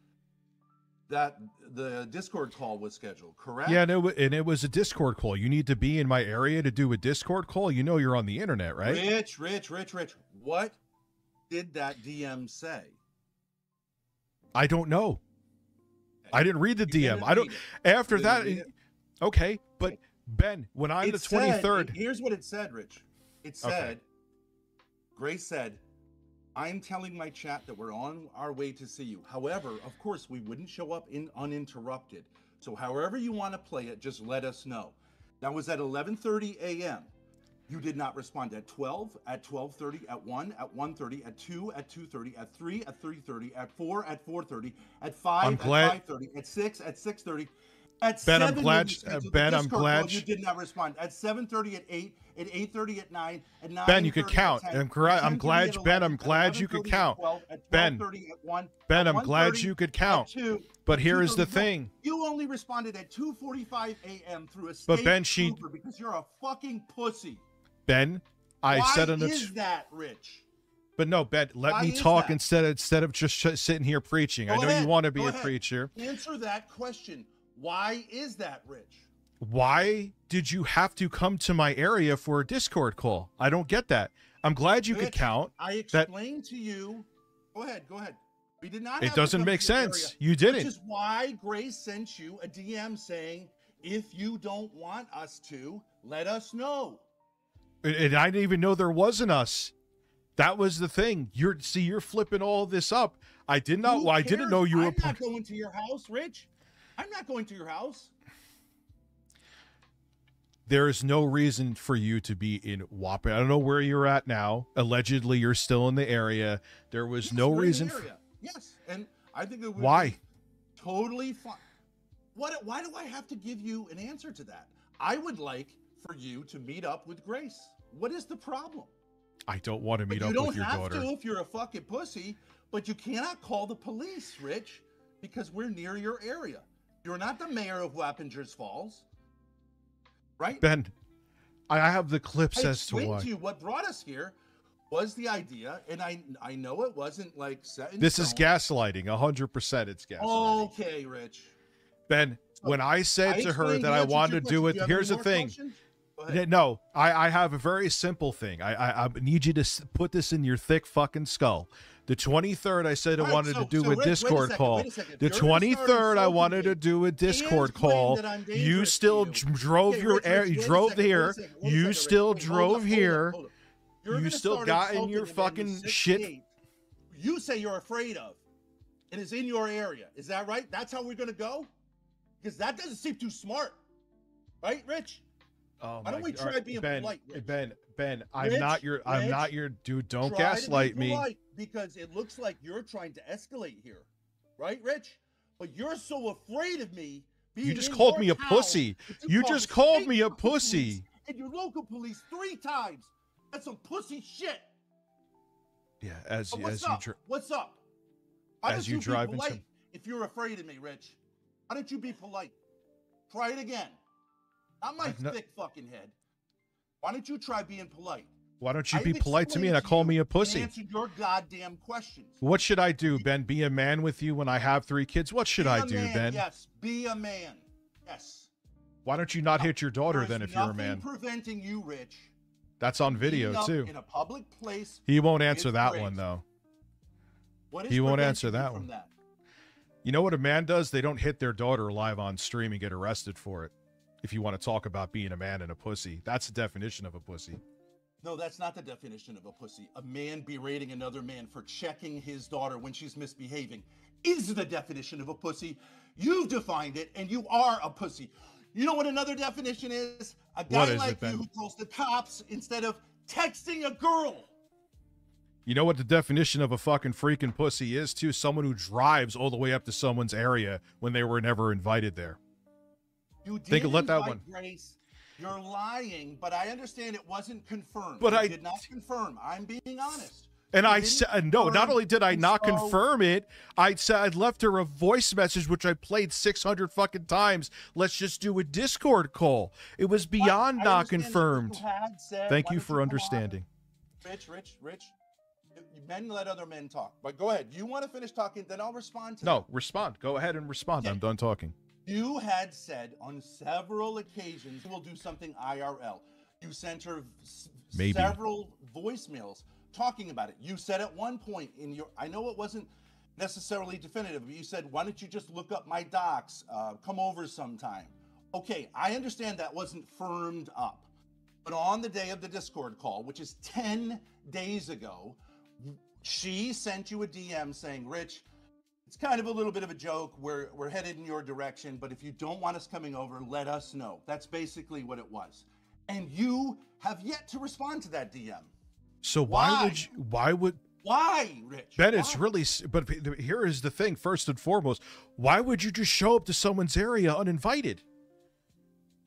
that the Discord call was scheduled, correct? Yeah, no, and it was a Discord call. You need to be in my area to do a Discord call. You know you're on the internet, right? Rich. What did that DM say? I don't know. I didn't read the DM. I don't. After that, okay. But Ben, when I'm the 23rd, here's what it said, Rich. It said, Grace said, I'm telling my chat that we're on our way to see you. However, of course, we wouldn't show up uninterrupted. So however you want to play it, just let us know. That was at 11:30 a.m. You did not respond at 12, at 12:30, at 1, at 1:30, at 2, at 2:30, at 3, at 3:30, at 4, at 4:30, at 5, at 5:30, at 6, at 6:30. At Ben, 7, I'm glad you did not respond. At 7:30, at 8, at 8:30, at 9, at 9. Ben, you could count. I'm glad you could count. Ben, I'm glad you could count. But here is the thing. You only responded at 2:45 a.m. through a state because you're a fucking pussy. Ben, I said on Why is that, Rich? But no, Ben, let me talk instead of just sitting here preaching. I know you want to be a preacher. Answer that question. Why is that, Rich? Why did you have to come to my area for a Discord call? I don't get that. I'm glad you could count. I explained to you. Go ahead. We did not. It doesn't make sense. You didn't. Which is why Grace sent you a DM saying, if you don't want us to, let us know. And I didn't even know there wasn't us. That was the thing. You're flipping all this up. I didn't know you were. I'm not going to your house, Rich. I'm not going to your house. There is no reason for you to be in Wapping. I don't know where you're at now. Allegedly, you're still in the area. There was no reason. Yes, and I think it would. Why? Totally fine. Why do I have to give you an answer to that? I would like for you to meet up with Grace. What is the problem? I don't want to meet up with your daughter. You don't have to if you're a fucking pussy, but you cannot call the police, Rich, because we're near your area. You're not the mayor of Wappingers Falls, right? Ben, I have the clips as to why. I explained to you what brought us here was the idea, and I know it wasn't like set in This stone. is gaslighting, 100% it's gaslighting. Okay, Rich. Ben, when I said to her that I wanted to do it, here's the thing. No, I have a very simple thing. I need you to put this in your thick fucking skull. The 23rd, I said I wanted to do a Discord call. The 23rd, I wanted to do a Discord call. You still drove your air. You drove here. You still drove here. You still got in your fucking shit. You say you're afraid of, and it's in your area. Is that right? That's how we're gonna go? Because that doesn't seem too smart, right, Rich? Oh, why don't we try being polite, Rich? Ben, I'm not your dude. Don't gaslight me. Because it looks like you're trying to escalate here, right, Rich? But you're so afraid of me being You just called me a pussy. You just called me a pussy. And your local police 3 times. That's some pussy shit. Yeah, what's up? Why don't you be polite if you're afraid of me, Rich? Why don't you be polite? Try it again. Not my thick fucking head. Why don't you try being polite? Why don't you be polite to me and not call me a pussy? Answer your goddamn questions. What should I do, Ben? Be a man with you when I have 3 kids? What should I do, Ben? Yes, be a man. Yes. Why don't you not hit your daughter then if you're a man? Nothing preventing you, Rich. That's on video too. In a public place. He won't answer that one though. He won't answer that one. You know what a man does? They don't hit their daughter live on stream and get arrested for it. If you want to talk about being a man and a pussy, that's the definition of a pussy. No, that's not the definition of a pussy. A man berating another man for checking his daughter when she's misbehaving is the definition of a pussy. You've defined it, and you are a pussy. You know what another definition is? A guy like you who calls the cops instead of texting a girl. You know what the definition of a fucking freaking pussy is, too? Someone who drives all the way up to someone's area when they were never invited there. You did let that one. Grace. You're lying, but I understand it wasn't confirmed. But I did not confirm. I'm being honest. And I said, no, not only did I not confirm it, I said I left her a voice message, which I played 600 fucking times. Let's just do a Discord call. It was beyond not confirmed. Thank you for understanding. Rich. Men let other men talk. But go ahead. You want to finish talking, then I'll respond to No, respond. Go ahead and respond. I'm done talking. You had said on several occasions we'll do something IRL. You sent her several voicemails talking about it. You said at one point in your, I know it wasn't necessarily definitive, but you said, why don't you just look up my docs, come over sometime. Okay, I understand that wasn't firmed up, but on the day of the Discord call, which is 10 days ago, she sent you a DM saying, Rich, it's kind of a little bit of a joke. We're headed in your direction, but if you don't want us coming over, let us know. That's basically what it was. And you have yet to respond to that DM. So why, Rich? Ben, it's really, but here is the thing, first and foremost, why would you just show up to someone's area uninvited?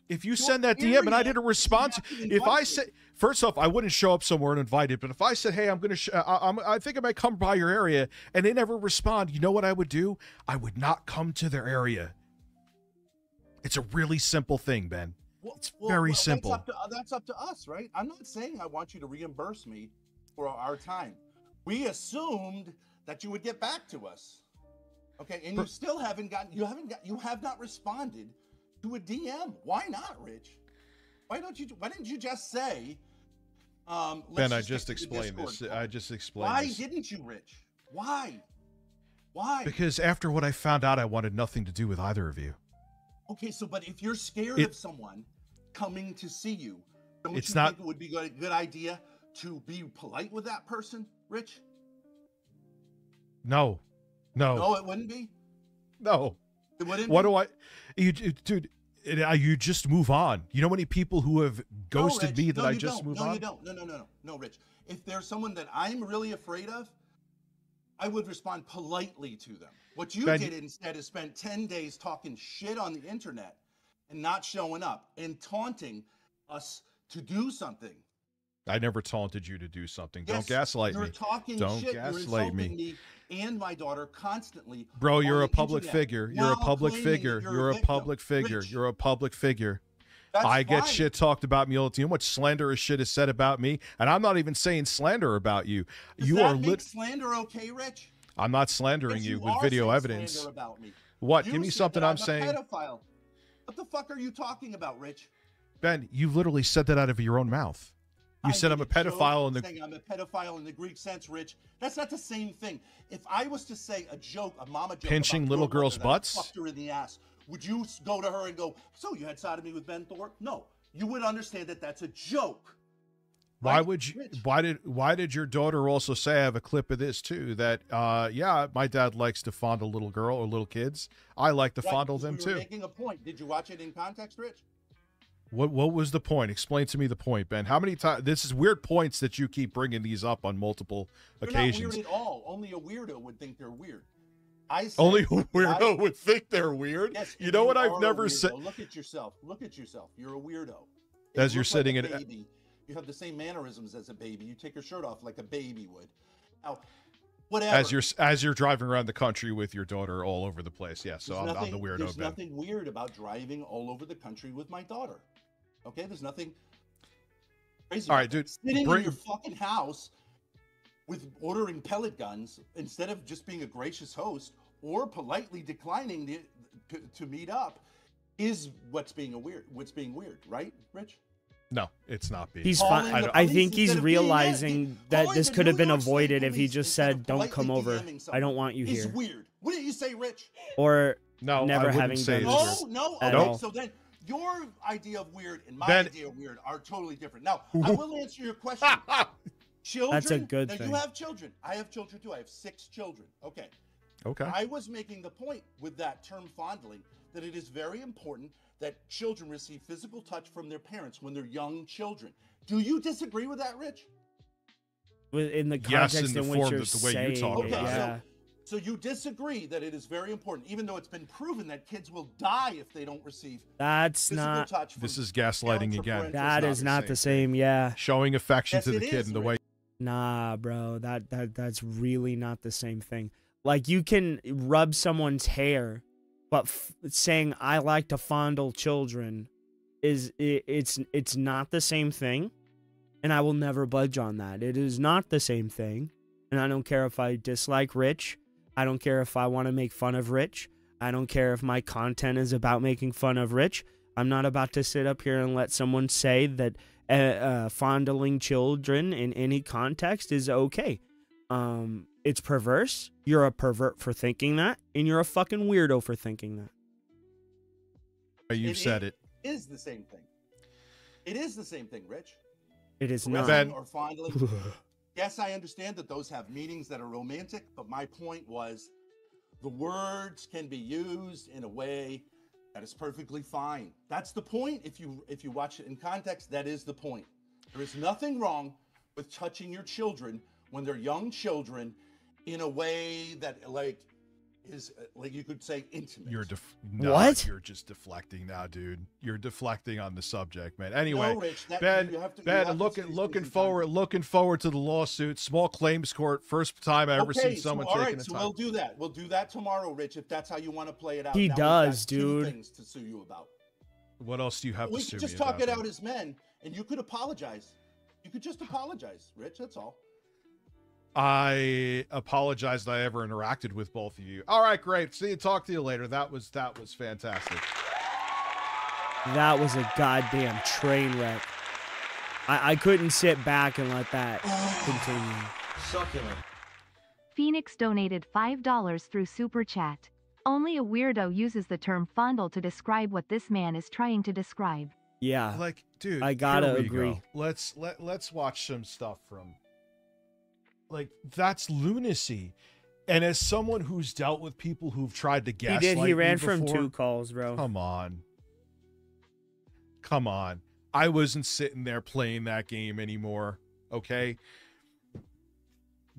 If you send that DM and I didn't respond, if I say, first off, I wouldn't show up somewhere uninvited, but if I said, hey, I think I might come by your area, and they never respond, you know what I would do? I would not come to their area. It's a really simple thing, Ben. It's very simple. That's up to us, right? I'm not saying I want you to reimburse me for our time. We assumed that you would get back to us. Okay, and you still haven't gotten, you have not responded to a DM. Why not, Rich? Why didn't you just say, Ben, I just explained this. I just explained this. Why didn't you, Rich? Why? Because after what I found out, I wanted nothing to do with either of you. Okay, so but if you're scared of someone coming to see you, don't you think it would be a good idea to be polite with that person, Rich? No. No, it wouldn't be? No. It wouldn't be? Dude, you just move on. You know how many people who have ghosted me that I just move on? No, Rich. If there's someone that I'm really afraid of, I would respond politely to them. What you Ben, did instead is spend 10 days talking shit on the internet and not showing up and taunting us to do something. I never taunted you to do something. Yes, Don't gaslight you're me. talking Don't shit. You're gaslight insulting me. and my daughter constantly. Bro, on you're the a public internet figure. You're a while public claiming that figure. you're You're a victim. public figure. Rich, You're a public figure. that's I get fine. shit talked about me all the time. You know what slanderous shit is said about me? And I'm not even saying slander about you. Does You that are make slander okay, Rich? I'm not slandering Yes, you with are video saying evidence. slander about me. What? You Give me said something that I'm a saying. pedophile. What the fuck are you talking about, Rich? Ben, you literally said that out of your own mouth. You said I'm a pedophile in the saying I'm a pedophile in the Greek sense, Rich. That's not the same thing. If I was to say a joke, a mama joke, pinching about little your girls' mother that butts. fucked her in the ass, would you go to her and go, "So you had sodomy with Ben Thorpe"? No, you would understand that that's a joke. Why Right, would you? Rich? Why did your daughter also say? I have a clip of this too. That yeah, my dad likes to fondle little girl or little kids. I like to Right, fondle because them we were too. Making a point. Did you watch it in context, Rich? What was the point? Explain to me the point, Ben. How many times? This is weird points that you keep bringing these up on multiple They're occasions. not weird at all. Only a weirdo would think they're weird. I said Only a that weirdo would think they're weird. Yes, You know what are I've a never weirdo. said. Look at yourself. Look at yourself. You're a weirdo. As You you're look sitting like in. a baby. You have the same mannerisms as a baby. You take your shirt off like a baby would. Now, whatever. As you're driving around the country with your daughter all over the place. Yeah, so I'm the weirdo. There's Ben. nothing weird about driving all over the country with my daughter. Okay, there's nothing crazy. All about right, dude. that. Sitting in your fucking house with ordering pellet guns instead of just being a gracious host or politely declining to meet up is what's being weird, right, Rich? No, it's not being. He's Calling fine. the I police think he's instead of being realizing that calling this the could have New been York State avoided if he police just instead said, of "Don't come politely over. DMing I don't someone want you is here." weird. What did you say, Rich? Or No, never I wouldn't having say done this. this No. at Okay, all. so then your idea of weird and my Ben- idea of weird are totally different. Now, I will answer your question. Children. That's a good now, thing. You have children. I have children too. I have 6 children. Okay. Okay. I was making the point with that term fondling that it is very important that children receive physical touch from their parents when they're young children. Do you disagree with that, Rich? In the Yes, context in the which form you're that the way you saying talk it, about it. yeah. So you disagree that it is very important, even though it's been proven that kids will die if they don't receive That's physical not. touch. This from is gaslighting parents or again. parental That is not the same. Yeah. Showing affection Yes, to the it kid is, in the Rich. way. Nah, bro. That's really not the same thing. Like you can rub someone's hair, but saying I like to fondle children it's not the same thing, and I will never budge on that. It is not the same thing, and I don't care if I dislike Rich. I don't care if I want to make fun of Rich. I don't care if my content is about making fun of Rich. I'm not about to sit up here and let someone say that fondling children in any context is okay. It's perverse. You're a pervert for thinking that, and you're a fucking weirdo for thinking that. You've said it. It is the same thing. It is the same thing, Rich. It is not. Caressing or fondling. Yes, I understand that those have meanings that are romantic, but my point was the words can be used in a way that is perfectly fine. That's the point. If you watch it in context, that is the point. There is nothing wrong with touching your children when they're young children in a way that is like you could say intimate. What? You're just deflecting now, dude. You're deflecting on the subject, man. Anyway, No, Rich, that- Ben, you have to- you Ben, have to looking forward to the lawsuit. Small claims court. First time I ever seen someone all taking right, a so time. we'll do that. We'll do that tomorrow, Rich, if that's how you want to play it out. He Now we've does, got 2 dude. things to sue you about. What else do you have We to sue could just me talk about, it Ben? out as men, and you could apologize. You could just apologize, Rich. That's all. I apologize that I ever interacted with both of you. All right, great. See you. Talk to you later. That was fantastic. That was a goddamn train wreck. I couldn't sit back and let that continue. Succulent. Phoenix donated $5 through Super Chat. Only a weirdo uses the term fondle to describe what this man is trying to describe. Yeah. Like, dude, I gotta here we agree. go. Let's watch some stuff from. Like, that's lunacy. And as someone who's dealt with people who've tried to gaslight He did. He ran me from before, 2 calls, bro. Come on. I wasn't sitting there playing that game anymore. Okay.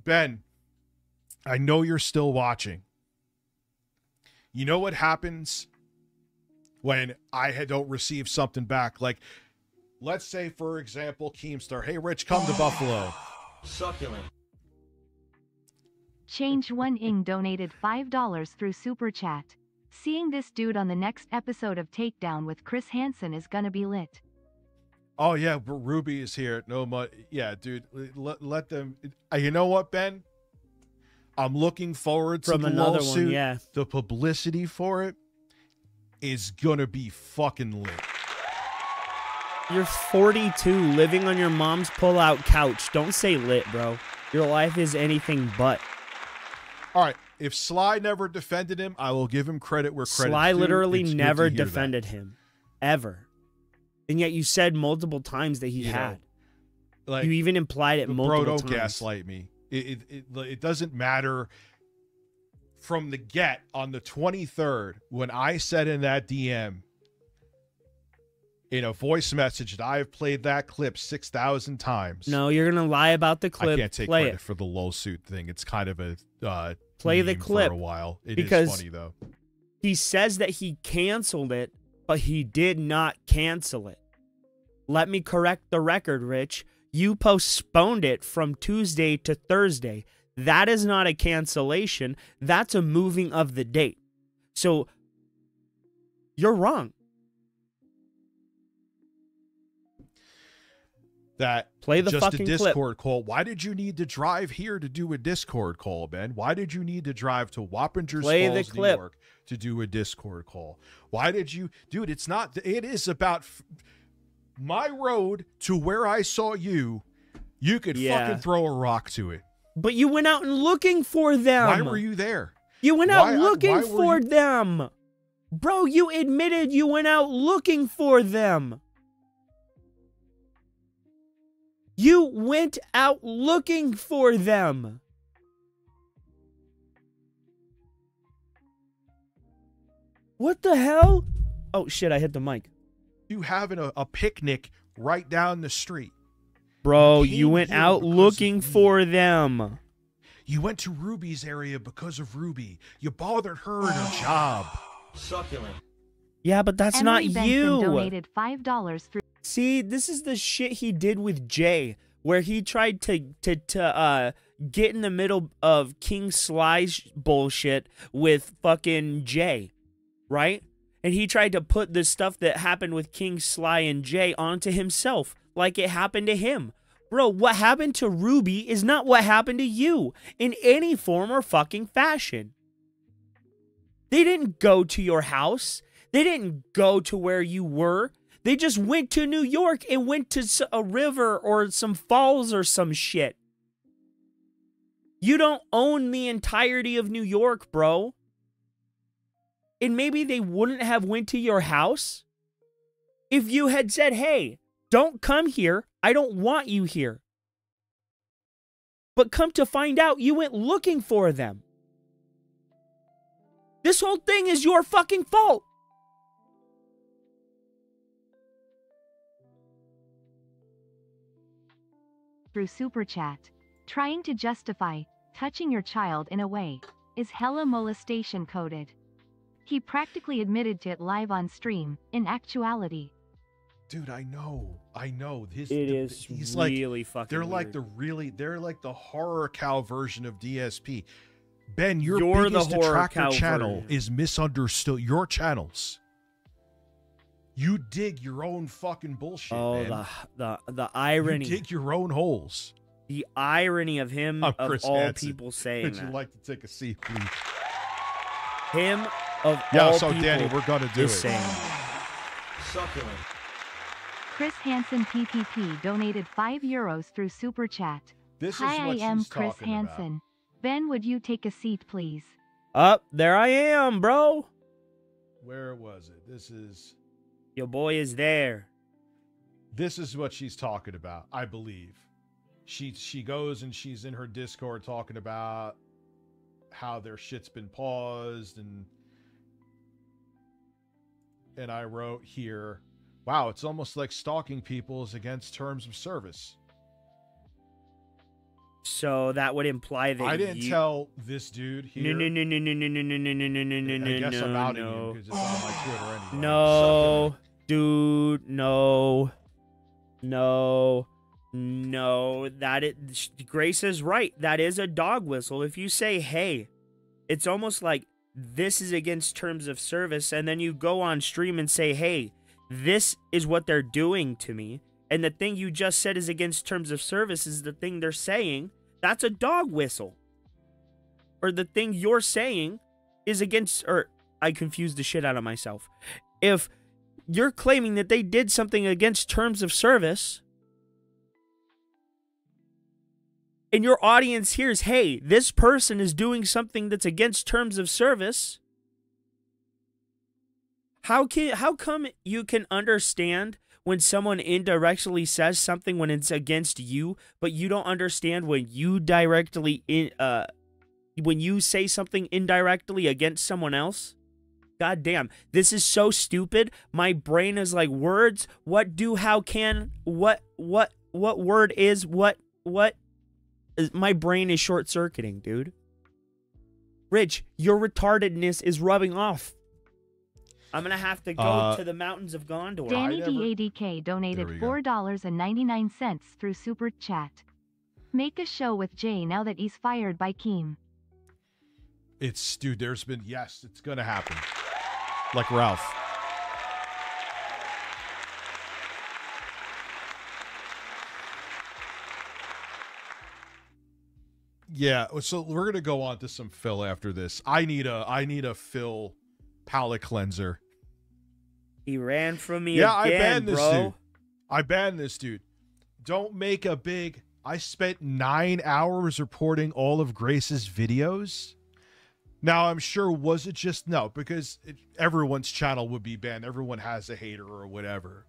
Ben, I know you're still watching. You know what happens when I don't receive something back? Like, let's say, for example, Keemstar, hey, Rich, come to Buffalo. Succulent. Change One Ing donated $5 through Super Chat. Seeing this dude on the next episode of Takedown with Chris Hansen is gonna be lit. Oh, yeah, but Ruby is here. No, yeah, dude, let them. You know what, Ben? I'm looking forward to the another lawsuit. one, yeah. The publicity for it is gonna be fucking lit. You're 42, living on your mom's pull-out couch. Don't say lit, bro. Your life is anything but. All right, if Sly never defended him, I will give him credit where credit's Sly due. literally It's good never to hear defended him, ever. And yet you said multiple times that he had. Like, you even implied it multiple bro, times. don't gaslight me. It doesn't matter. From the get on the 23rd, when I said in that DM, in a voice message, that I have played that clip 6,000 times. No, you're gonna lie about the clip. I can't take Play credit it. for the lawsuit thing. It's kind of a Play the meme clip for a while. It because is funny though. He says that he canceled it, but he did not cancel it. Let me correct the record, Rich. You postponed it from Tuesday to Thursday. That is not a cancellation. That's a moving of the date. So you're wrong. That play the just fucking a Discord clip. call. Why did you need to drive here to do a Discord call, Ben? Why did you need to drive to Wappingers Falls, New York to do a Discord call? Why did you, dude? It's not. It is about my road to where I saw you. You could fucking throw a rock to it. But you went out and looking for them. Why were you there? You went out looking for them. Bro, you admitted you went out looking for them. You went out looking for them. What the hell? Oh, shit, I hit the mic. You having a picnic right down the street. Bro, you went out looking for them. You went to Ruby's area because of Ruby. You bothered her in her job. Succulent. Yeah, but that's Emily not Benson you. donated $5 through. See, this is the shit he did with Jay, where he tried to get in the middle of King Sly's bullshit with fucking Jay, right? And he tried to put the stuff that happened with King Sly and Jay onto himself, like it happened to him. Bro, what happened to Ruby is not what happened to you in any form or fucking fashion. They didn't go to your house. They didn't go to where you were. They just went to New York and went to a river or some falls or some shit. You don't own the entirety of New York, bro. And maybe they wouldn't have went to your house if you had said, hey, don't come here. I don't want you here. But come to find out, you went looking for them. This whole thing is your fucking fault. Through Super Chat. Trying to justify touching your child in a way is hella molestation coded. He practically admitted to it live on stream, in actuality. Dude, I know. He's really like, fucking they're like weird. they're like the horror cow version of DSP. Ben, your You're biggest the horror attractor cow channel version. is misunderstood. Your channels. You dig your own fucking bullshit, Oh, man. the irony. You dig your own holes. The irony of him, I'm of Chris all Hansen. people saying Would that. you like to take a seat, please? Him of Yeah, all so people Danny, we're gonna do is it. saying that. Succulent. Chris Hansen PPP donated €5 through Super Chat. This is Hi, what I am she's Chris talking about. Hansen. Ben, would you take a seat, please? Up, there I am, bro. Where was it? This is Your boy is there. what she's talking about, I believe. She goes and she's in her Discord talking about how their shit's been paused, and I wrote here, wow, it's almost like stalking people is against terms of service. So that would imply that I didn't tell this dude here. No. I guess I'm outing you because it's on my Twitter anyway. No, dude, no. Grace is right. That is a dog whistle. If you say, hey, it's almost like this is against terms of service, and then you go on stream and say, hey, this is what they're doing to me, and the thing you just said is against terms of service is the thing they're saying, that's a dog whistle. Or the thing you're saying is against, or I confused the shit out of myself. If you're claiming that they did something against terms of service, and your audience hears, hey, this person is doing something that's against terms of service, how come you can understand when someone indirectly says something when it's against you, but you don't understand when you when you say something indirectly against someone else? God damn, this is so stupid. My brain is like, words, what, do, how, can, what word is, what, my brain is short-circuiting, dude. Rich, your retardedness is rubbing off. I'm gonna have to go to the mountains of Gondor. Danny DADK donated $4.99 through Super Chat. Make a show with Jay now that he's fired by Keem. Dude, there's been, yes, it's gonna happen. Like Ralph. Yeah, so we're gonna go on to some Phil after this. I need a Phil palate cleanser. He ran from me I again, banned this bro. dude. I banned this dude. Don't make a big... I spent 9 hours reporting all of Grace's videos. Now, I'm sure, was it just... No, because everyone's channel would be banned. Everyone has a hater or whatever.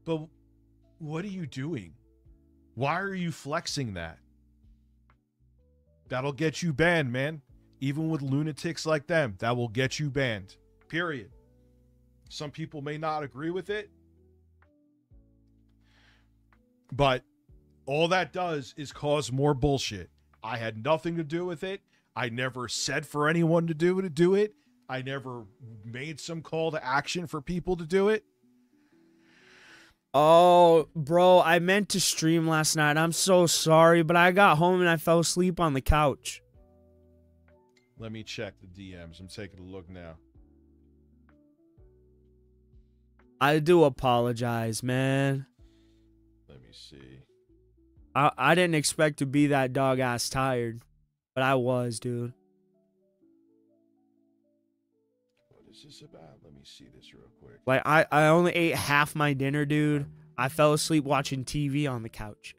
But what are you doing? Why are you flexing that? That'll get you banned, man. Even with lunatics like them, that will get you banned. Period. Some people may not agree with it, but all that does is cause more bullshit. I had nothing to do with it. I never said for anyone to do it. I never made some call to action for people to do it. Oh, bro, I meant to stream last night. I'm so sorry, but I got home and I fell asleep on the couch. Let me check the DMs. I'm taking a look now. I do apologize, man. Let me see. I didn't expect to be that dog-ass tired, but I was, dude. What is this about? Let me see this real quick. Like, I only ate half my dinner, dude. I fell asleep watching TV on the couch.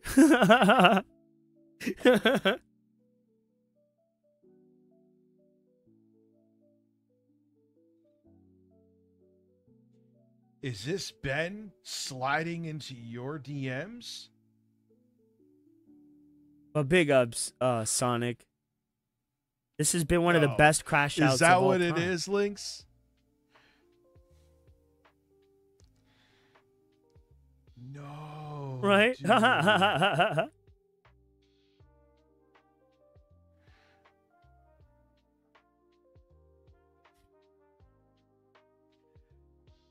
Is this Ben sliding into your DMs? But big ups, Sonic. This has been one of the best crash outs Is that of all what time. it is, Lynx? No. Right?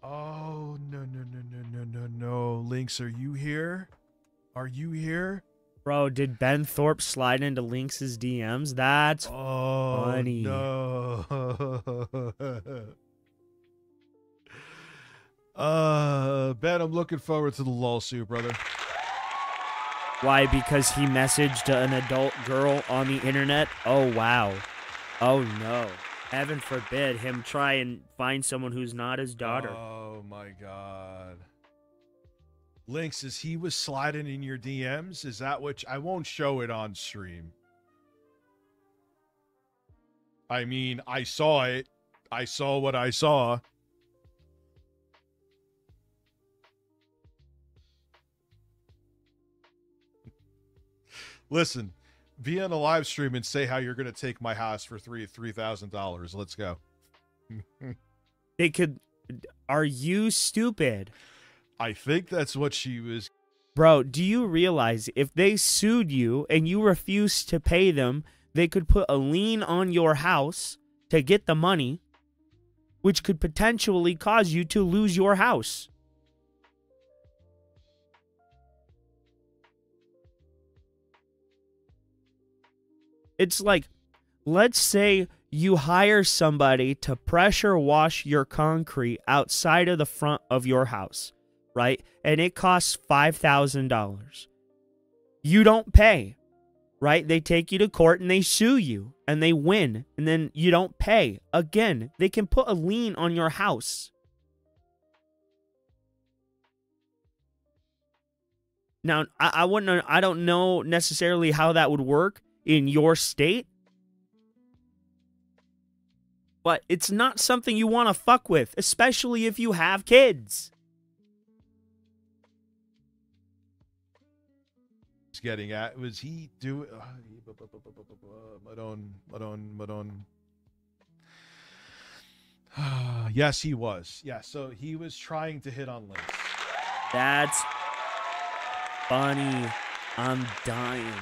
Oh, no. Lynx, are you here? Are you here? Bro, did Ben Thorpe slide into Lynx's DMs? That's funny. No. Ben, I'm looking forward to the lawsuit, brother. Why? Because he messaged an adult girl on the internet? Oh, wow. Oh, no. Heaven forbid him try and find someone who's not his daughter. Oh, my God. Lynx, as he was sliding in your DMs, is that what... I won't show it on stream. I mean, I saw it. I saw what I saw. Listen, be on a live stream and say how you're going to take my house for $3,000. Let's go. They could... Are you stupid? I think that's what she was... Bro, do you realize if they sued you and you refused to pay them, they could put a lien on your house to get the money, which could potentially cause you to lose your house? It's like, let's say you hire somebody to pressure wash your concrete outside of the front of your house, right? And it costs $5,000. You don't pay, right? They take you to court and they sue you and they win, and then you don't pay. Again, they can put a lien on your house. Now, I don't know necessarily how that would work in your state, but it's not something you want to fuck with, especially if you have kids. Getting at, was he doing Madon. Yes, he was. Yeah, so he was trying to hit on links. That's funny. I'm dying.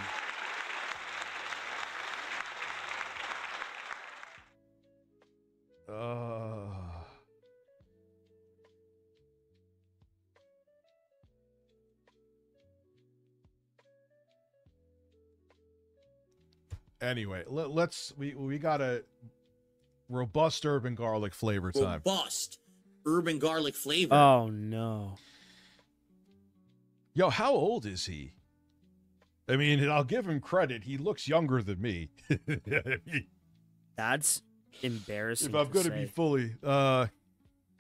Anyway, we got a robust urban garlic flavor time. Robust urban garlic flavor. Oh no. Yo, how old is he? I mean, I'll give him credit. He looks younger than me. That's embarrassing. If I'm going to be fully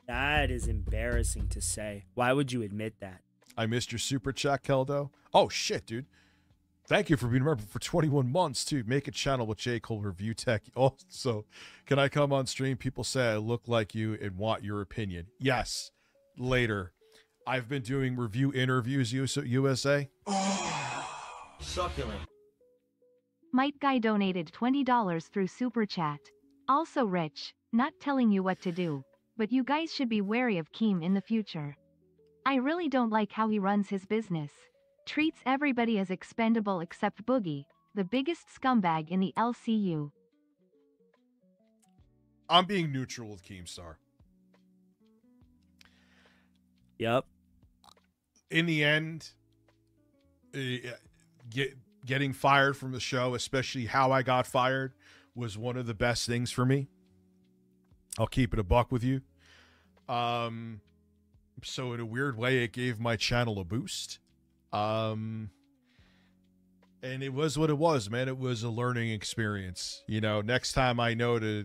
that is embarrassing to say. Why would you admit that? I missed your super chat, Keldo. Oh shit, dude. Thank you for being a member for 21 months, too. Make a channel with J. Cole Review Tech. Also, can I come on stream? People say I look like you and want your opinion. Yes, later. I've been doing review interviews, USA. Succulent. Mike Guy donated $20 through Super Chat. Also Rich, not telling you what to do, but you guys should be wary of Keem in the future. I really don't like how he runs his business. Treats everybody as expendable except Boogie, the biggest scumbag in the LCU. I'm being neutral with Keemstar. Yep. In the end, getting fired from the show, especially how I got fired, was one of the best things for me. I'll keep it a buck with you. So in a weird way, it gave my channel a boost. And it was what it was, man. It was a learning experience. You know, next time I know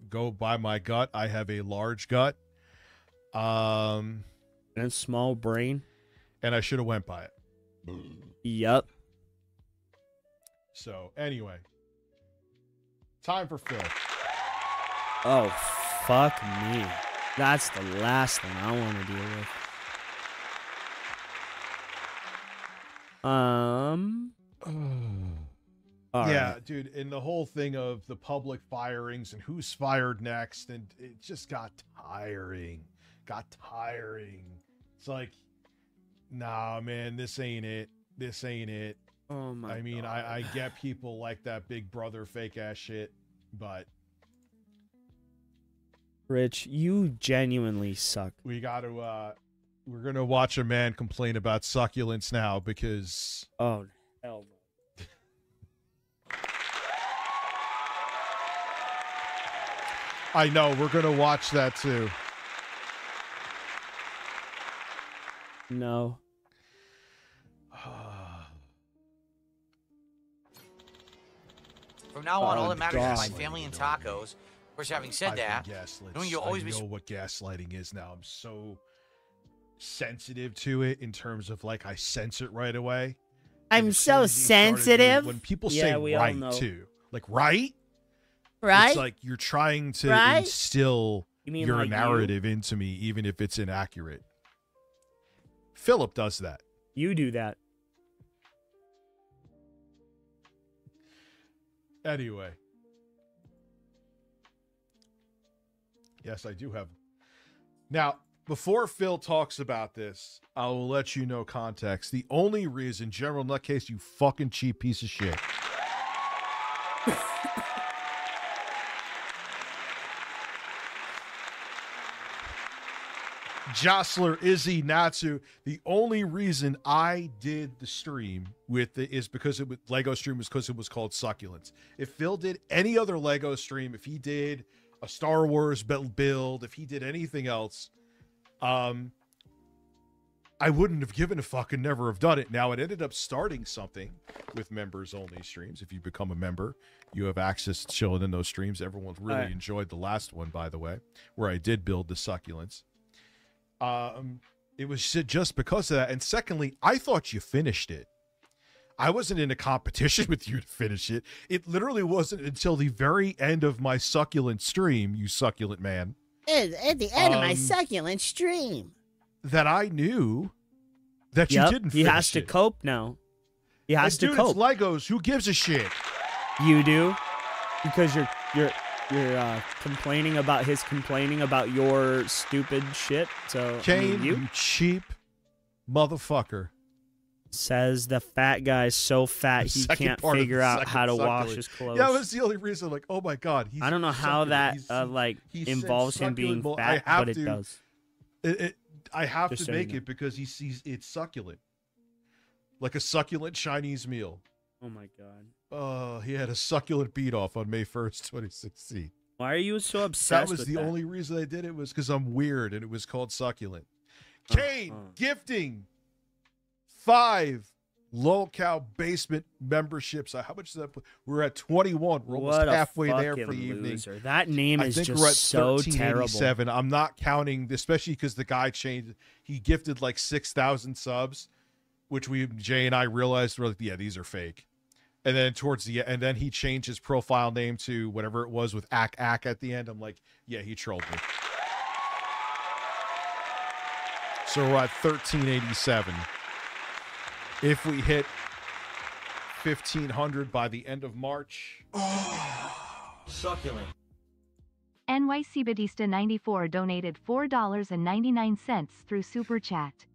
go by my gut. I have a large gut. And a small brain. And I should have went by it. Yep. So anyway, time for Phil. Oh, fuck me. That's the last thing I want to deal with. Yeah, dude, and the whole thing of the public firings and who's fired next, and it just got tiring. It's like, nah, man, this ain't it. Oh my I mean, God. I get people like that Big Brother fake ass shit, but Rich, you genuinely suck. we gotta we're gonna watch a man complain about succulents now because Oh hell no. I know we're gonna watch that too. No. From now on, all Oh, that matters is my God. family and tacos. Of course, having said I've that, been gaslit. knowing you'll always be I know what gaslighting is now. I'm so sensitive to it in terms of like I sense it right away. I'm As so soon as you started doing- sensitive. when people Yeah, say we all right know. too, like right, Right? it's like you're trying to Right? instill You mean your like you? narrative into me, even if it's inaccurate. Philip does that. You do that. Anyway. Yes, I do have. Now, Before Phil talks about this, I will let you know context. The only reason, General Nutcase, you fucking cheap piece of shit. Jostler, Izzy, Natsu. The only reason I did the stream with it is because it was Lego stream was because it was called Succulents. If Phil did any other Lego stream, if he did a Star Wars build, if he did anything else, I wouldn't have given a fuck and never have done it. Now it ended up starting something with members only streams. If you become a member, you have access to chilling in those streams. Everyone really enjoyed the last one, by the way, where I did build the Succulents. It was just because of that. And secondly, I thought you finished it. I wasn't in a competition with you to finish it. It literally wasn't until the very end of my Succulent stream, you succulent man. At the end of my Succulent stream. That I knew that you didn't finish He has to cope now. He has to cope. It's Legos. Who gives a shit? You do. Because you're complaining about his complaining about your stupid shit. So Kane, you cheap motherfucker. Says the fat guy's so fat he can't figure out how to wash his clothes. Yeah, that's the only reason. Like, oh my god, I don't know how that involves him being fat, but it does. I have to make it because he sees it's succulent, like a succulent Chinese meal. Oh my god. Oh, he had a succulent beat off on May 1st, 2016. Why are you so obsessed? That was the only reason I did it was because I'm weird and it was called Succulent. Kane gifting 5 lolcow basement memberships. How much is that? We're at 21. We're almost halfway there for the evening. Loser. That name is just we're at so terrible. I'm not counting, especially because the guy changed. He gifted like 6,000 subs, which Jay and I realized we're like, yeah, these are fake. And then and then he changed his profile name to whatever it was with Ack at the end. I'm like, yeah, he trolled me. So we're at 1387. If we hit 1,500 by the end of March. Succulent. NYC Batista 94 donated $4.99 through Super Chat.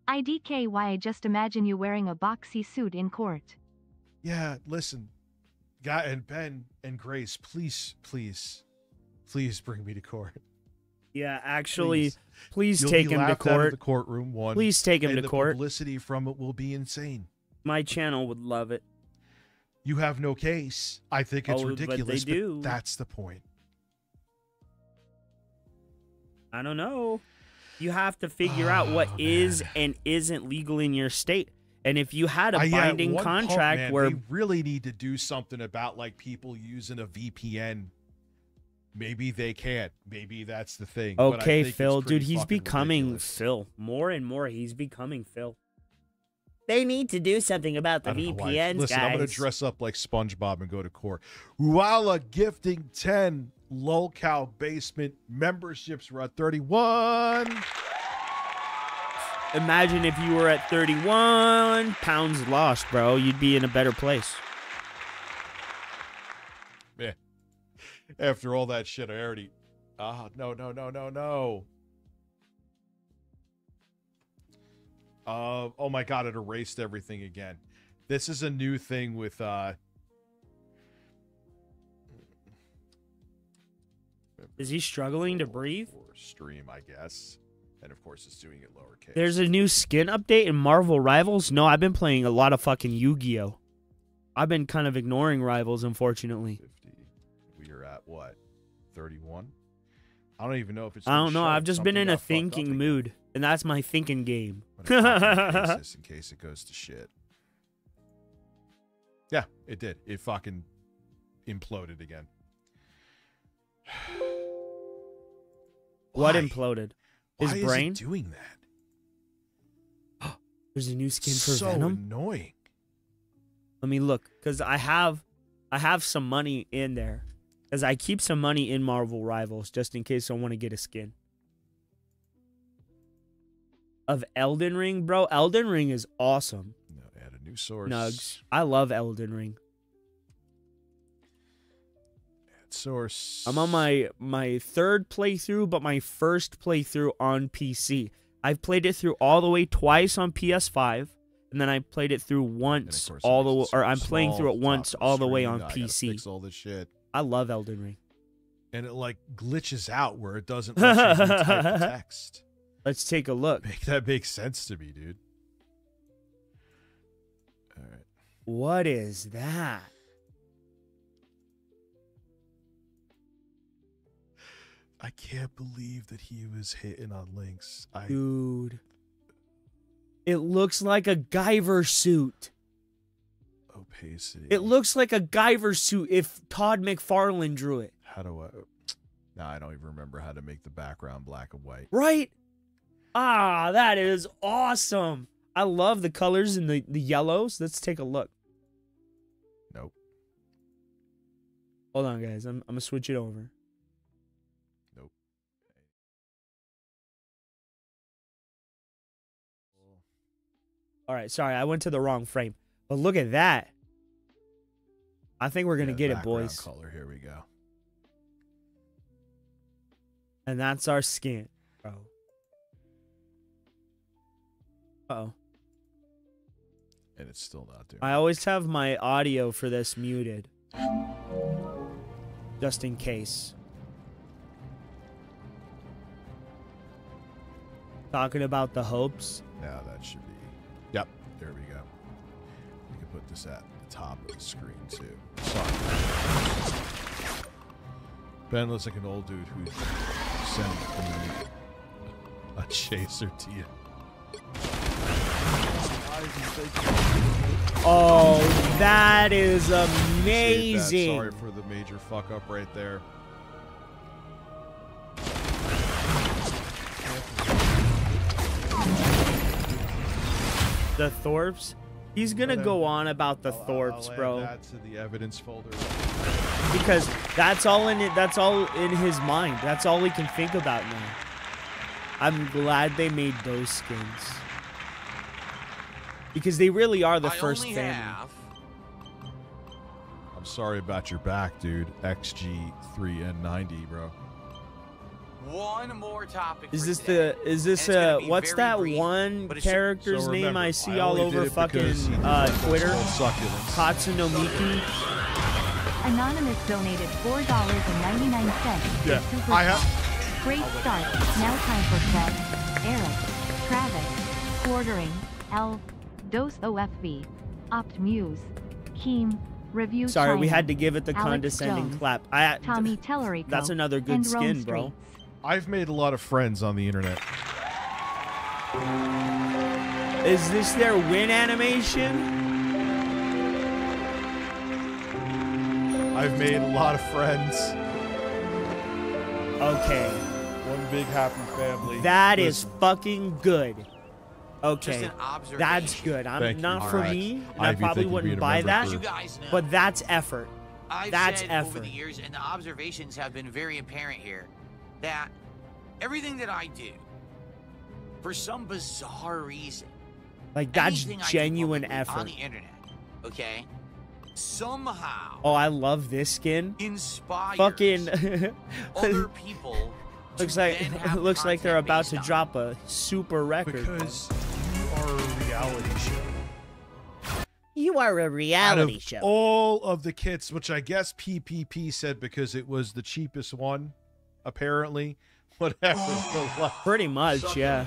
IDKY, I just imagine you wearing a boxy suit in court. Yeah, listen, Guy and Ben and Grace, please bring me to court. Yeah, actually, please take him to court. Out of the courtroom, one. Please take him to court. The publicity from it will be insane. My channel would love it. You have no case. I think it's ridiculous, but they do. But that's the point. I don't know. You have to figure out what is and isn't legal in your state. And if you had a binding contract where they really need to do something about like people using a VPN. Maybe they can't. Maybe that's the thing. Okay, Phil, dude, he's becoming ridiculous. Phil. More and more, he's becoming Phil. They need to do something about the VPNs, Listen, guys. I'm going to dress up like SpongeBob and go to court. Uala gifting 10 lolcow basement memberships. We're at 31. Imagine if you were at 31 pounds lost, bro. You'd be in a better place. Man, after all that shit, I already... No. Oh my god, it erased everything again. This is a new thing with... Is he struggling to breathe? Or stream, I guess. And of course, it's doing it lowercase. There's a new skin update in Marvel Rivals. No, I've been playing a lot of fucking Yu-Gi-Oh. I've been kind of ignoring Rivals, unfortunately. 50. We are at what? 31? I don't even know if it's... I don't know. I've just been in a thinking mood. And that's my thinking game. In case it goes to shit. Yeah, it did. It fucking imploded again. What imploded? His brain? Is it doing that? There's a new skin for so Venom? Annoying. Let me look, because I have some money in there. Because I keep some money in Marvel Rivals just in case I want to get a skin. Of Elden Ring, bro. Elden Ring is awesome. No, add a new source. Nugs. I love Elden Ring. Add source. I'm on my third playthrough, but my first playthrough on PC. I've played it through all the way twice on PS5, and then I played it through once all the way, or I'm playing through it once all the way on PC. Fix all this shit. I love Elden Ring. And it like glitches out where it doesn't let you retype the text. Let's take a look. That makes sense to me, dude. All right. What is that? I can't believe that he was hitting on links. Dude. It looks like a Guyver suit. Opacity. It looks like a Guyver suit if Todd McFarlane drew it. How do I... Now I don't even remember how to make the background black and white. Right? Ah, that is awesome. I love the colors and the yellows. Let's take a look. Nope. Hold on, guys. I'm going to switch it over. Nope. All right, sorry. I went to the wrong frame. But look at that. I think we're going to get it, boys. Color. Here we go. And that's our skin, bro. Uh-oh. And it's still not doing I always have my audio for this muted. Just in case. Talking about the hopes. Now that should be... Yep, there we go. We can put this at the top of the screen, too. Sorry. Ben looks like an old dude who sent a chaser to you. Oh, that is Save amazing. that. Sorry for the major fuck up right there. The Thorpes? He's gonna go on about the Thorpes, I'll bro. add that to the evidence folder. Because that's all in it. That's all in his mind. That's all he can think about now. I'm glad they made those skins. Because they really are the first family. I'm sorry about your back, dude. XG3N90, bro. One more topic. Is this the? Is this what's that one character's name I see all over fucking Twitter? Katsuno Miku. Anonymous donated $4.99. Yeah, Super I have. chat. Great start. Now time for Fred, Eric, Travis, Quartering, L, Dose OFB, Opt Muse, Keem, Review. Sorry, China, we had to give it the Alex condescending Jones, clap. Tommy Tellerico, That's another good and Rome skin, bro. I've made a lot of friends on the internet. Is this their win animation? I've made a lot of friends. Okay. One big happy family. That is fucking good. Okay, Just an observation. that's good. I'm Thank you. not for Alright. me. And I Ivy, probably thank you for wouldn't being a buy member that. for- You guys know. But that's effort. I've That's said effort. over the years, and the observations have been very apparent here, that everything that I do, for some bizarre reason, Like that's anything I do genuine publicly effort. on the internet, okay, somehow Oh, I love this skin. inspires Fucking other people. looks to like then have looks like they're content about based to on drop a super record. Because you are a reality show. You are a Out reality of show. all of the kits, which I guess PPP said because it was the cheapest one, apparently. Whatever. Pretty much, yeah.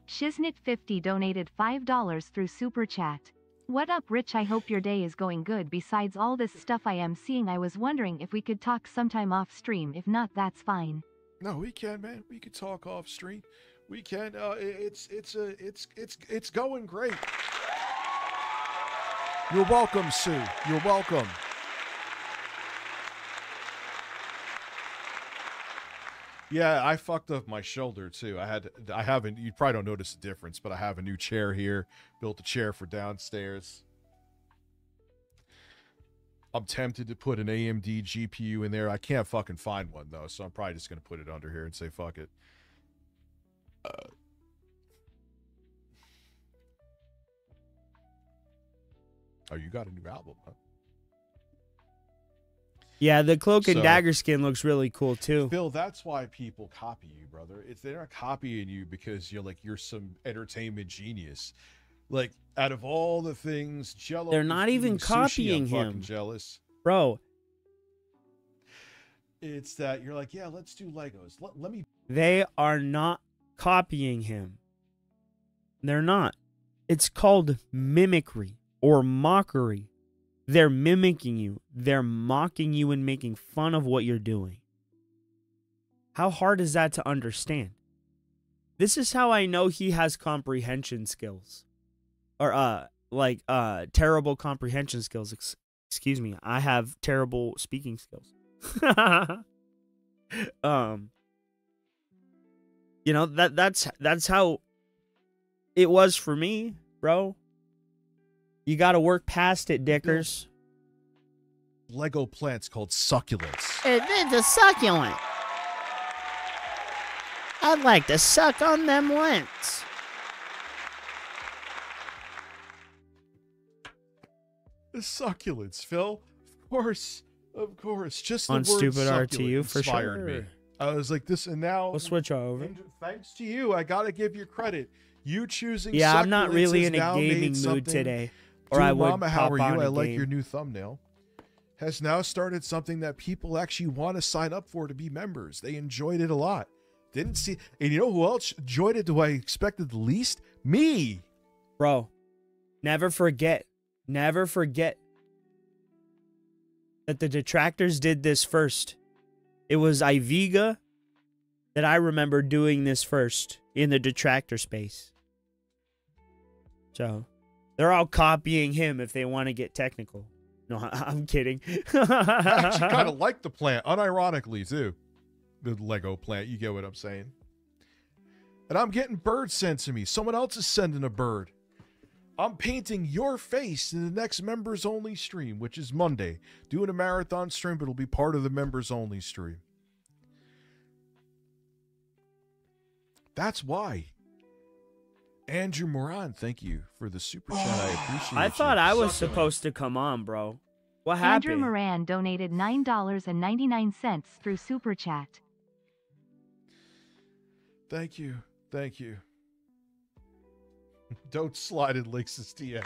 Shiznit50 donated $5 through Super Chat. What up, Rich? I hope your day is going good. Besides all this stuff I am seeing, I was wondering if we could talk sometime off stream. If not, that's fine. No, we can, man. We could talk off stream. We can. It's going great. You're welcome, Sue. You're welcome. Yeah, I fucked up my shoulder too. I haven't. You probably don't notice the difference, but I have a new chair here. Built a chair for downstairs. I'm tempted to put an AMD GPU in there. I can't fucking find one though, so I'm probably just gonna put it under here and say fuck it. Oh, you got a new album, huh? Yeah, the cloak and So- dagger skin looks really cool too. Phil, that's why people copy you, brother. They're not copying you because you're some entertainment genius. Like, out of all the things, Jello, They're not even sushi, copying I'm fucking him. jealous. Bro, It's that you're like, yeah, let's do Legos. Let me. they are not copying him. They're not. It's called mimicry or mockery. They're mimicking you. They're mocking you and making fun of what you're doing. How hard is that to understand? This is how I know he has comprehension skills. Or, terrible comprehension skills. Excuse me. I have terrible speaking skills. You know, that's how it was for me, bro. You got to work past it, Dickers. Lego plants called succulents. It's a succulent. I'd like to suck on them once. The succulents, Phil. Of course. Just the On word stupid succulent RTU for inspired sure. me. I was like, this, and now We'll switch over. and thanks to you, I gotta give you credit. You choosing Yeah, I'm not succulents really has in a now gaming made mood something- today. Or Dude, I would Mama, how pop are you? on I a like game. your new thumbnail. Has now started something that people actually want to sign up for to be members. They enjoyed it a lot. Didn't see, and you know who else enjoyed it? Who I expected the least? Me. Bro, never forget that the detractors did this first. It was Iviga that I remember doing this first in the detractor space. So, they're all copying him if they want to get technical. No, I'm kidding. I actually kind of like the plant, unironically, too. The Lego plant, you get what I'm saying? And I'm getting birds sent to me. Someone else is sending a bird. I'm painting your face in the next members only stream, which is Monday. Doing a marathon stream, but it'll be part of the members only stream. That's why. Andrew Moran, thank you for the super chat. I appreciate it. I thought I was supposed to come on, bro. What happened? Andrew Moran donated $9.99 through Super Chat. Thank you. Thank you. Don't slide in Lix's DM.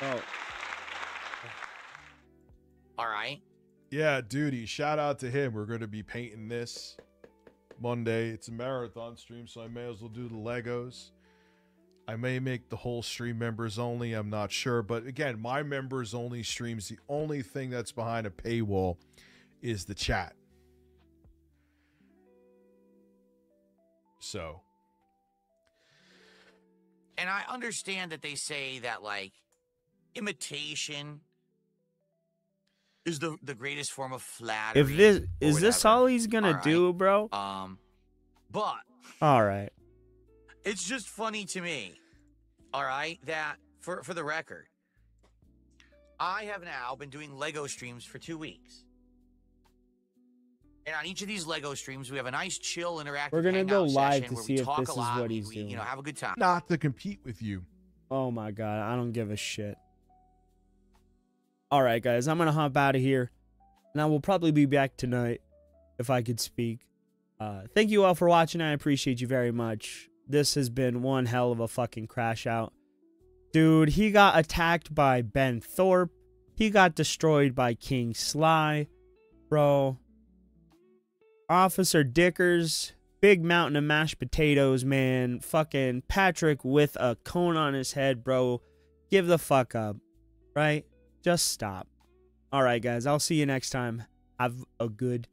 Oh. All right. Yeah, duty. Shout out to him. We're going to be painting this Monday. It's a marathon stream, so I may as well do the Legos. I may make the whole stream members only. I'm not sure. But again, my members only streams, the only thing that's behind a paywall is the chat. So. And I understand that they say that, like, imitation is the greatest form of flattery. If this or is this whatever. all he's gonna All right? do, bro? But All right. it's just funny to me, all right, that for the record, I have now been doing Lego streams for 2 weeks. And on each of these Lego streams, we have a nice, chill, interactive We're gonna go hangout live session to where see we if talk this a is lot, what we- he's we, doing. You know, have a good time. Not to compete with you. Oh my god, I don't give a shit. All right, guys, I'm gonna hop out of here, and I will probably be back tonight if I could speak. Thank you all for watching. I appreciate you very much. This has been one hell of a fucking crash out. Dude, he got attacked by Ben Thorpe. He got destroyed by King Sly. Bro. Officer Dickers. Big mountain of mashed potatoes, man. Fucking Patrick with a cone on his head, bro. Give the fuck up. Right? Just stop. All right, guys. I'll see you next time. Have a good